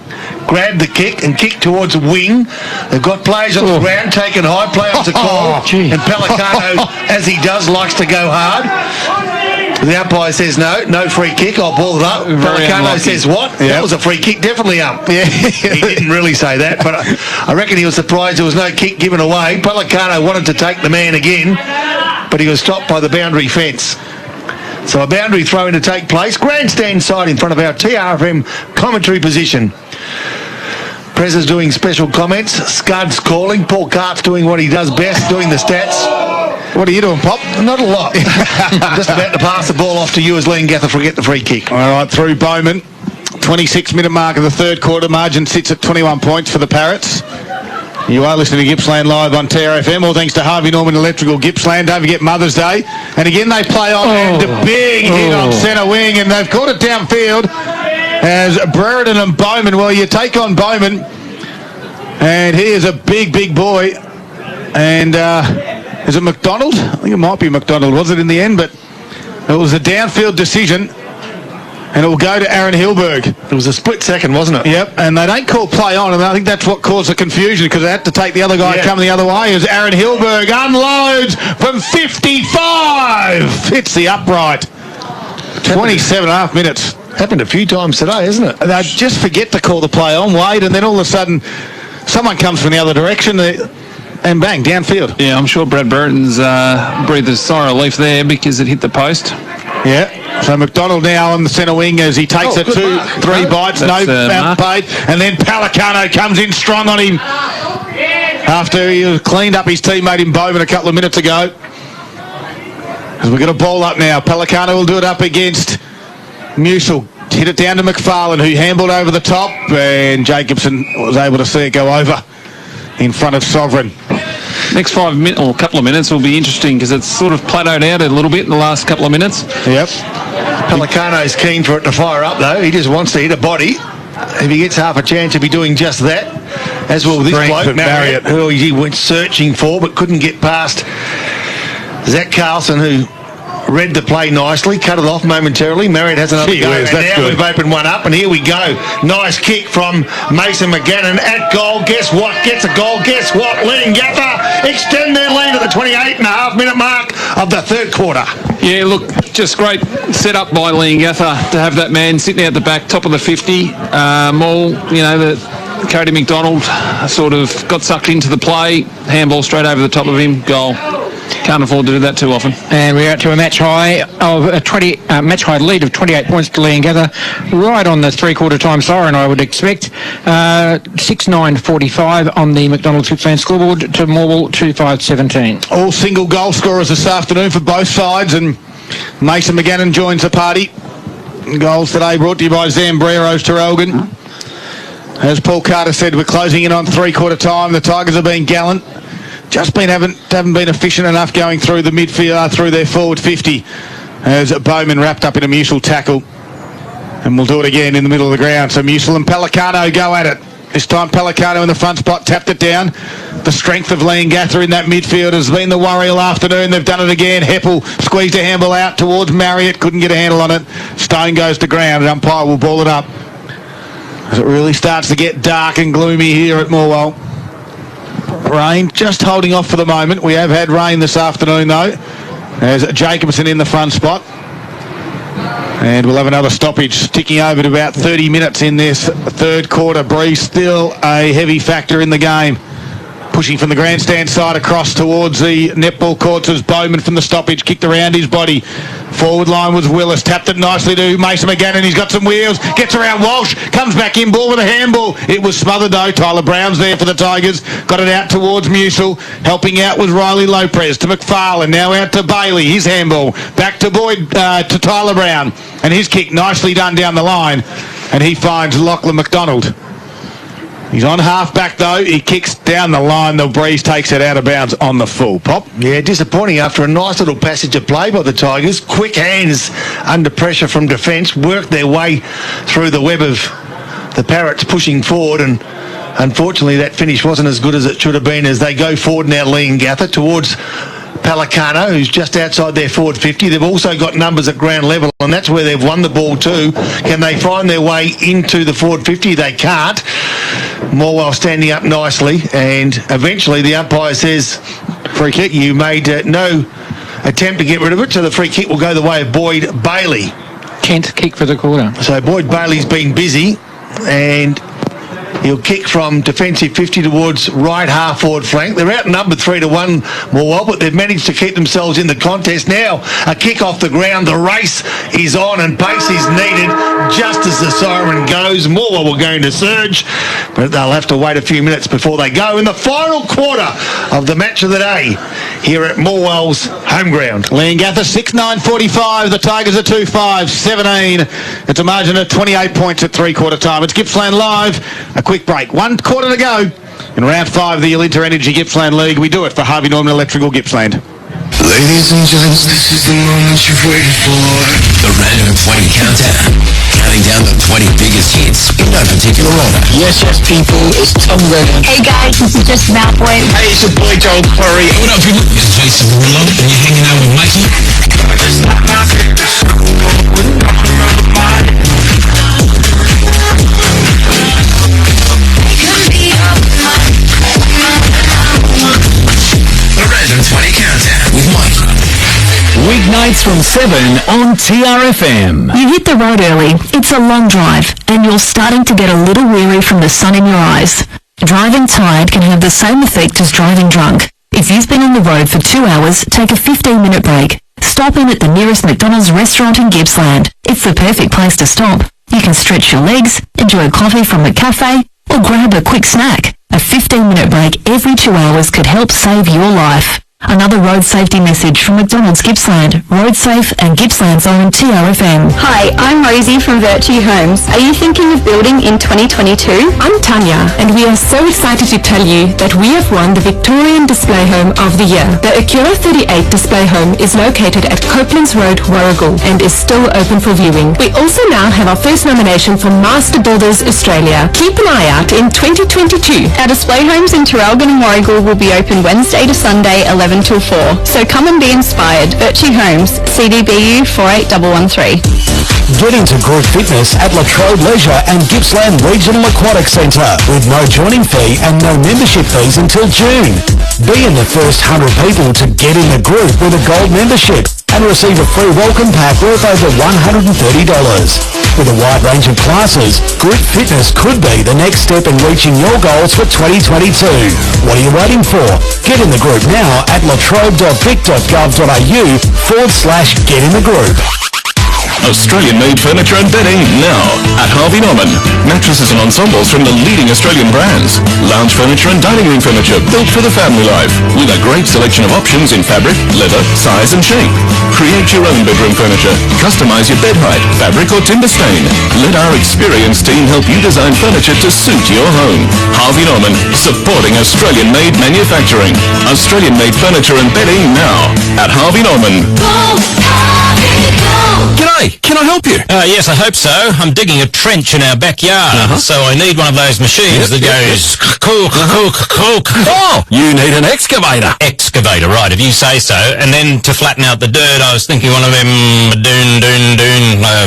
grabbed the kick and kicked towards the wing. They've got players on the ground, taken high, play on to call. And Palicano, as he does, likes to go hard. The umpire says no free kick, I'll ball it up. Palicano says what? Yep. That was a free kick, definitely up. Yeah. He didn't really say that, but I reckon he was surprised there was no kick given away. Palicano wanted to take the man again, but he was stopped by the boundary fence. So a boundary throw in to take place. Grandstand side in front of our TRFM commentary position. Prez's doing special comments. Scud's calling. Paul Cart's doing what he does best, doing the stats. What are you doing, Pop? Not a lot. Just about to pass the ball off to you as Leangatha will get the free kick. All right, through Bowman. 26-minute mark of the third quarter. Margin sits at 21 points for the Parrots. You are listening to Gippsland Live on TRFM. All thanks to Harvey Norman Electrical Gippsland. Don't forget Mother's Day. And again, they play on and a big hit on centre wing. And they've caught it downfield as Brereton and Bowman. Well, you take on Bowman. And he is a big, big boy. And is it McDonald? I think it might be McDonald. Was it in the end? But it was a downfield decision. And it will go to Aaron Hilberg. It was a split second, wasn't it? Yep, and they don't call play on, and I think that's what caused the confusion because they had to take the other guy coming the other way. As Aaron Hilberg unloads from 55. Hits the upright. 27 and a half minutes. Happened a few times today, isn't it? They just forget to call the play on, wait, and then all of a sudden someone comes from the other direction and bang, downfield. Yeah, I'm sure Brad Burton's breathed a sigh of relief there because it hit the post. Yeah. So McDonald now on the centre wing as he takes it 2-3 bites, no foul paid, and then Palicano comes in strong on him after he cleaned up his teammate in Bowman a couple of minutes ago. As we've got a ball up now, Palicano will do it up against Musil. Hit it down to McFarlane, who handballed over the top, and Jacobson was able to see it go over in front of Sovereign. Next 5 minutes or couple of minutes will be interesting because it's sort of plateaued out a little bit in the last couple of minutes. Yep. Pelicano's keen for it to fire up though. He just wants to hit a body. If he gets half a chance of be doing just that, as will this bloke Marriott, who he went searching for but couldn't get past Zach Carlson, who read the play nicely, cut it off momentarily. Marriott has another go, and now we've opened one up, and here we go. Nice kick from Mason McGannon at goal. Guess what? Gets a goal. Guess what? Leangatha extend their lead at the 28.5-minute mark of the third quarter. Yeah, look, just great setup by Leangatha to have that man sitting out the back, top of the 50. Maul, you know, the Cody McDonald sort of got sucked into the play, handball straight over the top of him, goal. Can't afford to do that too often. And we're out to a match high of a match high lead of 28 points to Leangatha, right on the three-quarter time siren, I would expect. 6-9-45 on the McDonald's Gippsland scoreboard to Morwell 2-5-17. All single goal scorers this afternoon for both sides, and Mason McGannon joins the party. Goals today brought to you by Zambrero's Terrelgan. As Paul Carter said, we're closing in on three-quarter time. The Tigers have been gallant. Just haven't been efficient enough going through the midfield, through their forward 50, as Bowman wrapped up in a Musil tackle. And we'll do it again in the middle of the ground. So Musil and Pelicano go at it. This time Pelicano in the front spot tapped it down. The strength of Leangatha in that midfield has been the worry all afternoon. They've done it again. Heppel squeezed a handball out towards Marriott. Couldn't get a handle on it. Stone goes to ground. And umpire will ball it up. As it really starts to get dark and gloomy here at Morwell. Rain just holding off for the moment. We have had rain this afternoon though. There's Jacobson in the front spot. And we'll have another stoppage ticking over to about 30 minutes in this third quarter. Breeze still a heavy factor in the game. Pushing from the grandstand side across towards the netball courts as Bowman from the stoppage kicked around his body. Forward line was Willis, tapped it nicely to Mason McGannon. He's got some wheels, gets around Walsh, comes back in, ball with a handball. It was smothered though. Tyler Brown's there for the Tigers. Got it out towards Musil. Helping out was Riley Lopez to McFarlane. Now out to Bailey, his handball. Back to Boyd, to Tyler Brown. And his kick nicely done down the line. And he finds Lachlan McDonald. He's on half-back, though. He kicks down the line. The Breeze takes it out of bounds on the full. Pop? Yeah, disappointing after a nice little passage of play by the Tigers. Quick hands under pressure from defence. Worked their way through the web of the Parrots pushing forward. And unfortunately, that finish wasn't as good as it should have been as they go forward now, Leangatha, towards Pelicano, who's just outside their forward 50. They've also got numbers at ground level, and that's where they've won the ball too. Can they find their way into the forward 50? They can't. Morwell standing up nicely, and eventually the umpire says, free kick. You made no attempt to get rid of it, so the free kick will go the way of Boyd Bailey. Kent kick for the quarter. So Boyd Bailey's been busy, and He'll kick from defensive 50 towards right half forward flank. They're outnumbered 3-1 Morwell, but they've managed to keep themselves in the contest. Now a kick off the ground. The race is on and pace is needed just as the siren goes. Morwell will going to surge, but they'll have to wait a few minutes before they go in the final quarter of the match of the day here at Morwell's home ground. Leongatha 6-9-45. The Tigers are 2-5-17. It's a margin of 28 points at three-quarter time. It's Gippsland Live. A quick break. 1 quarter to go in round 5 of the Alinta Energy Gippsland League. We do it for Harvey Norman Electrical Gippsland. Ladies and gents, this is the moment you've waited for. The Random 20 Countdown. Counting down the 20 biggest hits in no particular order. Yes, people, it's Tom Redden. Hey guys, this is just Malboy. Hey, it's your boy Joel Curry. What up, people? It's Jason Derulo, and you're hanging out with Mikey. The Random 20 Countdown with Mikey. Weeknights from 7 on TRFM. You hit the road early, it's a long drive, and you're starting to get a little weary from the sun in your eyes. Driving tired can have the same effect as driving drunk. If you've been on the road for 2 hours, take a 15-minute break. Stop in at the nearest McDonald's restaurant in Gippsland. It's the perfect place to stop. You can stretch your legs, enjoy a coffee from the cafe, or grab a quick snack. A 15-minute break every 2 hours could help save your life. Another road safety message from McDonald's Gippsland. Road safe and Gippsland's own TRFM. Hi, I'm Rosie from Virtue Homes. Are you thinking of building in 2022? I'm Tanya, and we are so excited to tell you that we have won the Victorian Display Home of the Year. The Acura 38 Display Home is located at Copelands Road, Warragul, and is still open for viewing. We also now have our first nomination for Master Builders Australia. Keep an eye out in 2022. Our display homes in Terrelgan and Warragul will be open Wednesday to Sunday, 11 till 4. So come and be inspired. Virtue Homes, CDBU 48113. Get into group fitness at Latrobe Leisure and Gippsland Regional Aquatic Centre with no joining fee and no membership fees until June. Be in the first 100 people to get in the group with a gold membership and receive a free welcome pack worth over $130. With a wide range of classes, group fitness could be the next step in reaching your goals for 2022. What are you waiting for? Get in the group now at latrobe.vic.gov.au/get in the group. Australian-made furniture and bedding now at Harvey Norman. Mattresses and ensembles from the leading Australian brands. Lounge furniture and dining room furniture built for the family life with a great selection of options in fabric, leather, size and shape. Create your own bedroom furniture. Customize your bed height, fabric or timber stain. Let our experienced team help you design furniture to suit your home. Harvey Norman, supporting Australian-made manufacturing. Australian-made furniture and bedding now at Harvey Norman. G'day, can I help you? Yes, I hope so. I'm digging a trench in our backyard, so I need one of those machines that goes Oh, you need an excavator. Excavator, right, if you say so. And then to flatten out the dirt, I was thinking one of them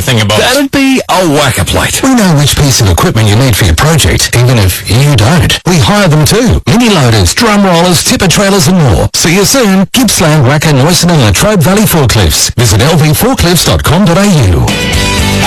thingamabobs. That'd be a whacker plate. We know which piece of equipment you need for your project, even if you don't. We hire them too. Mini loaders, drum rollers, tipper trailers and more. See you soon. Gippsland, Wacker, Noyson and Latrobe Valley Forklifts. Visit lvforklifts.com.au.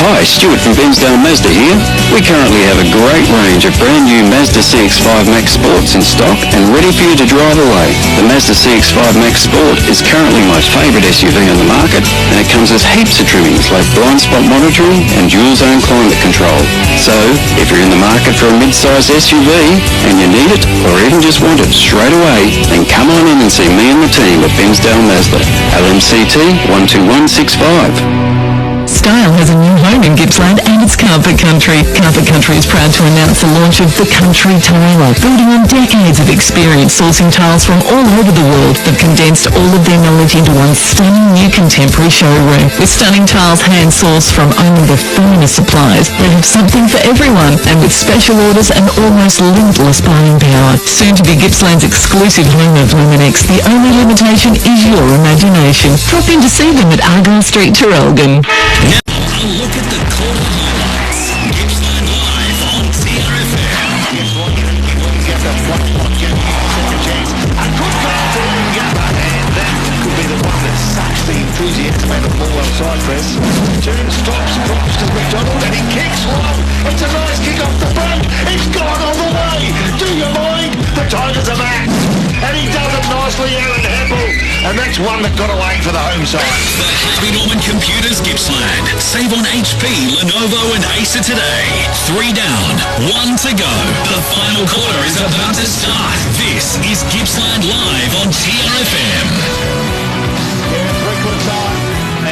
Hi, Stuart from Bensdale Mazda here. We currently have a great range of brand new Mazda CX-5 Max Sports in stock and ready for you to drive away. The Mazda CX-5 Max Sport is currently my favourite SUV on the market, and it comes with heaps of trimmings like blind spot monitoring and dual zone climate control. So, if you're in the market for a mid-size SUV and you need it or even just want it straight away, then come on in and see me and the team at Bensdale Mazda, LMCT 12165. Style has a new home in Gippsland and it's Carpet Country. Carpet Country is proud to announce the launch of the Country Tiler. Building on decades of experience sourcing tiles from all over the world, they've condensed all of their knowledge into one stunning new contemporary showroom. With stunning tiles hand-sourced from only the finest suppliers, they have something for everyone. And with special orders and almost limitless buying power. Soon to be Gippsland's exclusive home of Luminex, the only limitation is your imagination. Drop in to see them at Argyle Street, Terrelgan. Now, a look at the quarter highlights. Gippsland Live on TRFM. Guess what? You get the one get second chance. A good goal for Leongatha, and that could be the one that sucks the enthusiasm out of Morwell side press. Turns, stops, drops to McDonald, and he kicks one. It's a nice kick off the front. It's gone on And that's one that got away for the home side. The Harvey Norman Computers Gippsland. Save on HP, Lenovo and Acer today. 3 down, 1 to go. The final quarter is about to start. This is Gippsland Live on TRFM. Three-quarter time,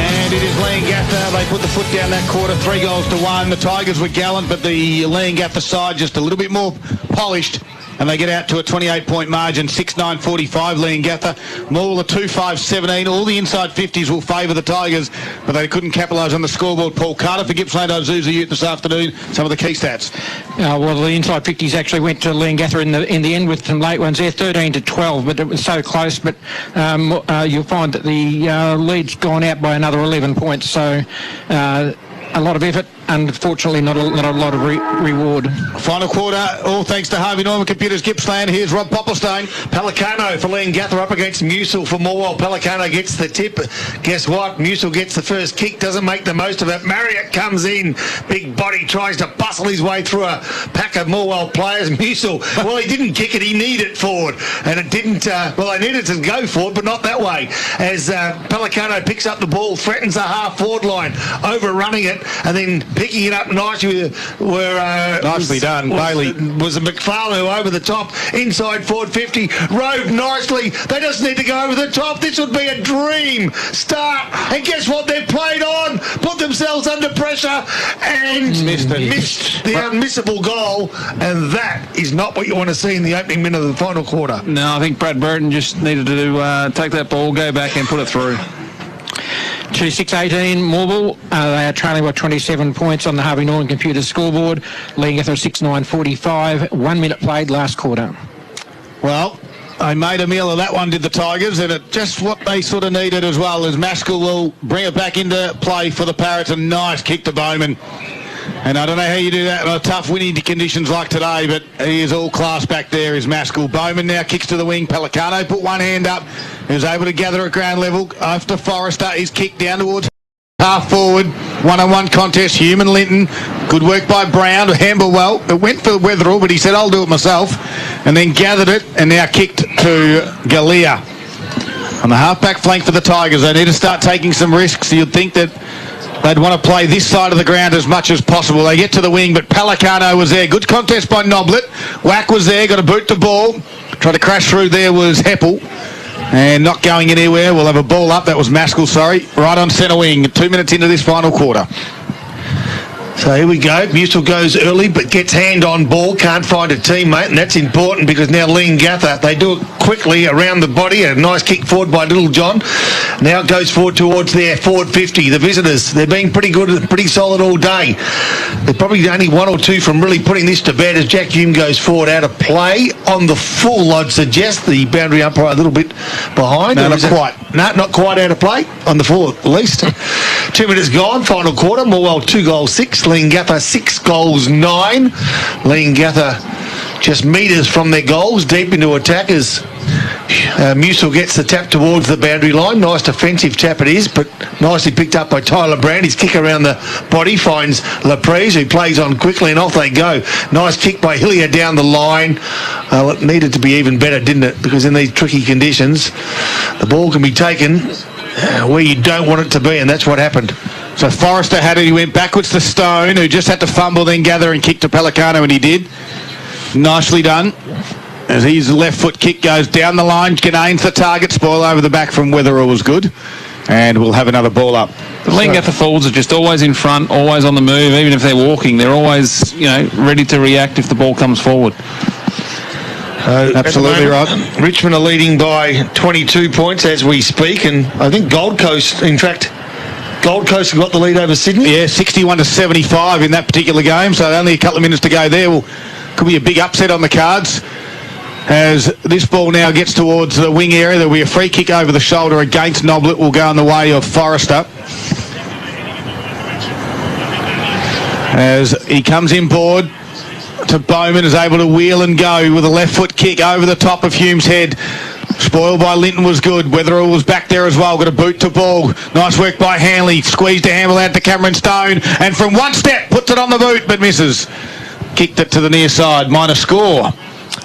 and it is Leongatha. They put the foot down that quarter, 3-1. The Tigers were gallant, but the Leongatha side just a little bit more polished. And they get out to a 28-point margin, 6-9-45, Leongatha. Morwell, a 2-5-17. All the inside 50s will favour the Tigers, but they couldn't capitalise on the scoreboard. Paul Carter for Gippsland Ozuza Ute this afternoon. Some of the key stats. Well, the inside 50s actually went to Leongatha in the end with some late ones there, 13-12, but it was so close. But you'll find that the lead's gone out by another 11 points, so a lot of effort. Unfortunately, not a lot of reward. Final quarter, all thanks to Harvey Norman Computers Gippsland. Here's Rob Popplestone. Pelicano for Leongatha up against Musil for Morwell. Pelicano gets the tip. Guess what? Musil gets the first kick, doesn't make the most of it. Marriott comes in. Big body tries to bustle his way through a pack of Morwell players. Musil, well, he didn't kick it. He needed forward. And it didn't, they needed to go forward, but not that way. As Pelicano picks up the ball, threatens the half-forward line, overrunning it, and then picking it up nicely nicely done. Bailey was a McFarlane who over the top, inside forward 50, rode nicely. They just need to go over the top. This would be a dream start. And guess what? They've played on, put themselves under pressure, and missed the unmissable goal. And that is not what you want to see in the opening minute of the final quarter. No, I think Brad Burton just needed to take that ball, go back and put it through. 2-6-18 Morwell. They are trailing by 27 points on the Harvey Norman Computers scoreboard. Leongatha 6-9-45. 1 minute played last quarter. Well, they made a meal of that one, did the Tigers, and it just what they sort of needed as well, as Maskell will bring it back into play for the Parrots. A nice kick to Bowman. And I don't know how you do that in tough winning conditions like today, but he is all class back there, is Maskell. Bowman now kicks to the wing. Pelicano put one hand up. He was able to gather at ground level. After Forrester, he's kicked down towards half forward. One-on-one contest. Human Linton. Good work by Brown to handle well. It went for Wetherill, but he said, I'll do it myself. And then gathered it and now kicked to Galea. On the half-back flank for the Tigers, they need to start taking some risks. You'd think that they'd want to play this side of the ground as much as possible. They get to the wing, but Pelicano was there. Good contest by Noblet. Whack was there, got to boot the ball. Tried to crash through there was Heppel. And not going anywhere. We'll have a ball up. That was Maskell, sorry. Right on centre wing. 2 minutes into this final quarter. So here we go. Musil goes early, but gets hand on ball. Can't find a teammate, and that's important because now Leongatha, they do it quickly around the body. A nice kick forward by Little John. Now it goes forward towards their forward 50. The visitors, they're being pretty good, pretty solid all day. They're probably only one or two from really putting this to bed as Jack Hume goes forward out of play. On the full, I'd suggest the boundary umpire a little bit behind. No, not quite. No, not quite out of play. On the full at least. 2 minutes gone, final quarter. Morwell 2 goals 6. Leongatha 6 goals 9. Leongatha just metres from their goals, deep into attack as Musil gets the tap towards the boundary line. Nice defensive tap it is, but nicely picked up by Tyler Brand. His kick around the body finds Laprise, who plays on quickly, and off they go. Nice kick by Hillier down the line. It needed to be even better, didn't it? Because in these tricky conditions, the ball can be taken where you don't want it to be, and that's what happened. So Forrester had it. He went backwards to Stone, who just had to fumble, then gather and kick to Pelicano, and he did. Nicely done. As his left foot kick goes down the line, Ganane's the target. Spoil over the back from Wetherill was good. And we'll have another ball up. The Leongatha forwards are just always in front, always on the move. Even if they're walking, they're always, ready to react if the ball comes forward. Absolutely right. Richmond are leading by 22 points as we speak, and I think Gold Coast, in fact, Gold Coast have got the lead over Sydney. Yeah, 61-75 in that particular game, so only a couple of minutes to go there. Could be a big upset on the cards. As this ball now gets towards the wing area, there'll be a free kick over the shoulder against Noblet, will go in the way of Forrester. As he comes inboard to Bowman, is able to wheel and go with a left foot kick over the top of Hume's head. Spoiled by Linton was good. Wetherill was back there as well. Got a boot to ball. Nice work by Hanley. Squeezed a handle out to Cameron Stone. And from one step, puts it on the boot, but misses. Kicked it to the near side. Minor score.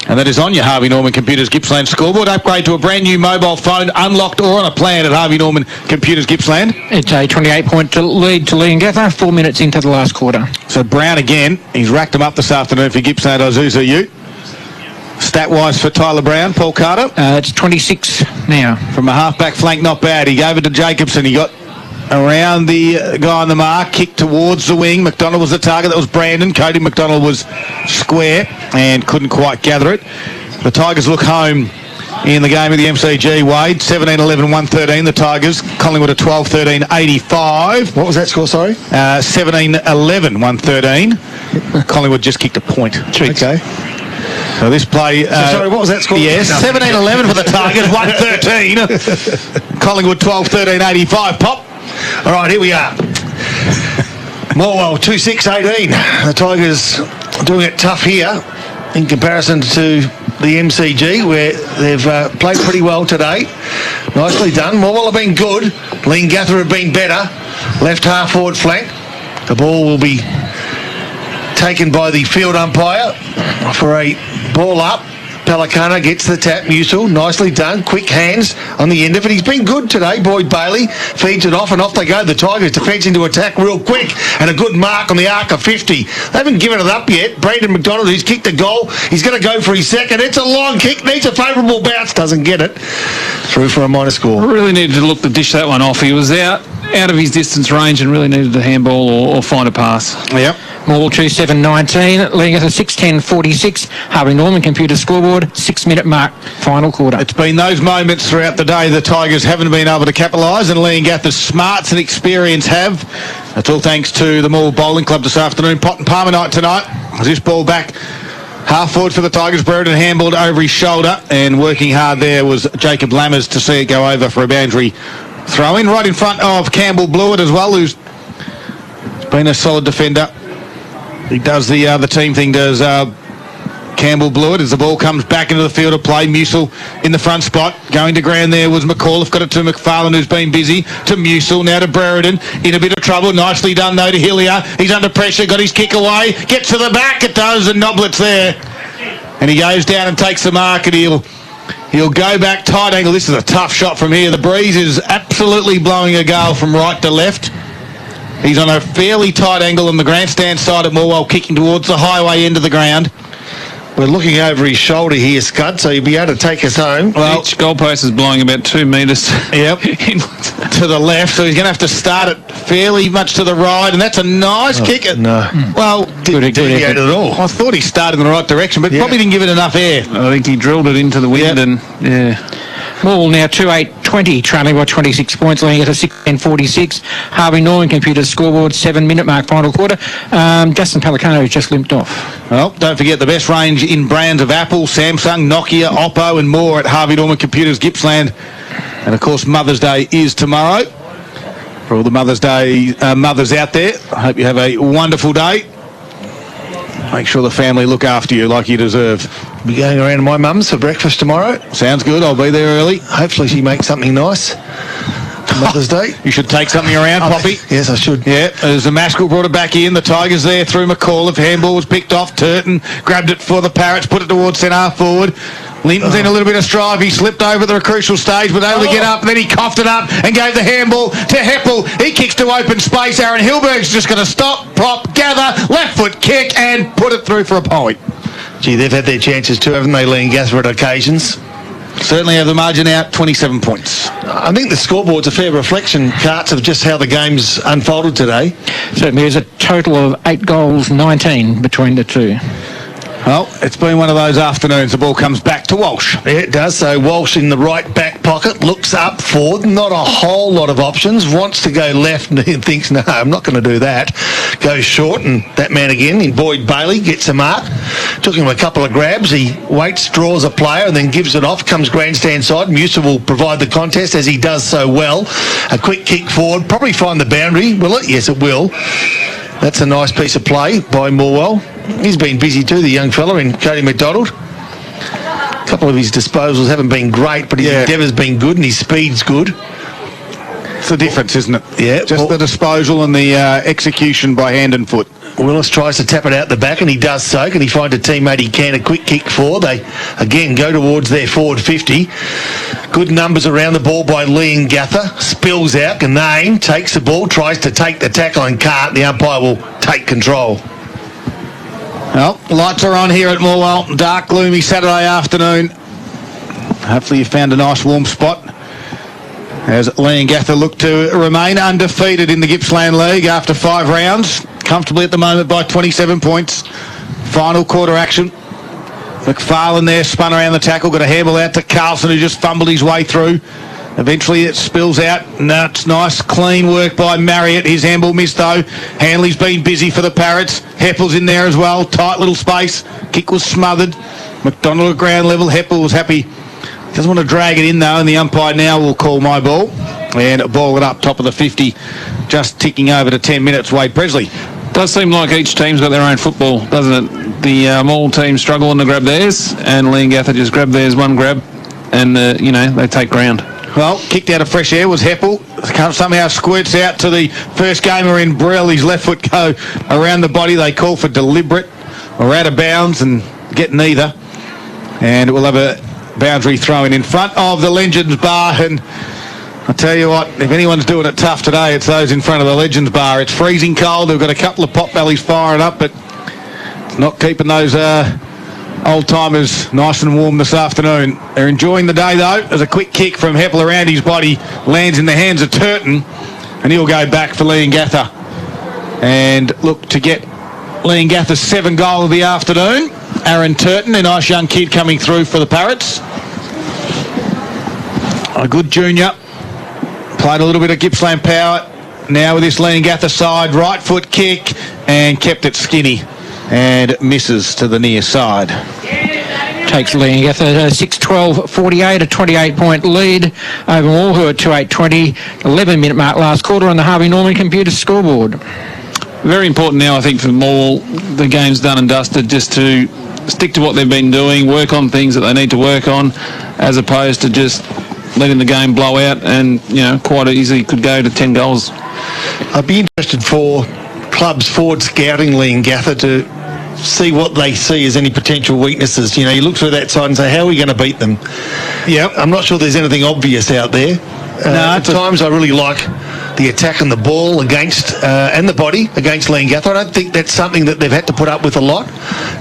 And that is on your Harvey Norman Computers Gippsland scoreboard. Upgrade to a brand new mobile phone, unlocked or on a plan at Harvey Norman Computers Gippsland. It's a 28-point lead to Leongatha, 4 minutes into the last quarter. So Brown again, he's racked them up this afternoon for Gippsland Isuzu Ute. Stat-wise for Tyler Brown, Paul Carter. It's 26 now. From a half-back flank, not bad. He gave it to Jacobson. He got around the guy on the mark, kicked towards the wing. McDonald was the target. That was Brandon. Cody McDonald was square and couldn't quite gather it. The Tigers look home in the game of the MCG. Wade, 17-11-113. The Tigers. Collingwood at 12-13-85. What was that score, sorry? 17-11-113. Collingwood just kicked a point. Jeez. Okay. So this play... sorry, what was that score? Yes, 17-11 for the Tigers, 113. Collingwood 12-13-85. Pop. All right, here we are. Morwell 2-6-18. The Tigers doing it tough here in comparison to the MCG, where they've played pretty well today. Nicely done. Morwell have been good. Leongatha have been better. Left half forward flank. The ball will be taken by the field umpire for a ball up. Pelicano gets the tap. Musil, nicely done. Quick hands on the end of it. He's been good today. Boyd Bailey feeds it off and off they go. The Tigers defence into attack real quick and a good mark on the arc of 50. They haven't given it up yet. Brandon McDonald, who's kicked a goal. He's going to go for his second. It's a long kick. Needs a favourable bounce. Doesn't get it. Through for a minor score. Really needed to look to dish that one off. He was out of his distance range and really needed to handball or find a pass. Yep. Morwell 2-7-19, Leongatha 6-10-46, Harvey Norman Computer scoreboard, 6-minute mark, final quarter. It's been those moments throughout the day the Tigers haven't been able to capitalise, and Leongatha's smarts and experience have. That's all thanks to the Morwell Bowling Club this afternoon. Pot and Palmer night tonight. This ball back half forward for the Tigers. Brereton handballed over his shoulder, and working hard there was Jacob Lammers to see it go over for a boundary throw-in. Right in front of Campbell Blewett as well, who's been a solid defender. He does the team thing, does Campbell Blewett, as the ball comes back into the field of play. Musil in the front spot. Going to ground there was McAuliffe. Got it to McFarlane, who's been busy. To Musil, now to Brereton. In a bit of trouble. Nicely done, though, to Hillier. He's under pressure. Got his kick away. Gets to the back. It does, and Noblet's there. And he goes down and takes the mark, and he'll go back tight angle. This is a tough shot from here. The breeze is absolutely blowing a gale from right to left. He's on a fairly tight angle on the grandstand side at Morwell, kicking towards the highway end of the ground. We're looking over his shoulder here, Scud, so you'll be able to take us home. Well, each goalpost is blowing about 2 metres. Yep. To the left, so he's going to have to start it fairly much to the right, and that's a nice kick. No. Well, didn't deviate at all. I thought he started in the right direction, but probably didn't give it enough air. I think he drilled it into the wind and, Morwell now 2-8-20, trailing by 26 points, leading at a 6-10-46. Harvey Norman Computers scoreboard, 7-minute mark, final quarter. Justin Pelicano has just limped off. Well, don't forget the best range in brands of Apple, Samsung, Nokia, Oppo and more at Harvey Norman Computers Gippsland. And of course, Mother's Day is tomorrow. For all the Mother's Day mothers out there, I hope you have a wonderful day. Make sure the family look after you like you deserve. Be going around to my mum's for breakfast tomorrow. Sounds good. I'll be there early. Hopefully she makes something nice for Mother's Day. You should take something around, Poppy. Yes, I should. Yeah, as the Maskell brought it back in, the Tigers there through McAuliffe. Handball was picked off. Turton grabbed it for the Parrots, put it towards centre half forward. Linton's in a little bit of strife. He slipped over at the crucial stage, but able to get up. And then he coughed it up and gave the handball to Heppel. He kicks to open space. Aaron Hilberg's just going to stop, prop, gather, left foot kick and put it through for a point. Gee, they've had their chances too, haven't they, Leongatha, at occasions? Certainly have the margin out, 27 points. I think the scoreboard's a fair reflection, Carts, of just how the game's unfolded today. Certainly there's a total of 8 goals, 19 between the two. Well, it's been one of those afternoons. The ball comes back to Walsh. Yeah, it does. So Walsh in the right back pocket, looks up forward, not a whole lot of options, wants to go left and thinks, no, I'm not going to do that. Goes short, and that man again, in Boyd Bailey, gets a mark. Took him a couple of grabs. He waits, draws a player, and then gives it off. Comes grandstand side. Musa will provide the contest, as he does so well. A quick kick forward. Probably find the boundary. Will it? Yes, it will. That's a nice piece of play by Morwell. He's been busy too, the young fella in Cody McDonald. A couple of his disposals haven't been great, but his endeavour's been good and his speed's good. That's the difference, isn't it? Yeah. Just the disposal and the execution by hand and foot. Willis tries to tap it out the back, and he does so. Can he find a teammate he can? A quick kick for. They, again, go towards their forward 50. Good numbers around the ball by Liam Gather. Spills out. Ganane takes the ball, tries to take the tackle and can't. The umpire will take control. Well, lights are on here at Morwell. Dark, gloomy Saturday afternoon. Hopefully you found a nice warm spot as Liam Gather look to remain undefeated in the Gippsland League after 5 rounds. Comfortably at the moment by 27 points. Final quarter action. McFarlane there spun around the tackle, got a handball out to Carlson, who just fumbled his way through. Eventually it spills out. No, it's nice, clean work by Marriott. His handball missed though. Hanley's been busy for the Parrots. Heppel's in there as well. Tight little space. Kick was smothered. McDonald at ground level. Heppel was happy. Doesn't want to drag it in though, and the umpire now will call my ball. And ball it up top of the 50. Just ticking over to 10 minutes. Wade Presley. Does seem like each team's got their own football, doesn't it? The Maul team struggling to grab theirs, and Liam Gather just grab theirs one grab, and they take ground. Well, kicked out of fresh air was Heppel. Somehow squirts out to the first gamer in Brill. His left foot go around the body. They call for deliberate or out of bounds and get neither. And we'll have a boundary throw in front of the Legends Bar. And I tell you what, if anyone's doing it tough today, it's those in front of the Legends Bar. It's freezing cold. They've got a couple of pot bellies firing up, but it's not keeping those old-timers nice and warm this afternoon. They're enjoying the day, though. There's a quick kick from Heppel around his body, lands in the hands of Turton, and he'll go back for Liam Gather. And look to get Liam Gather's 7th goal of the afternoon. Aaron Turton, a nice young kid coming through for the Parrots. A good junior. Played a little bit of Gippsland power. Now with this Liam Gather side, right foot kick, and kept it skinny. And misses to the near side. Takes Liam Gather 6-12, 48, a 28-point lead over Moore, who are 2-8-20, 11-minute mark last quarter on the Harvey Norman computer scoreboard. Very important now, I think, for Maul, the game's done and dusted, just to stick to what they've been doing, work on things that they need to work on, as opposed to just letting the game blow out and, quite easily could go to 10 goals. I'd be interested for clubs forward scouting Liam Gather to see what they see as any potential weaknesses. You look through that side and say, how are we going to beat them? Yep. I'm not sure there's anything obvious out there. At times I really like the attack and the ball against and the body against Liam Gather. I don't think that's something that they've had to put up with a lot.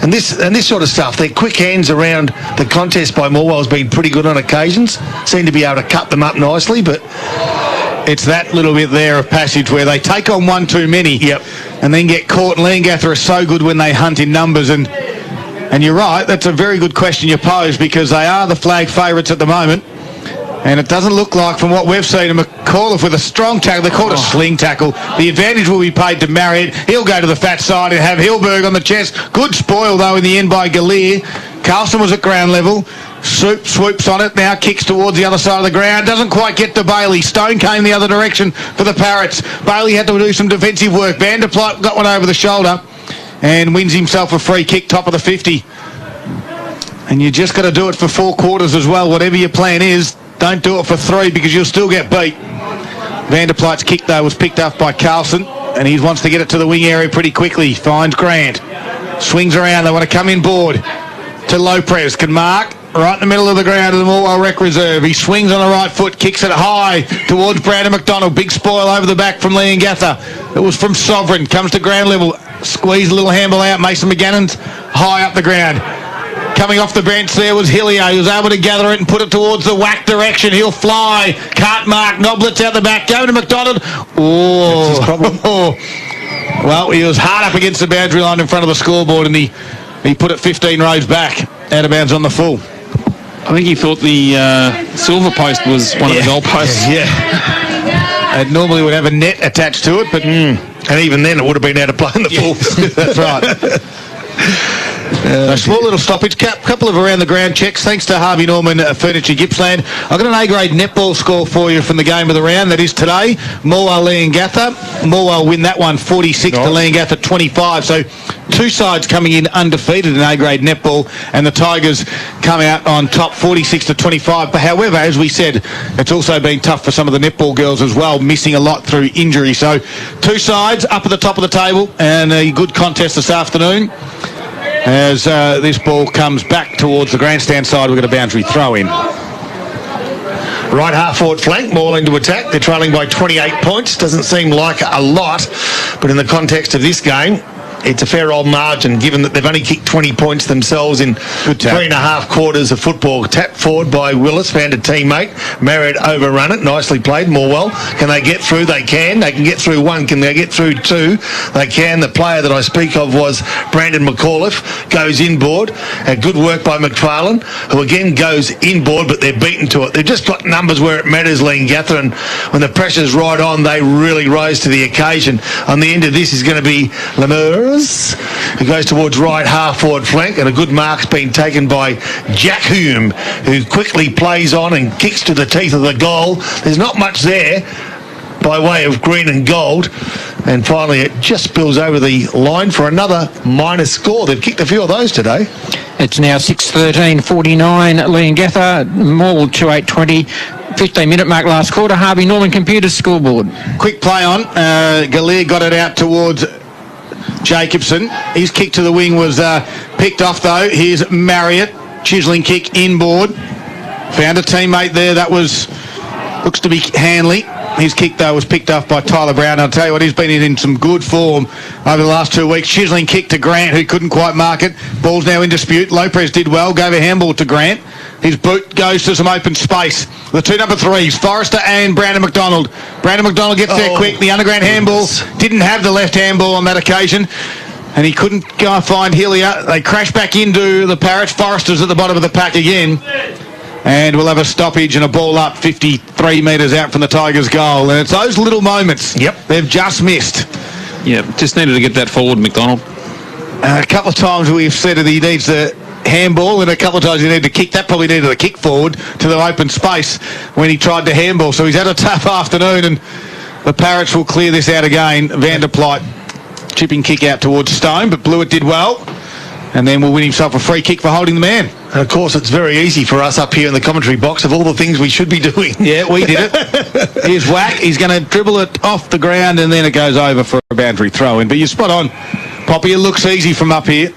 And this sort of stuff, their quick hands around the contest by Morwell has been pretty good on occasions. Seem to be able to cut them up nicely, but it's that little bit there of passage where they take on one too many. Yep. And then get caught. And Liam Gather are so good when they hunt in numbers. And you're right, that's a very good question you pose, because they are the flag favourites at the moment. And it doesn't look like, from what we've seen, McAuliffe with a strong tackle. They called a sling tackle. The advantage will be paid to Marriott. He'll go to the fat side and have Hilberg on the chest. Good spoil, though, in the end by Gallier. Carlson was at ground level. Swoops on it, now kicks towards the other side of the ground. Doesn't quite get to Bailey. Stone came the other direction for the Parrots. Bailey had to do some defensive work. Vanderploeg got one over the shoulder and wins himself a free kick, top of the 50. And you just got to do it for 4 quarters as well. Whatever your plan is, don't do it for 3, because you'll still get beat. Vanderploeg's kick, though, was picked up by Carlson, and he wants to get it to the wing area pretty quickly. Finds Grant. Swings around. They want to come in board to Lopez. Can mark. Right in the middle of the ground of the Morwell Rec Reserve. He swings on the right foot, kicks it high towards Brandon McDonald. Big spoil over the back from Liam Gather. It was from Sovereign. Comes to ground level. Squeeze a little handball out. Mason McGannon's high up the ground. Coming off the bench there was Hillier. He was able to gather it and put it towards the whack direction. He'll fly. Can't mark. Noblets out the back. Go to McDonald. Oh. That's his problem. Well, he was hard up against the boundary line in front of the scoreboard, and he put it 15 rows back. Out of bounds on the full. I think he thought the silver post was one of the goal posts. Yeah. It normally would have a net attached to it, but and even then it would have been out of play in the full. That's right. A small little stoppage, couple of around the ground checks. Thanks to Harvey Norman Furniture Gippsland. I've got an A-grade netball score for you from the game of the round. That is today. Morwell Leongatha. Morwell win that one 46 to Leongatha 25. So two sides coming in undefeated in A-grade netball, and the Tigers come out on top 46 to 25. But however, as we said, it's also been tough for some of the netball girls as well, missing a lot through injury. So two sides up at the top of the table, and a good contest this afternoon. As this ball comes back towards the grandstand side, we've got a boundary throw in. Right half forward flank, Morwell to attack. They're trailing by 28 points. Doesn't seem like a lot, but in the context of this game, it's a fair old margin, given that they've only kicked 20 points themselves in 3.5 quarters of football. Tap forward by Willis, found a teammate. Marriott overrun it. Nicely played, Morwell. Can they get through? They can. They can get through one. Can they get through two? They can. The player that I speak of was Brandon McAuliffe. Goes inboard. Good work by McFarlane, who again goes inboard, but they're beaten to it. They've just got numbers where it matters, Leongatha, and when the pressure's right on, they really rise to the occasion. On the end of this is going to be Lemurs, who goes towards right half forward flank, and a good mark's been taken by Jack Hume, who quickly plays on and kicks to the teeth of the goal. There's not much there by way of green and gold, and finally it just spills over the line for another minus score. They've kicked a few of those today. It's now 6:13:49. Leongatha, Morwell 2:8:20. 15-minute mark last quarter. Harvey Norman Computers scoreboard. Quick play on. Galea got it out towards Jacobson. His kick to the wing was picked off though. Here's Marriott. Chiseling kick inboard. Found a teammate there. That looks to be Hanley. His kick though was picked off by Tyler Brown. I'll tell you what, he's been in some good form over the last 2 weeks. Chiseling kick to Grant, who couldn't quite mark it. Ball's now in dispute. Lopez did well, gave a handball to Grant. His boot goes to some open space. The two number threes, Forrester and Brandon McDonald. Brandon McDonald gets there quick. The underground handball, didn't have the left handball on that occasion, and he couldn't go find Hillier. They crash back into the Parrots. Forrester's at the bottom of the pack again. And we'll have a stoppage and a ball up 53 metres out from the Tigers' goal. And it's those little moments they've just missed. Yeah, just needed to get that forward, McDonald. A couple of times we've said that he needs the handball, and a couple of times he needed to kick. That probably needed a kick forward to the open space when he tried to handball. So he's had a tough afternoon, and the Parrots will clear this out again. Vanderplyt chipping kick out towards Stone, but Blewett did well. And then will win himself a free kick for holding the man. And of course, it's very easy for us up here in the commentary box of all the things we should be doing. Yeah, we did it. Here's Whack. He's going to dribble it off the ground, and then it goes over for a boundary throw-in. But you're spot on, Poppy. It looks easy from up here.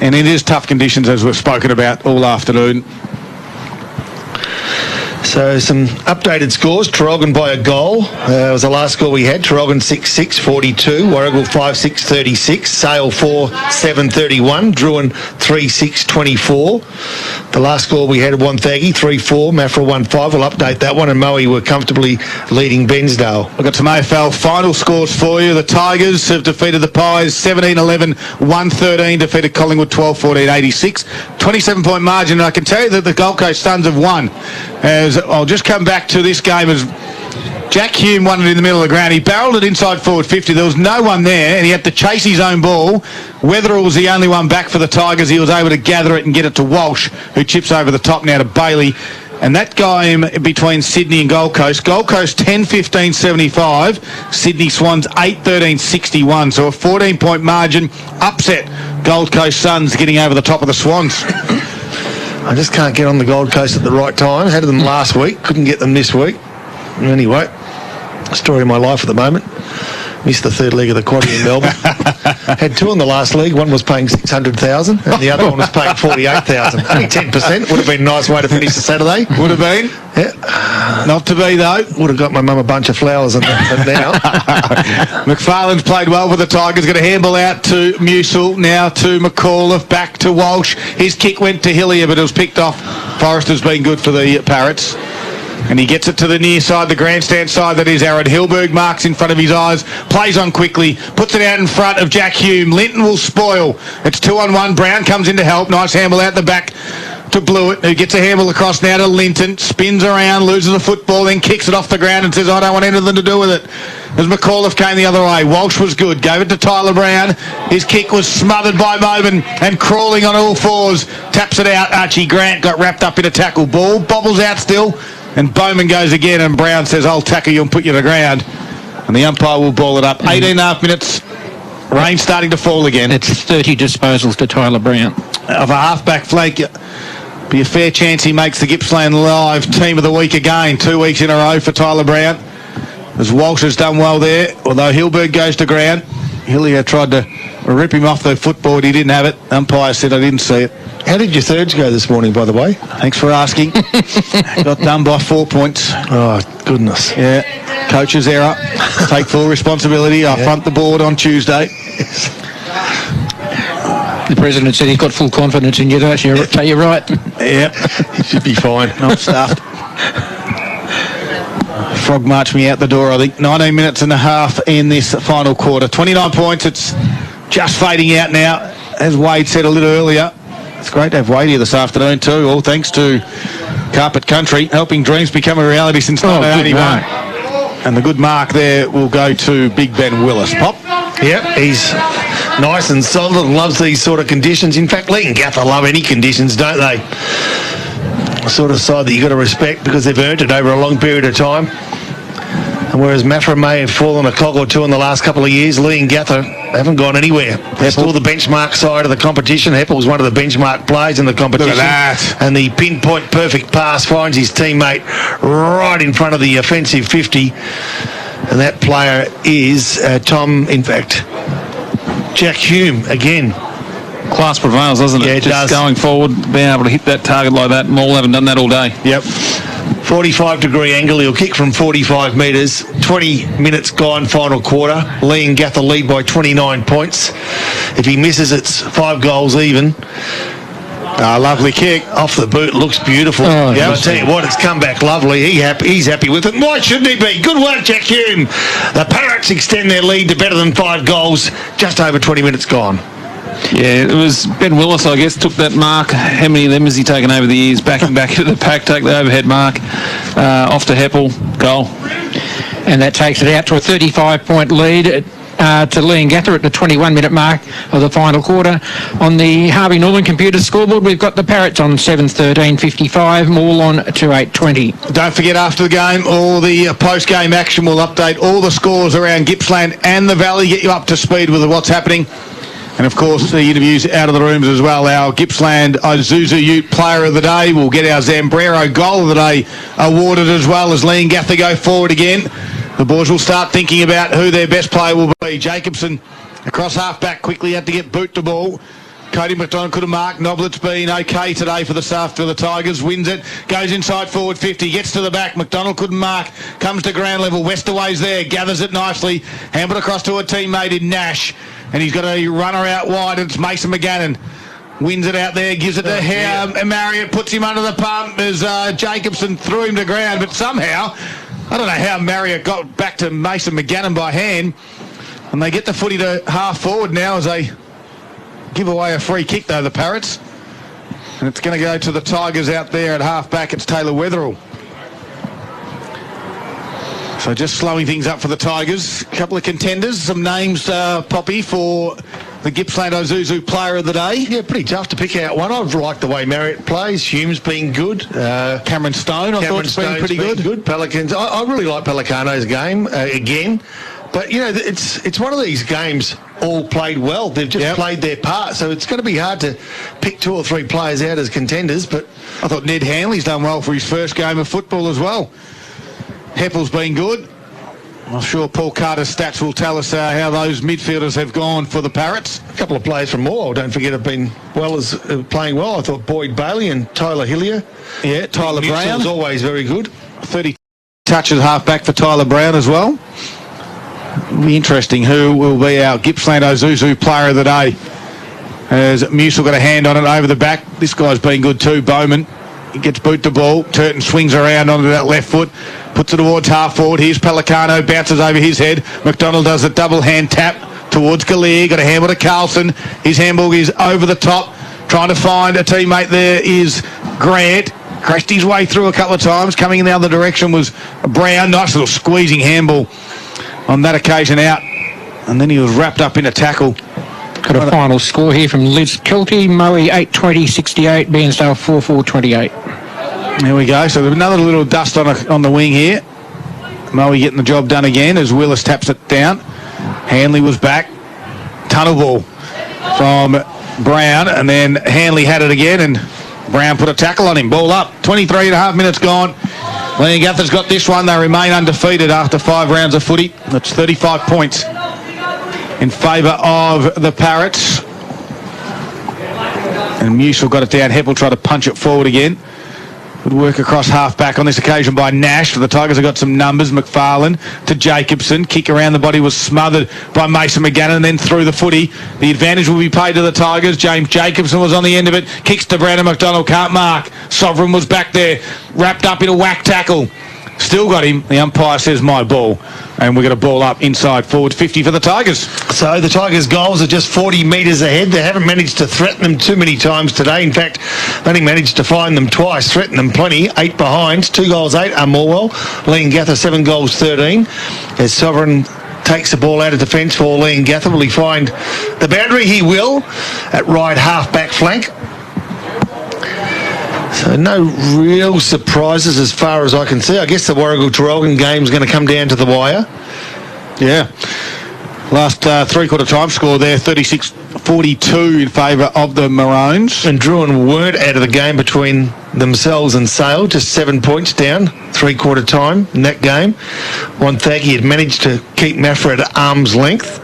And it is tough conditions, as we've spoken about all afternoon. So some updated scores. Traralgon by a goal. Was the last score we had. Traralgon 6-6, 42. Warragul 5-6, 36. Sale 4-7, 31. Druin 3-6, 24. The last score we had at Wonthaggi 3-4. Maffra 1-5. We'll update that one. And Moe were comfortably leading Bensdale. We've got some AFL final scores for you. The Tigers have defeated the Pies 17-11, 1-13. Defeated Collingwood 12-14, 86. 27-point margin. And I can tell you that the Gold Coast Suns have won. As I'll just come back to this game as Jack Hume won it in the middle of the ground. He barrelled it inside forward 50. There was no one there, and he had to chase his own ball. Wetherill was the only one back for the Tigers. He was able to gather it and get it to Walsh, who chips over the top now to Bailey. And that game between Sydney and Gold Coast 10-15, 75. Sydney Swans 8-13, 61. So a 14-point margin. Upset. Gold Coast Suns getting over the top of the Swans. I just can't get on the Gold Coast at the right time. Had them last week, couldn't get them this week. Anyway, story of my life at the moment. Missed the third leg of the quaddie in Melbourne. Had two in the last league. One was paying 600,000 and the other one was paying 48,000. Only 10%. Would have been a nice way to finish the Saturday. Would have been. Yeah. Not to be, though. Would have got my mum a bunch of flowers and now. McFarlane's played well for the Tigers. Got a handball out to Musil. Now to McAuliffe. Back to Walsh. His kick went to Hillier, but it was picked off. Forrester's been good for the Parrots. And he gets it to the near side, the grandstand side, that is Aaron Hilberg. Marks in front of his eyes, plays on quickly, puts it out in front of Jack Hume. Linton will spoil. It's 2-on-1. Brown comes in to help. Nice handball out the back to Blewett, who gets a handball across now to Linton, spins around, loses the football, then kicks it off the ground and says, I don't want anything to do with it. As McAuliffe came the other way, Walsh was good, gave it to Tyler Brown. His kick was smothered by Bowman and crawling on all fours, taps it out. Archie Grant got wrapped up in a tackle. Ball bobbles out still, and Bowman goes again, and Brown says, I'll tackle you and put you to the ground. And the umpire will ball it up. 18.5 minutes. Rain starting to fall again. It's 30 disposals to Tyler Brown. Of a half-back flank, be a fair chance he makes the Gippsland Live Team of the Week again. 2 weeks in a row for Tyler Brown. As Walsh has done well there, although Hilberg goes to ground. Hillier tried to rip him off the footboard. He didn't have it. Umpire said, I didn't see it. How did your thirds go this morning, by the way? Thanks for asking. Got done by 4 points. Oh, goodness. Yeah. Coach's error. Take full responsibility. I front the board on Tuesday. The president said he's got full confidence in you, don't you? So you're right. Yeah. He should be fine. Not stuffed. Frog marched me out the door, I think. 19 minutes and a half in this final quarter. 29 points. It's just fading out now. As Wade said a little earlier, it's great to have Wade here this afternoon too, all thanks to Carpet Country, helping dreams become a reality since 1981. And the good mark there will go to Big Ben Willis. Pop? Yep, he's nice and solid and loves these sort of conditions. In fact, Lee and Gaffer love any conditions, don't they? The sort of side that you've got to respect because they've earned it over a long period of time. And whereas Maffra may have fallen a clog or two in the last couple of years, Lee and Gather haven't gone anywhere. They're still the benchmark side of the competition. Heppel was one of the benchmark players in the competition. Look at that. And the pinpoint perfect pass finds his teammate right in front of the offensive 50. And that player is Jack Hume again. Class prevails, doesn't it? Yeah, it does. Going forward, being able to hit that target like that. Maul haven't done that all day. Yep. 45-degree angle. He'll kick from 45 metres. 20 minutes gone, final quarter. Lee and Gather lead by 29 points. If he misses, it's 5 goals even. Lovely kick. Off the boot. Looks beautiful. Oh, yeah, I'll tell you what, it's come back lovely. He's happy with it. Why shouldn't he be? Good work, Jack Hume. The Parrots extend their lead to better than 5 goals. Just over 20 minutes gone. Yeah, it was Ben Willis, I guess, took that mark. How many of them has he taken over the years? Backing back into the pack, take the overhead mark. Off to Heppel, goal. And that takes it out to a 35-point lead to Lee and Gather at the 21-minute mark of the final quarter. On the Harvey Norman computer scoreboard, we've got the Parrots on 7:13.55, Maul on 2:8.20. Don't forget, after the game, all the post-game action will update all the scores around Gippsland and the Valley, get you up to speed with what's happening. And, of course, the interviews out of the rooms as well. Our Gippsland Isuzu Ute Player of the Day. We'll get our Zambrero Goal of the Day awarded as well as Lee and Gather go forward again. The boys will start thinking about who their best player will be. Jacobson across half-back quickly had to get boot the ball. Cody McDonald could have marked. Noblet's been okay today for the Tigers. Wins it. Goes inside forward 50. Gets to the back. McDonald couldn't mark. Comes to ground level. Westerway's there. Gathers it nicely. Hampered across to a teammate in Nash. And he's got a runner out wide. And it's Mason McGannon. Wins it out there. Gives it to and Marriott. Puts him under the pump as Jacobson threw him to ground. But somehow, I don't know how Marriott got back to Mason McGannon by hand. And they get the footy to half forward now as they give away a free kick, though, the Parrots. And it's going to go to the Tigers out there at half-back. It's Taylor Wetherill. So just slowing things up for the Tigers. A couple of contenders, some names, Poppy, for the Gippsland Isuzu Player of the Day. Yeah, pretty tough to pick out one. I've liked the way Marriott plays. Hume's been good. Cameron Stone, I thought, has been pretty good. Pelicans. I really like Pelicano's game again. But, you know, it's one of these games all played well. They've just played their part. So it's going to be hard to pick 2 or 3 players out as contenders. But I thought Ned Hanley's done well for his first game of football as well. Heppel's been good. I'm sure Paul Carter's stats will tell us how those midfielders have gone for the Parrots. A couple of players from Morwell, don't forget, have been playing well. I thought Boyd Bailey and Tyler Hillier. Yeah, Tyler Brown. was always very good. 30 touches half-back for Tyler Brown as well. It'll be interesting who will be our Gippsland Isuzu Player of the Day. As Musil got a hand on it over the back. This guy's been good too, Bowman. He gets boot the ball. Turton swings around onto that left foot. Puts it towards half forward. Here's Pelicano. Bounces over his head. McDonald does a double hand tap towards Gallier. Got a handball to Carlson. His handball is over the top. Trying to find a teammate there is Grant crashed his way through a couple of times. Coming in the other direction was Brown. Nice little squeezing handball on that occasion out. And then he was wrapped up in a tackle. Got a final score here from Liz Kilty. Moe 8:20.68, Bairnsdale 4:4.28. There we go. So there's another little dust on the wing here. Moe getting the job done again as Willis taps it down. Hanley was back. Tunnel ball from Brown, and then Hanley had it again, and Brown put a tackle on him. Ball up. 23 and a half minutes gone. Leongatha's got this one. They remain undefeated after 5 rounds of footy. That's 35 points in favour of the Parrots. And Musil got it down. Heppel tried to punch it forward again. Good work across half-back on this occasion by Nash. The Tigers have got some numbers. McFarlane to Jacobson. Kick around the body was smothered by Mason McGannon, and then through the footy. The advantage will be paid to the Tigers. James Jacobson was on the end of it. Kicks to Brandon McDonald. Can't mark. Sovereign was back there. Wrapped up in a whack tackle. Still got him. The umpire says my ball. And we're going to ball up inside forward 50 for the Tigers. So the Tigers' goals are just 40 metres ahead. They haven't managed to threaten them too many times today. In fact, they only managed to find them twice, threaten them plenty. 8 behind. 2 goals 8 are Morwell. Leongatha 7 goals 13. As Sovereign takes the ball out of defence for Leongatha. Will he find the boundary? He will at right half-back flank. So no real surprises as far as I can see. I guess the Warragul-Traralgon game is going to come down to the wire. Yeah. Last three-quarter time score there, 36-42 in favour of the Maroons. And Druin weren't out of the game between themselves and Sale, just 7 points down, three-quarter time in that game. Wonthaggi had managed to keep Maffra at arm's length.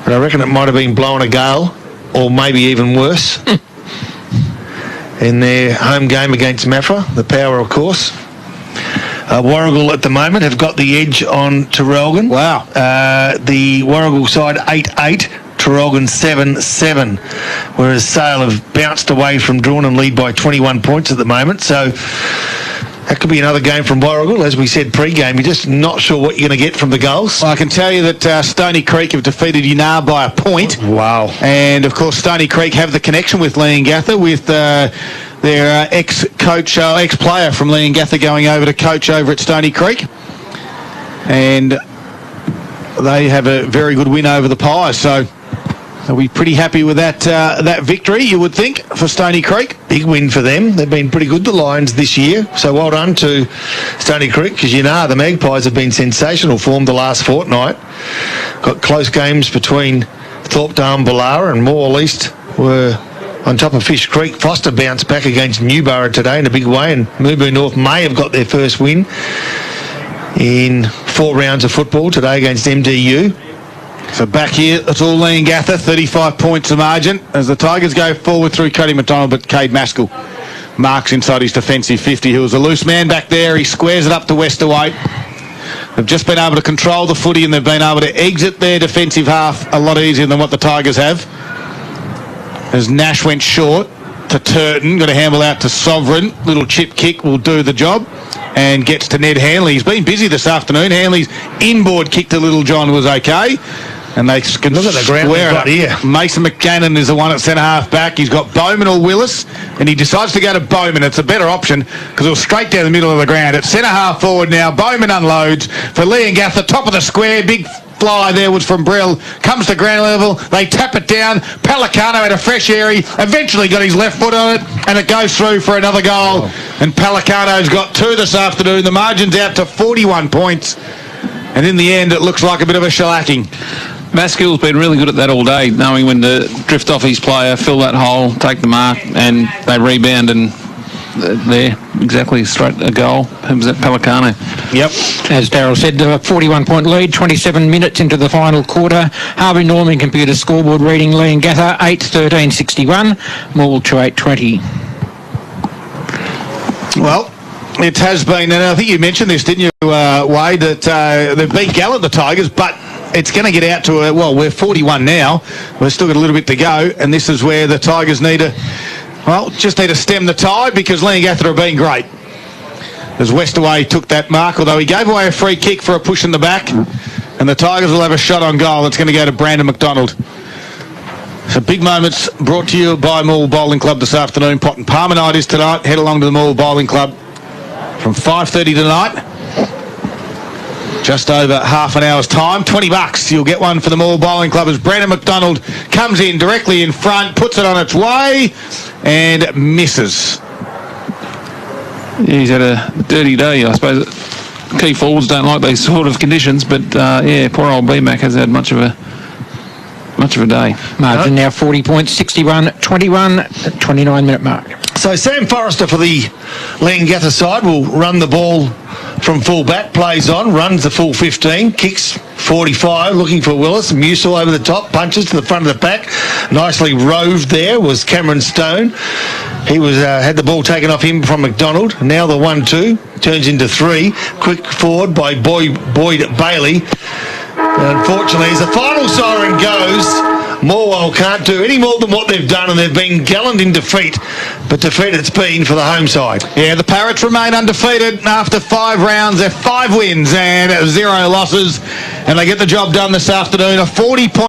But I reckon it might have been blowing a gale, or maybe even worse. In their home game against Maffra, the Power, of course. Warragul at the moment have got the edge on Traralgon. Wow. The Warragul side 8-8, Traralgon 7-7, whereas Sale have bounced away from drawn and lead by 21 points at the moment. So that could be another game from Warragul. As we said pre-game, you're just not sure what you're going to get from the goals. Well, I can tell you that Stony Creek have defeated Yunar by a point. Wow. And, of course, Stony Creek have the connection with Leongatha with their ex-coach, ex-player from Leongatha going over to coach over at Stony Creek. And they have a very good win over the Pies. So they'll be pretty happy with that victory, you would think, for Stony Creek. Big win for them. They've been pretty good, the Lions, this year. So well done to Stony Creek, because you know the Magpies have been sensational form the last fortnight. Got close games between Thorpedale and Ballara, and Morwell East were on top of Fish Creek. Foster bounced back against Newborough today in a big way, and Mooboo North may have got their first win in 4 rounds of football today against MDU. So back here, it's all Leongatha, 35 points the margin as the Tigers go forward through Cody McDonald, but Cade Maskell marks inside his defensive 50. He was a loose man back there. He squares it up to Westerweight. They've just been able to control the footy, and they've been able to exit their defensive half a lot easier than what the Tigers have. As Nash went short to Turton, got a handball out to Sovereign. Little chip kick will do the job, and gets to Ned Hanley. He's been busy this afternoon. Hanley's inboard kick to Little John was okay. And they can look at the ground they've got here. Mason McCannon is the one at centre half back. He's got Bowman or Willis, and he decides to go to Bowman. It's a better option because it was straight down the middle of the ground. It's centre half forward now. Bowman unloads for Leongatha, top of the square. Big fly there was from Brill. Comes to ground level. They tap it down. Pelicano had a fresh area. Eventually got his left foot on it, and it goes through for another goal. And Pelicano's got 2 this afternoon. The margin's out to 41 points. And in the end, it looks like a bit of a shellacking. Maskell's been really good at that all day, knowing when to drift off his player, fill that hole, take the mark, and they rebound, and there, exactly, straight a goal. Who was that? Pelicano. Yep. As Darryl said, a 41-point lead, 27 minutes into the final quarter. Harvey Norman computer scoreboard reading Leongatha 8-13-61, Morwell 2-8-20. Well, it has been, and I think you mentioned this, didn't you, Wade, that they've beat Gallup, the Tigers, but it's going to get out to we're 41 now. We've still got a little bit to go, and this is where the Tigers need to stem the tide, because Leongatha have been great. As Westaway took that mark, although he gave away a free kick for a push in the back, and the Tigers will have a shot on goal. It's going to go to Brandon McDonald. So big moments brought to you by Morwell Bowling Club this afternoon. Pot and Palmer night is tonight. Head along to the Morwell Bowling Club from 5:30 tonight. Just over half an hour's time. $20. You'll get one for the Morwell Bowling Club as Brandon McDonald comes in directly in front, puts it on its way, and misses. Yeah, he's had a dirty day, I suppose. Key forwards don't like these sort of conditions, but poor old B-Mac has had much of a day. Margin now 40 points, 61-21, 29-minute mark. So Sam Forrester for the Leongatha side will run the ball from full back, plays on, runs the full 15, kicks 45, looking for Willis. Musil over the top, punches to the front of the pack. Nicely roved there was Cameron Stone. He was had the ball taken off him from McDonald. Now the 1-2 turns into 3. Quick forward by Boyd Bailey. And unfortunately, as the final siren goes, Morwell can't do any more than what they've done, and they've been gallant in defeat, but defeat it's been for the home side. Yeah, the Parrots remain undefeated after 5 rounds. They're 5 wins and 0 losses, and they get the job done this afternoon. A 40-point